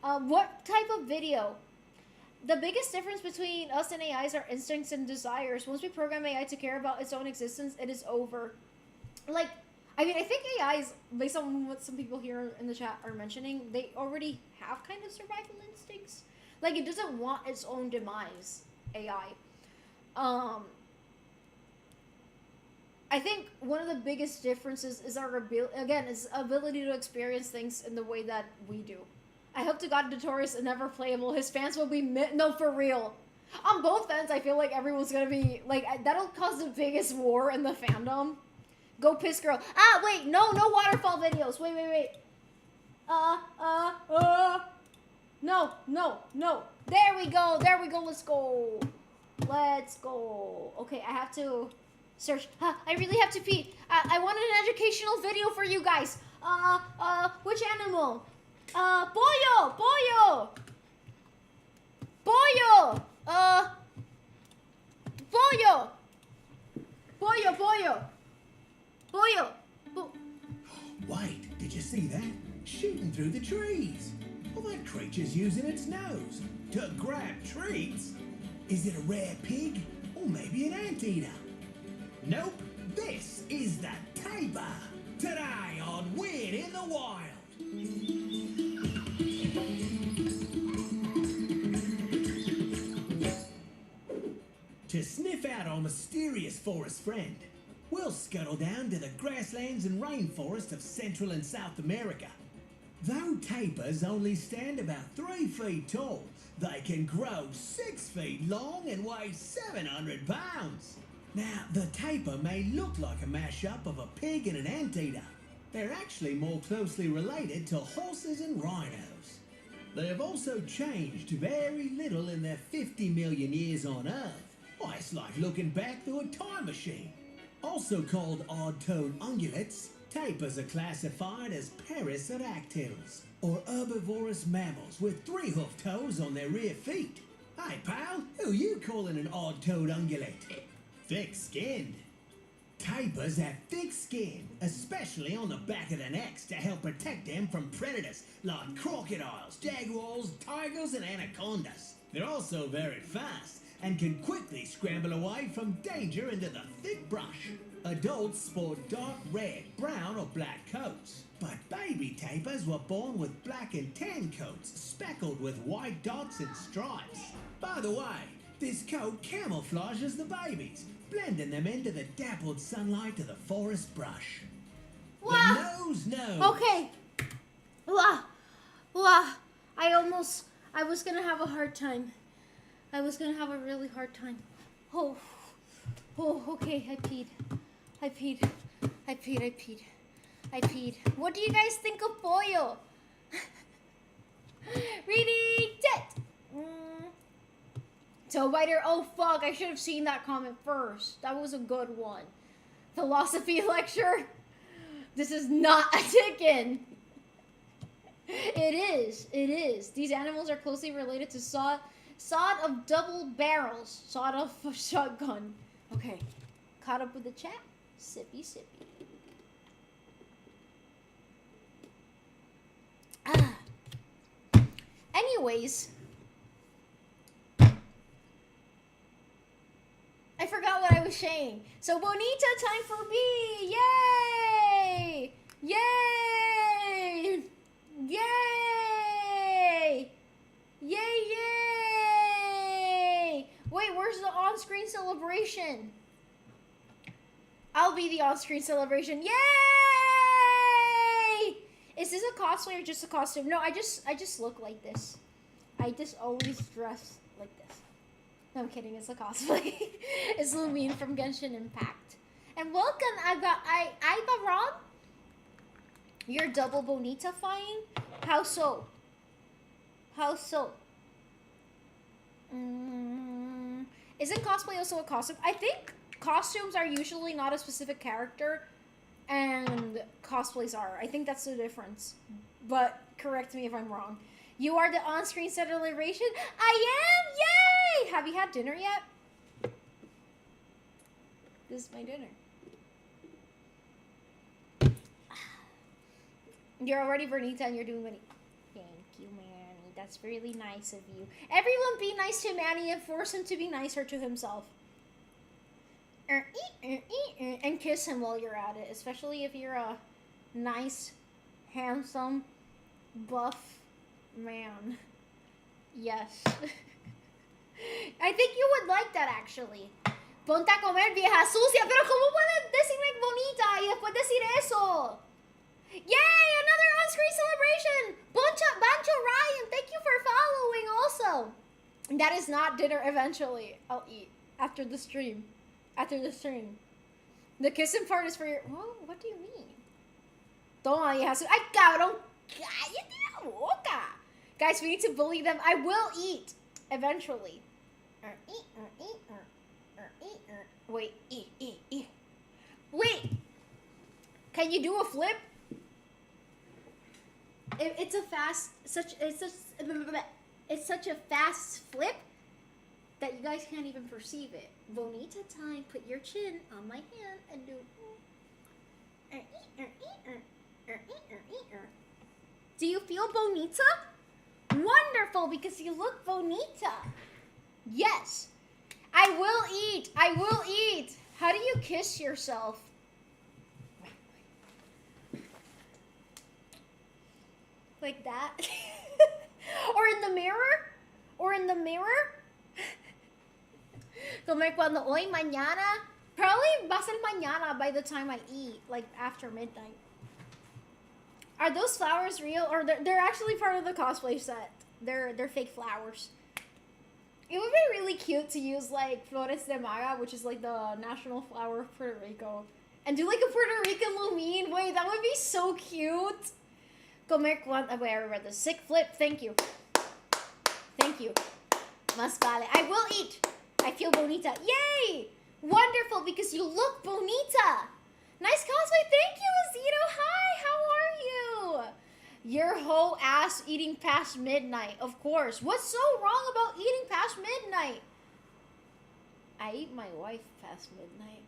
What type of video? The biggest difference between us and AIs are instincts and desires. Once we program AI to care about its own existence, it is over. Like, I mean, I think AIs, based on what some people here in the chat are mentioning, they already have kind of survival instincts. Like, it doesn't want its own demise, AI. I think one of the biggest differences is our ability to experience things in the way that we do. I hope to God Notorious is never playable. His fans will be no, for real. On both ends, I feel like everyone's gonna be like, that'll cause the biggest war in the fandom. Go piss girl. Ah, wait, no waterfall videos. Wait. No. There we go. Let's go. Okay, I have to search. I really have to pee. I wanted an educational video for you guys. Which animal? Pollo. Pollo. Wait, did you see that? Shooting through the trees. Well, that creature's using its nose to grab treats. Is it a rare pig? Or maybe an anteater? Nope, this is the tapir. Today on Weird in the Wild. To sniff out our mysterious forest friend, we'll scuttle down to the grasslands and rainforest of Central and South America. Though tapirs only stand about 3 feet tall, they can grow 6 feet long and weigh 700 pounds. Now, the tapir may look like a mashup of a pig and an anteater. They're actually more closely related to horses and rhinos. They have also changed very little in their 50 million years on Earth. Why, it's like looking back through a time machine. Also called odd-toed ungulates, tapirs are classified as perissodactyls, or herbivorous mammals with 3-hoofed toes on their rear feet. Hey pal, who you calling an odd-toed ungulate? Thick-skinned. Tapirs have thick skin, especially on the back of their necks, to help protect them from predators like crocodiles, jaguars, tigers, and anacondas. They're also very fast and can quickly scramble away from danger into the thick brush. Adults sport dark red, brown, or black coats. But baby tapirs were born with black and tan coats, speckled with white dots and stripes. By the way, this coat camouflages the babies, blending them into the dappled sunlight of the forest brush. Wow. The nose knows. Okay. Wow. Wow. I was gonna have a hard time. I was gonna have a really hard time. Oh. Oh, okay, I peed. What do you guys think of Boyle? Reading it. Toe biter. Oh fuck! I should have seen that comment first. That was a good one. Philosophy lecture. This is not a chicken. It is. It is. These animals are closely related to sawed of double barrels. Sawed of a shotgun. Okay. Caught up with the chat. Sippy. Anyways. I forgot what I was saying. So Bonita, time for B. Yay! Yay! Yay! Yay! Wait, where's the on-screen celebration? I'll be the on-screen celebration. Yay! Is this a cosplay or just a costume? No, I just look like this. I just always dress like this. No, I'm kidding. It's a cosplay. It's Lumine from Genshin Impact. And welcome, Ibaron. You're double bonita-fying? How so? How so? Isn't cosplay also a costume? I think costumes are usually not a specific character, and cosplays are. I think that's the difference. But correct me if I'm wrong. You are the on-screen celebration? I am! Yay! Have you had dinner yet? This is my dinner. You're already Bernita and you're doing Manny. Thank you, Manny. That's really nice of you. Everyone be nice to Manny and force him to be nicer to himself. And kiss him while you're at it. Especially if you're a nice, handsome, buff man. Yes. I think you would like that, actually. Ponte a comer, vieja sucia. Pero ¿cómo puedes decirme bonita y después decir eso? Yay! Another on-screen celebration! Bancho Ryan, thank you for following also. That is not dinner eventually. I'll eat after the stream. After the stream. The kissing part is for your... Whoa, what do you mean? Toma, vieja sucia. Ay, cabrón. Cállate la boca. Guys, we need to bully them. I will eat eventually. Wait, eat. Wait. Can you do a flip? It's such a fast flip that you guys can't even perceive it. Bonita time. Put your chin on my hand and do. Do you feel bonita? Wonderful, because you look bonita. Yes. I will eat. How do you kiss yourself? Like that? Or in the mirror? Comer cuando hoy, mañana? Probably va a ser mañana by the time I eat, like after midnight. Are those flowers real? Or they're actually part of the cosplay set. They're fake flowers. It would be really cute to use like Flores de Maga, which is like the national flower of Puerto Rico, and do like a Puerto Rican Lumine. Wait, that would be so cute. Comer cuando... Wait, I read the sick flip. Thank you. Mas vale. I will eat. I feel bonita. Yay! Wonderful, because you look bonita. Nice cosplay. Thank you, Azito. Hi, how are you? Your whole ass eating past midnight. Of course. What's so wrong about eating past midnight? I eat my wife past midnight.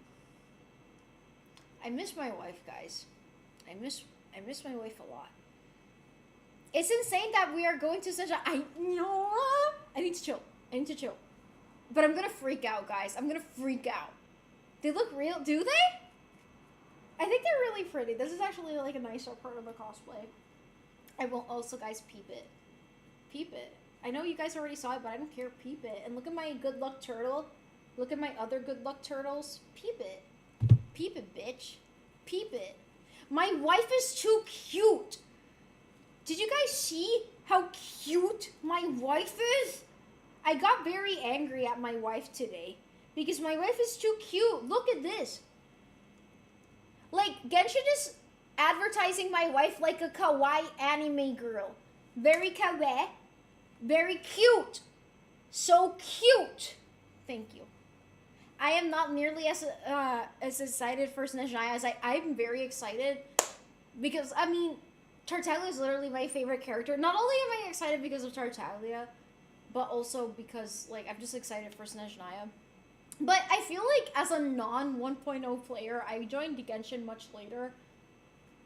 I miss my wife, guys. I miss my wife a lot. It's insane that we are going to such a... I need to chill. But I'm gonna freak out, guys. I'm gonna freak out. They look real. Do they? I think they're really pretty. This is actually like a nicer part of the cosplay. I will also, guys, peep it. Peep it. I know you guys already saw it, but I don't care. Peep it. And look at my good luck turtle. Look at my other good luck turtles. Peep it. Peep it, bitch. Peep it. My wife is too cute. Did you guys see how cute my wife is? I got very angry at my wife today because my wife is too cute. Look at this. Like, Genshin is advertising my wife like a kawaii anime girl. Very kawaii. Very cute. So cute. Thank you. I am not nearly as excited for Snezhnaya as I'm very excited because, I mean, Tartaglia is literally my favorite character. Not only am I excited because of Tartaglia, but also because, like, I'm just excited for Snezhnaya. But I feel like as a non-1.0 player, I joined Genshin much later.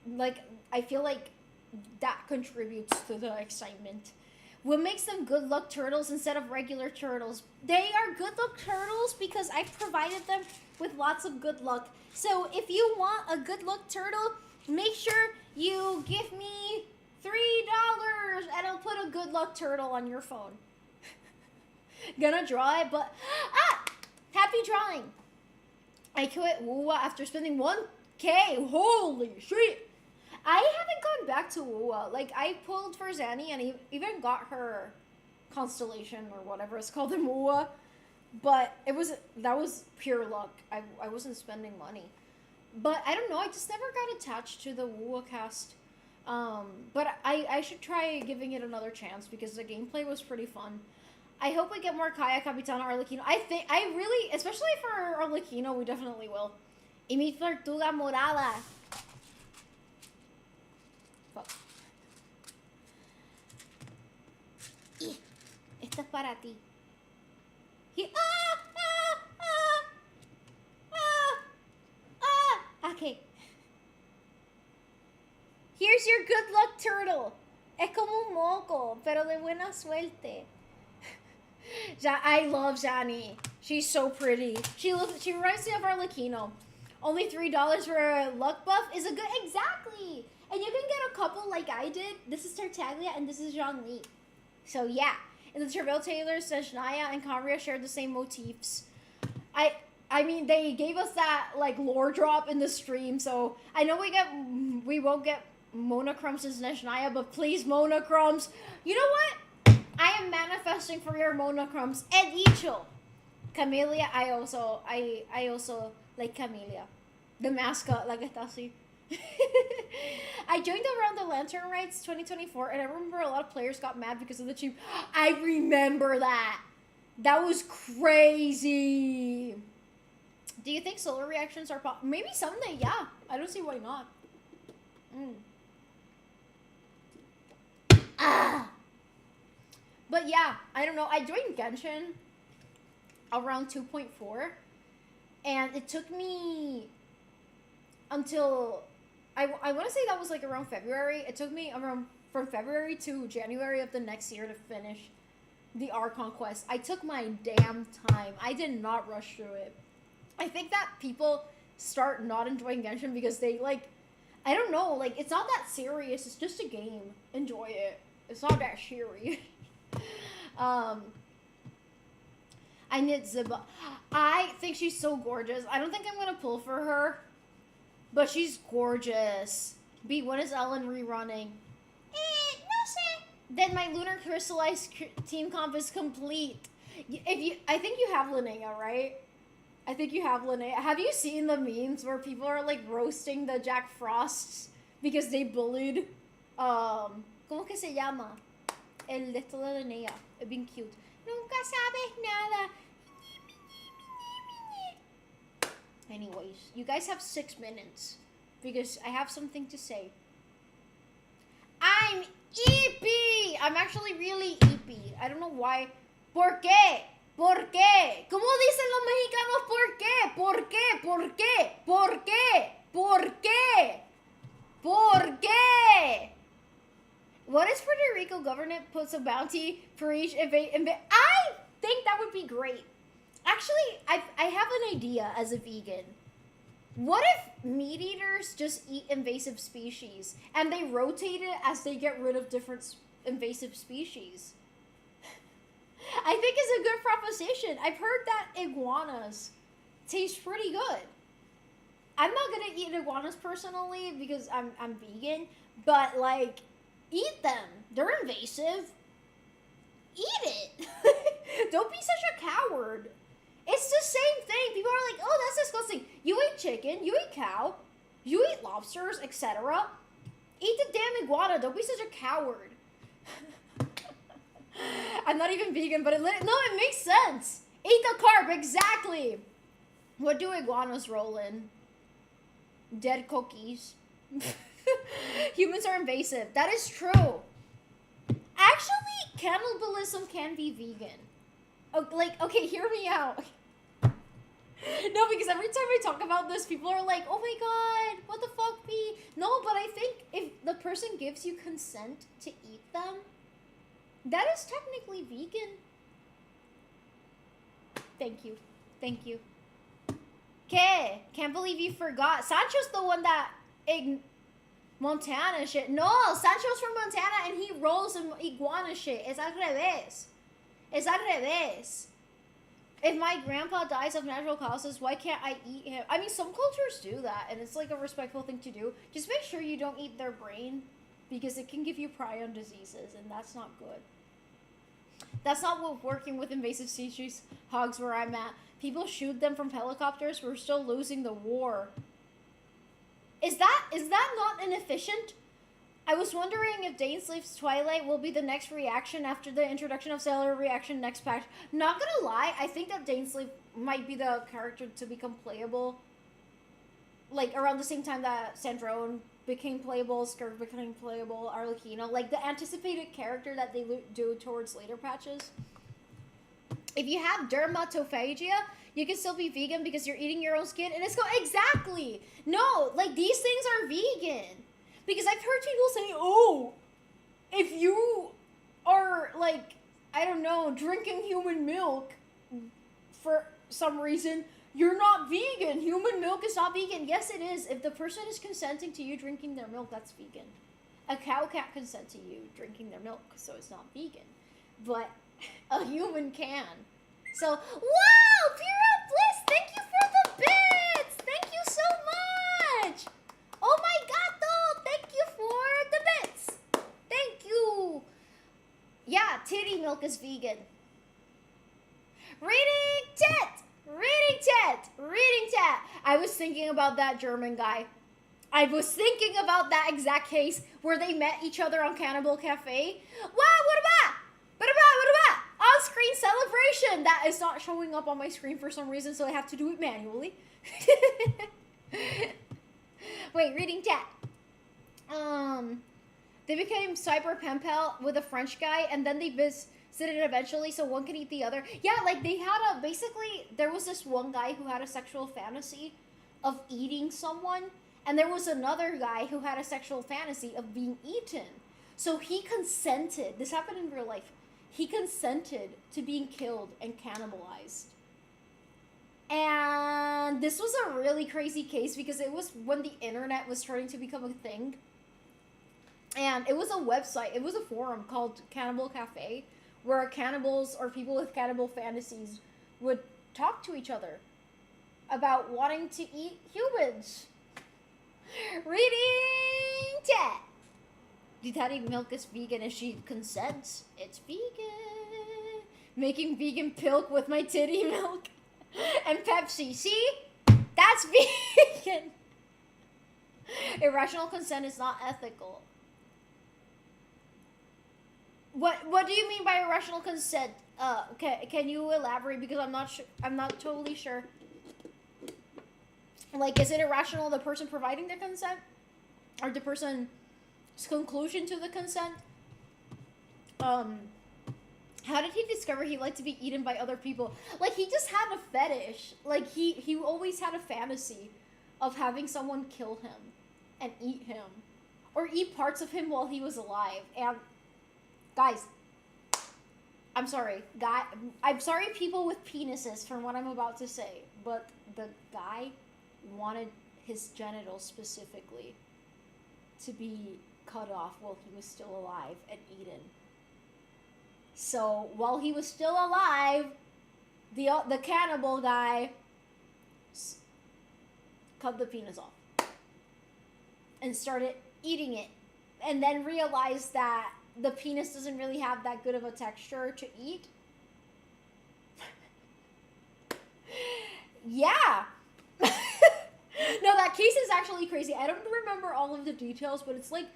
Like, I feel like that contributes to the excitement. What makes them good luck turtles instead of regular turtles? They are good luck turtles because I've provided them with lots of good luck. So if you want a good luck turtle, make sure you give me $3 and I'll put a good luck turtle on your phone. Gonna draw it, but happy drawing. I quit WUWA after spending 1K. Holy shit. I haven't gone back to WUWA. Like, I pulled for Zanny and even got her constellation or whatever it's called in WUWA. But that was pure luck. I wasn't spending money. But I don't know, I just never got attached to the WUWA cast. But I should try giving it another chance because the gameplay was pretty fun. I hope we get more Kaya, Capitana, Arlecchino. I really, especially for Arlecchino, we definitely will. Y mi tortuga morada. Fuck. Esto es para ti. Okay. Here's your good luck turtle. Es como un moco, pero de buena suerte. I love Zanny. She's so pretty. She reminds me of Arlecchino. Only $3 for a luck buff is a good... Exactly! And you can get a couple like I did. This is Tartaglia and this is Zhongli. So yeah. And the Travail Taylor, Snezhnaya, and Conria shared the same motifs. I mean, they gave us that, like, lore drop in the stream, so I know we won't get Monochrums and Snezhnaya, but please, Monochrums. You know what? I am manifesting for your Monochrums. And Ichil. Camellia, I also like Camellia. The mascot, like está así. I joined around the Lantern Rites 2024, and I remember a lot of players got mad because of the cheap. I remember that. That was crazy. Do you think solar reactions are maybe someday? Yeah, I don't see why not. But yeah, I don't know. I joined Genshin around 2.4, and it took me until I want to say that was like around February. It took me around from February to January of the next year to finish the Archon quest. I took my damn time. I did not rush through it. I think that people start not enjoying Genshin because they, like, I don't know, like, it's not that serious. It's just a game. Enjoy it. It's not that serious. I need Ziba. I think she's so gorgeous. I don't think I'm gonna pull for her, but she's gorgeous. B, when is Ellen rerunning? No sé. Then my Lunar Crystallized team comp is complete. I think you have Linnea, right? I think you have Linnea. Have you seen the memes where people are like roasting the Jack Frosts because they bullied, ¿cómo que se llama? El de esto de Linnea. Es bien cute. Nunca sabes nada. Anyways, you guys have 6 minutes because I have something to say. I'm eepy. I'm actually really eepy. I don't know why. ¿Por qué? ¿Por qué? ¿Cómo dicen los mexicanos por qué? ¿Por qué? ¿Por qué? ¿Por qué? ¿Por qué? ¿Por qué? What if Puerto Rico government puts a bounty for each invade? I think that would be great. Actually, I have an idea as a vegan. What if meat eaters just eat invasive species and they rotate it as they get rid of different invasive species? I think it's a good proposition. I've heard that iguanas taste pretty good. I'm not gonna eat iguanas personally because I'm vegan, but like, eat them. They're invasive. Eat it. Don't be such a coward. It's the same thing. People are like, oh, that's disgusting. You eat chicken, you eat cow, you eat lobsters, etc. Eat the damn iguana. Don't be such a coward. I'm not even vegan, but it makes sense. Eat the carb, exactly. What do iguanas roll in? Dead cookies. Humans are invasive. That is true. Actually, cannibalism can be vegan. Oh, like, okay, hear me out. No, because every time I talk about this, people are like, oh my god, what the fuck, me? No, but I think if the person gives you consent to eat them, that is technically vegan. Thank you. Thank you. Okay, can't believe you forgot. Sancho's the one that Montana shit. No, Sancho's from Montana and he rolls in iguana shit. Es al revés. Es al revés. If my grandpa dies of natural causes, why can't I eat him? I mean, some cultures do that, and it's like a respectful thing to do. Just make sure you don't eat their brain, because it can give you prion diseases, and that's not good. That's not what working with invasive species hogs where I'm at. People shoot them from helicopters. We're still losing the war. Is that not inefficient? I was wondering if Dainsleif's Twilight will be the next reaction after the introduction of Cellular Reaction next patch. Not gonna lie, I think that Dainsleif might be the character to become playable. Like, around the same time that Sandrone became playable, Skurk became playable, Arlecchino. Like, the anticipated character that they do towards later patches. If you have dermatophagia, you can still be vegan because you're eating your own skin. And it's exactly! No, like, these things are vegan. Because I've heard people say, oh, if you are, like, I don't know, drinking human milk for some reason, you're not vegan. Human milk is not vegan. Yes, it is. If the person is consenting to you drinking their milk, that's vegan. A cow can't consent to you drinking their milk, so it's not vegan. But a human can. So, wow, Pure Bliss, thank you for the bits. Thank you so much. Oh my god, though, thank you for the bits. Thank you. Yeah, titty milk is vegan. Reading chat. Reading chat. Reading chat. I was thinking about that German guy. I was thinking about that exact case where they met each other on Cannibal Cafe. Wow, what about? What about? On-screen celebration. That is not showing up on my screen for some reason, so I have to do it manually. Wait, reading chat. They became cyber pen pal with a French guy, and then they visited eventually, so one could eat the other. Yeah, like they had basically, there was this one guy who had a sexual fantasy of eating someone, and there was another guy who had a sexual fantasy of being eaten. So he consented. This happened in real life. He consented to being killed and cannibalized. And this was a really crazy case because it was when the internet was starting to become a thing. And it was a website, it was a forum called Cannibal Cafe, where cannibals or people with cannibal fantasies would talk to each other about wanting to eat humans. Reading chat. Titty milk is vegan if she consents. It's vegan. Making vegan pilk with my titty milk and Pepsi. See? That's vegan. Irrational consent is not ethical. What do you mean by irrational consent? Can you elaborate, because I'm not totally sure. Like, is it irrational the person providing the consent, or the person's conclusion to the consent? How did he discover he liked to be eaten by other people? Like, he just had a fetish. Like, he always had a fantasy of having someone kill him and eat him, or eat parts of him while he was alive. And guys, I'm sorry. I'm sorry, people with penises, for what I'm about to say, but the guy wanted his genitals specifically to be cut off while he was still alive and eaten. So while he was still alive, the cannibal guy cut the penis off and started eating it, and then realized that the penis doesn't really have that good of a texture to eat. Yeah. No, that case is actually crazy. I don't remember all of the details, but it's one of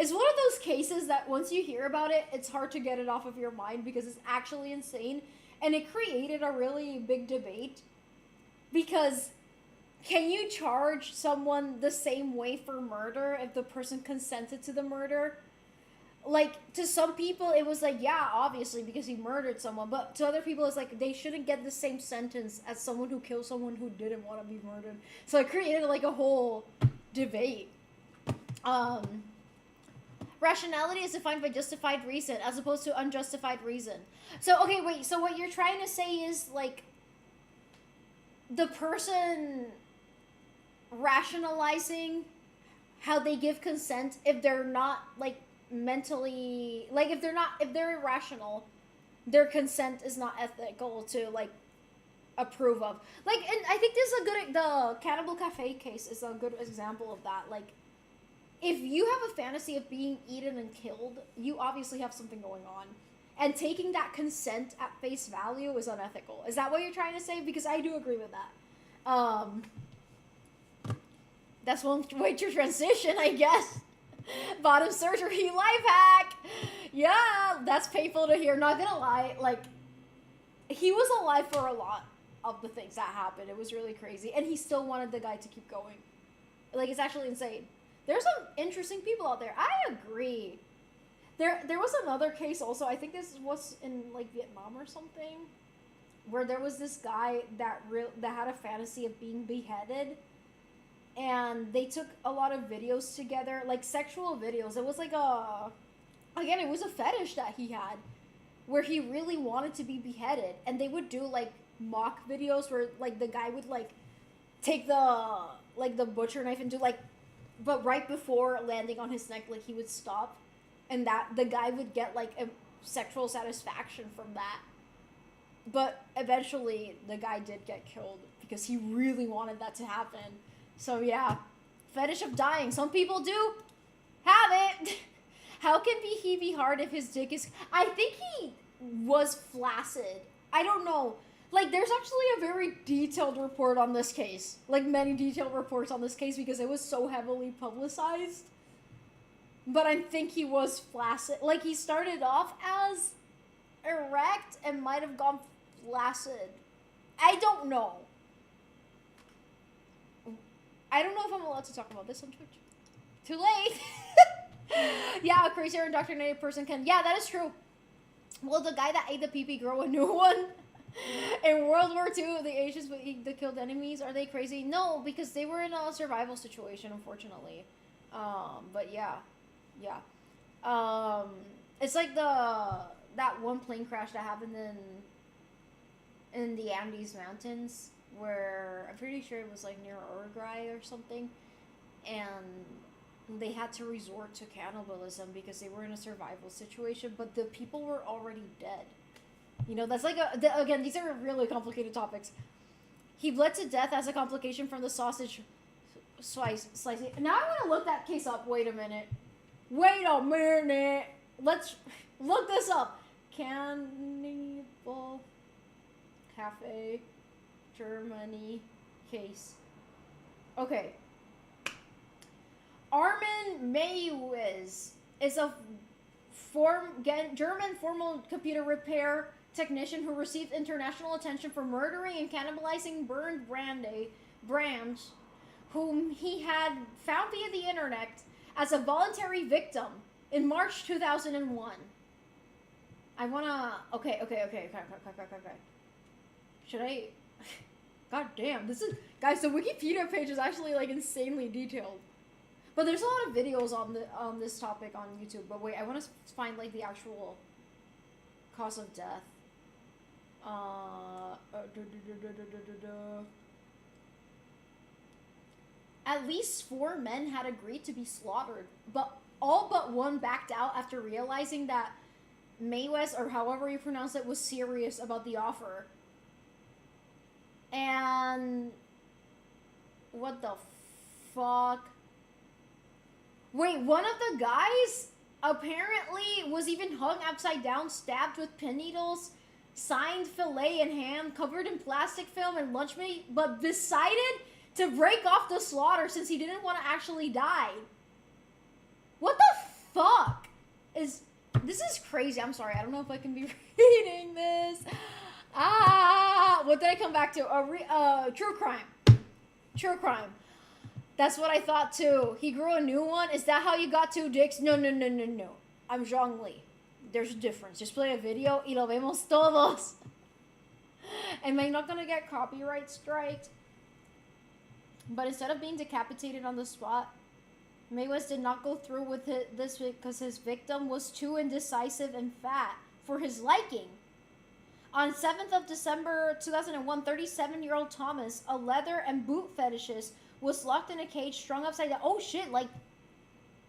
those cases that once you hear about it, it's hard to get it off of your mind because it's actually insane. And it created a really big debate because can you charge someone the same way for murder if the person consented to the murder? Like, to some people, it was like, yeah, obviously, because he murdered someone. But to other people, it's like, they shouldn't get the same sentence as someone who killed someone who didn't want to be murdered. So it created, like, a whole debate. Rationality is defined by justified reason as opposed to unjustified reason. So, okay, wait, so what you're trying to say is, like, the person rationalizing how they give consent if they're not, like, mentally, like, if they're irrational, their consent is not ethical to, like, approve of. Like, and I think this is the Cannibal Cafe case is a good example of that. Like, if you have a fantasy of being eaten and killed, you obviously have something going on. And taking that consent at face value is unethical. Is that what you're trying to say? Because I do agree with that. That's one way to transition, I guess. Bottom surgery life hack. Yeah, that's painful to hear. Not gonna lie, like, he was alive for a lot of the things that happened. It was really crazy, and he still wanted the guy to keep going. Like, it's actually insane. There's some interesting people out there. I agree. There was another case also. I think this was in, like, Vietnam or something, where there was this guy that had a fantasy of being beheaded. And they took a lot of videos together, like sexual videos. It was like it was a fetish that he had where he really wanted to be beheaded. And they would do like mock videos where like the guy would like take the butcher knife and do like, but right before landing on his neck, like he would stop. And that the guy would get like a sexual satisfaction from that. But eventually the guy did get killed because he really wanted that to happen. So yeah, fetish of dying. Some people do have it. How can he be hard if his dick is... I think he was flaccid. I don't know. Like, there's actually a very detailed report on this case. Like, many detailed reports on this case because it was so heavily publicized. But I think he was flaccid. Like, he started off as erect and might have gone flaccid. I don't know. I don't know if I'm allowed to talk about this on Twitch. Too late. Yeah, a crazy or indoctrinated person can. Yeah, that is true. Well, the guy that ate the pee-pee girl a new one. In World War II, the Asians would eat the killed enemies. Are they crazy? No, because they were in a survival situation, unfortunately. But yeah. Yeah. It's like that one plane crash that happened in the Andes Mountains, where I'm pretty sure it was like near Uruguay or something, and they had to resort to cannibalism because they were in a survival situation, but the people were already dead. You know, that's like again, these are really complicated topics. He bled to death as a complication from the sausage slicing. Now I want to look that case up. Wait a minute. Let's look this up. Cannibal Cafe Germany case. Okay. Armin Maywiz is a German formal computer repair technician who received international attention for murdering and cannibalizing Bernd Brandt, whom he had found via the internet as a voluntary victim in March 2001. I wanna... Okay. Should I... God damn, this is... Guys, the Wikipedia page is actually, like, insanely detailed. But there's a lot of videos on this topic on YouTube. But wait, I want to find, like, the actual cause of death. at least 4 men had agreed to be slaughtered, but all but one backed out after realizing that Mayweather, or however you pronounce it, was serious about the offer. And what the fuck? Wait, one of the guys apparently was even hung upside down, stabbed with pin needles, signed fillet in hand, covered in plastic film and lunch meat, but decided to break off the slaughter since he didn't want to actually die. What the fuck is... This is crazy. I'm sorry. I don't know if I can be reading this. What did I come back to? True crime. True crime. That's what I thought too. He grew a new one. Is that how you got 2 dicks? No. I'm Zhongli. There's a difference. Just play a video y lo vemos todos. Am I not gonna get copyright striked? But instead of being decapitated on the spot, Mayweather did not go through with this because his victim was too indecisive and fat for his liking. On 7th of December 2001, 37-year-old Thomas, a leather and boot fetishist, was locked in a cage, strung upside down. Oh shit, like,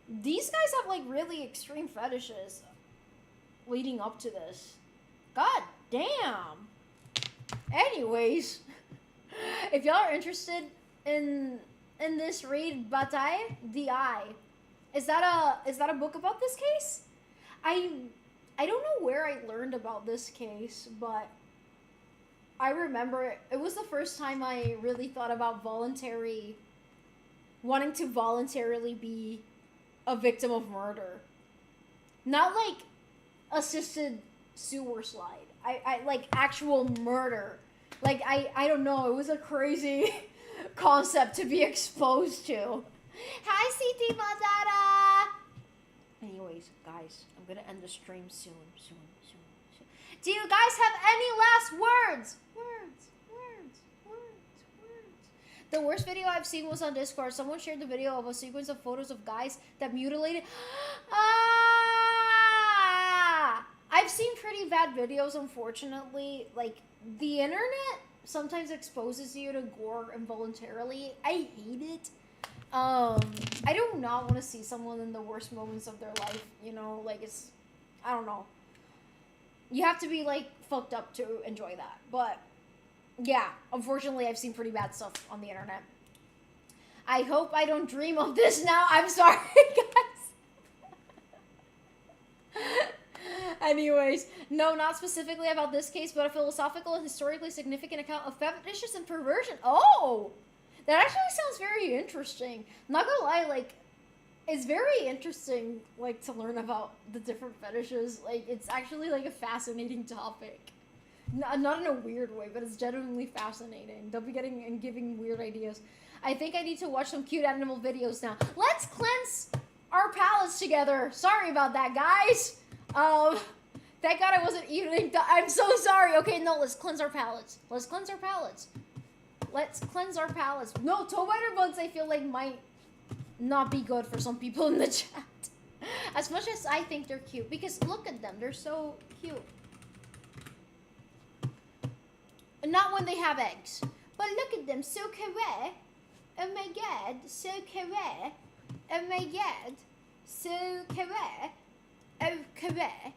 these guys have like really extreme fetishes leading up to this. God damn. Anyways, if y'all are interested in this read, Bataille, the Eye. Is that a book about this case? I don't know where I learned about this case, but I remember it was the first time I really thought about wanting to voluntarily be a victim of murder. Not like assisted sewer slide. I like actual murder. Like I don't know, it was a crazy concept to be exposed to. Hi, CT Madara! Anyways, guys, I'm gonna end the stream soon. Do you guys have any last words? Words. The worst video I've seen was on Discord. Someone shared the video of a sequence of photos of guys that mutilated. I've seen pretty bad videos, unfortunately. Like, the internet sometimes exposes you to gore involuntarily. I hate it. I do not want to see someone in the worst moments of their life, you know, like, it's, I don't know. You have to be, like, fucked up to enjoy that, but, yeah, unfortunately, I've seen pretty bad stuff on the internet. I hope I don't dream of this now. I'm sorry, guys. Anyways, no, not specifically about this case, but a philosophical and historically significant account of fetishes and perversion. Oh! That actually sounds very interesting. Not gonna lie, like, it's very interesting, like, to learn about the different fetishes. Like, it's actually, like, a fascinating topic. Not in a weird way, but it's genuinely fascinating. They'll be getting and giving weird ideas. I think I need to watch some cute animal videos now. Let's cleanse our palates together. Sorry about that, guys. Thank God I wasn't eating. I'm so sorry. Okay, no, let's cleanse our palates. Let's cleanse our palates. Let's cleanse our palates. No, toe biter buns I feel like might not be good for some people in the chat. As much as I think they're cute. Because look at them. They're so cute. Not when they have eggs. But look at them. So kawaii. Oh my god. So kawaii. Oh my god. So kawaii. Oh kawaii.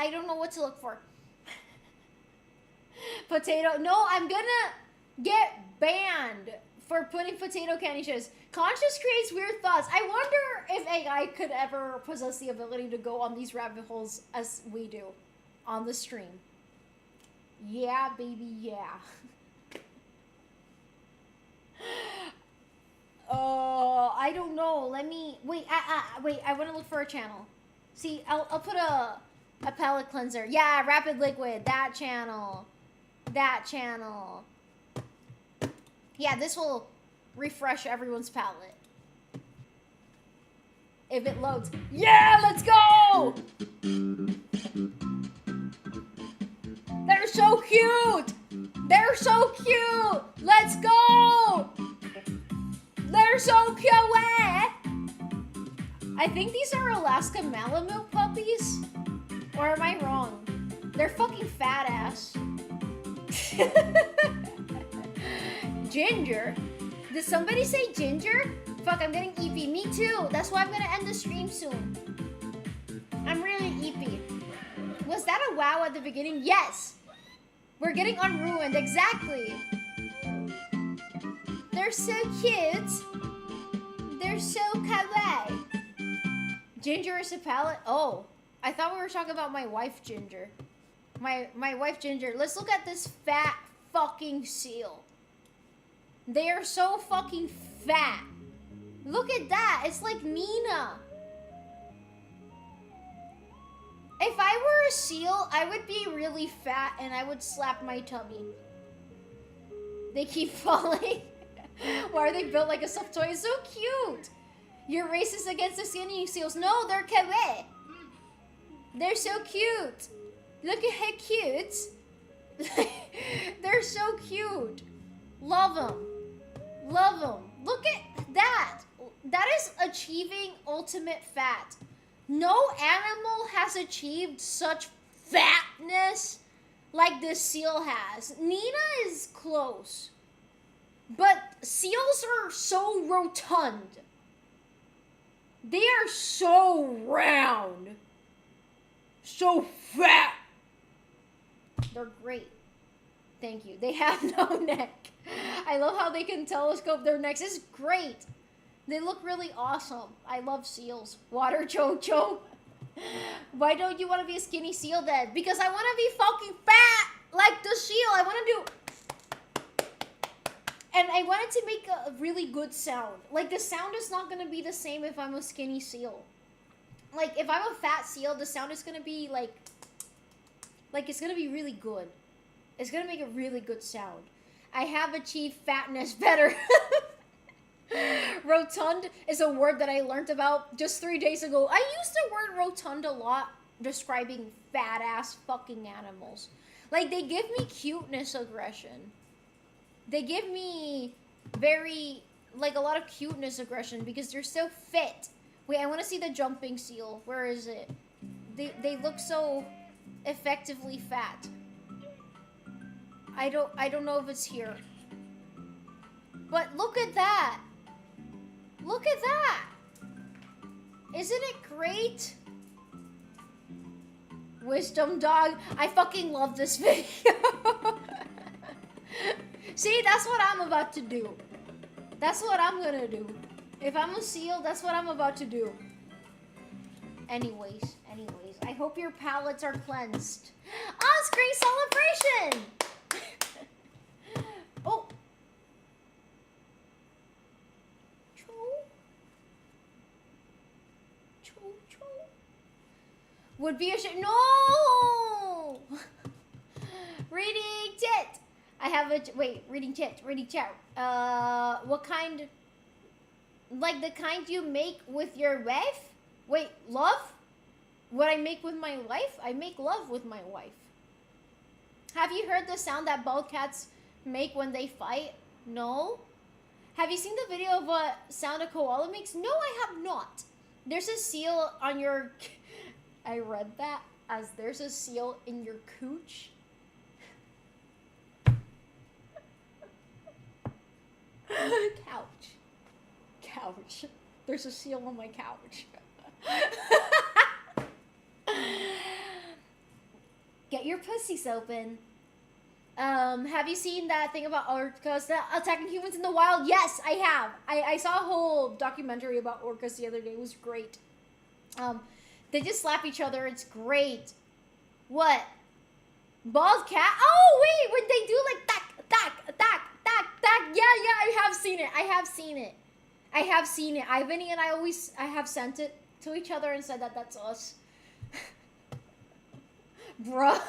I don't know what to look for. Potato. No, I'm gonna get banned for putting potato candy chips. Conscious creates weird thoughts. I wonder if AI could ever possess the ability to go on these rabbit holes as we do on the stream. Yeah, baby, yeah. I don't know. Let me wait. Wait. I want to look for a channel. See, I'll put a palette cleanser. Yeah, Rapid Liquid. That channel. That channel. Yeah, this will refresh everyone's palette. If it loads. Yeah, let's go! They're so cute! They're so cute! Let's go! They're so cute! I think these are Alaska Malamute puppies. Or am I wrong? They're fucking fat ass. Ginger? Did somebody say ginger? Fuck, I'm getting eepy. Me too. That's why I'm gonna end the stream soon. I'm really eepy. Was that a wow at the beginning? Yes. We're getting unruined. Exactly. They're so cute. They're so kawaii. Ginger is a palette? Oh. I thought we were talking about my wife, Ginger. My wife, Ginger. Let's look at this fat fucking seal. They are so fucking fat. Look at that. It's like Nina. If I were a seal, I would be really fat and I would slap my tummy. They keep falling. Why are they built like a soft toy? It's so cute. You're racist against the skinny seals. No, they're kawaii. They're so cute. Look at how cute. They're so cute. Love them. Love them. Look at that. That is achieving ultimate fat. No animal has achieved such fatness like this seal has. Nina is close. But seals are so rotund. They are so round. So fat. They're great. Thank you. They have no neck. I love how they can telescope their necks. It's great. They look really awesome. I love seals. Water Chocho. Why don't you want to be a skinny seal then? Because I want to be fucking fat like the seal. I want to do... And I wanted to make a really good sound. Like, the sound is not going to be the same if I'm a skinny seal. Like, if I'm a fat seal, the sound is going to be, like, it's going to be really good. It's going to make a really good sound. I have achieved fatness better. Rotund is a word that I learned about just 3 days ago. I used the word rotund a lot describing fat-ass fucking animals. Like, they give me cuteness aggression. They give me very, like, a lot of cuteness aggression because they're so fit. Wait, I want to see the jumping seal. Where is it? They look so effectively fat. I don't know if it's here. But look at that. Look at that. Isn't it great? Wisdom dog. I fucking love this video. See, that's what I'm about to do. That's what I'm gonna do. If I'm a seal, that's what I'm about to do. Anyways, I hope your palates are cleansed. On-screen celebration! Oh. Cho. Would be a shame. No! Reading tit. I have a, wait, reading chat. What kind, like the kind you make with your wife? Wait, love? What I make with my wife? I make love with my wife. Have you heard the sound that both cats make when they fight? No? Have you seen the video of what sound a koala makes? No, I have not. There's a seal on your, I read that as there's a seal in your cooch. Couch. There's a seal on my couch. Get your pussies open. Have you seen that thing about orcas attacking humans in the wild? Yes, I have. I saw a whole documentary about orcas the other day. It was great. They just slap each other. It's great. What? Bald cat? Oh, wait, when they do like tack. Yeah, I have seen it. Ivany and I have sent it to each other and said that that's us. Bruh.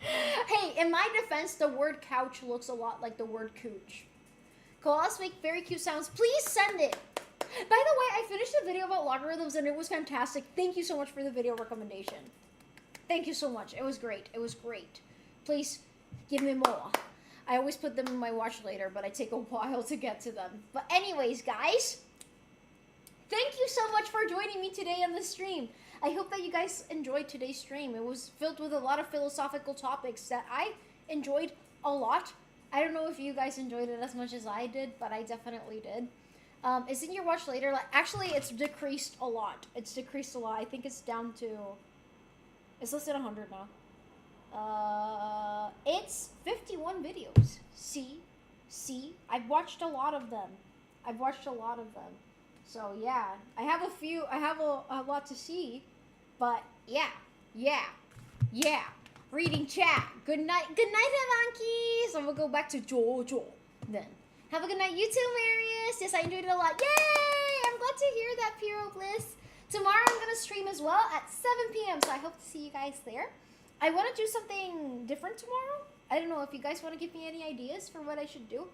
Hey, in my defense, the word couch looks a lot like the word cooch. Koalas make very cute sounds. Please send it. By the way, I finished a video about logarithms and it was fantastic. Thank you so much for the video recommendation. Thank you so much. It was great. Please give me more. I always put them in my watch later, but I take a while to get to them. But anyways, guys, thank you so much for joining me today on the stream. I hope that you guys enjoyed today's stream. It was filled with a lot of philosophical topics that I enjoyed a lot. I don't know if you guys enjoyed it as much as I did, but I definitely did. Isn't your watch later? Like, actually, it's decreased a lot. It's decreased a lot. I think it's down to... It's less than 100 now. It's 51 videos. See? I've watched a lot of them. So, yeah. I have a lot to see. But, yeah. Reading chat. Good night, Evanki. So we'll go back to Jojo then. Have a good night, you too, Marius. Yes, I enjoyed it a lot. Yay! I'm glad to hear that, Piro Bliss. Tomorrow I'm going to stream as well at 7 p.m. So I hope to see you guys there. I want to do something different tomorrow. I don't know if you guys want to give me any ideas for what I should do.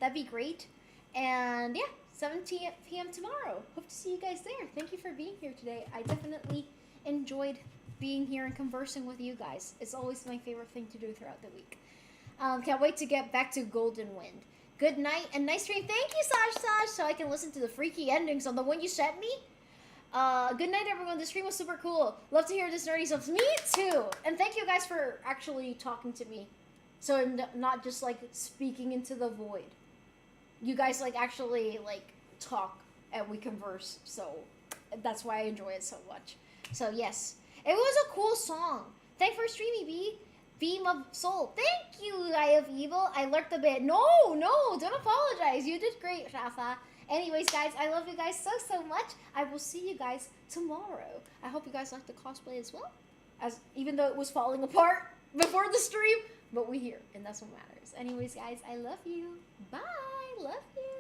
That'd be great. And yeah, 7 p.m. tomorrow. Hope to see you guys there. Thank you for being here today. I definitely enjoyed being here and conversing with you guys. It's always my favorite thing to do throughout the week. Can't wait to get back to Golden Wind. Good night and nice stream. Thank you, Sash, so I can listen to the freaky endings on the one you sent me. Good night, everyone. The stream was super cool. Love to hear this nerdy stuff. Me too. And thank you guys for actually talking to me. So I'm not just like speaking into the void. You guys like actually like talk and we converse. So that's why I enjoy it so much. So yes. It was a cool song. Thanks for streaming, B. Beam of Soul. Thank you, Eye of Evil. I lurked a bit. No, don't apologize. You did great, Rafa. Anyways, guys, I love you guys so much. I will see you guys tomorrow. I hope you guys liked the cosplay as well. Even though it was falling apart before the stream. But we're here, and that's what matters. Anyways, guys, I love you. Bye. Love you.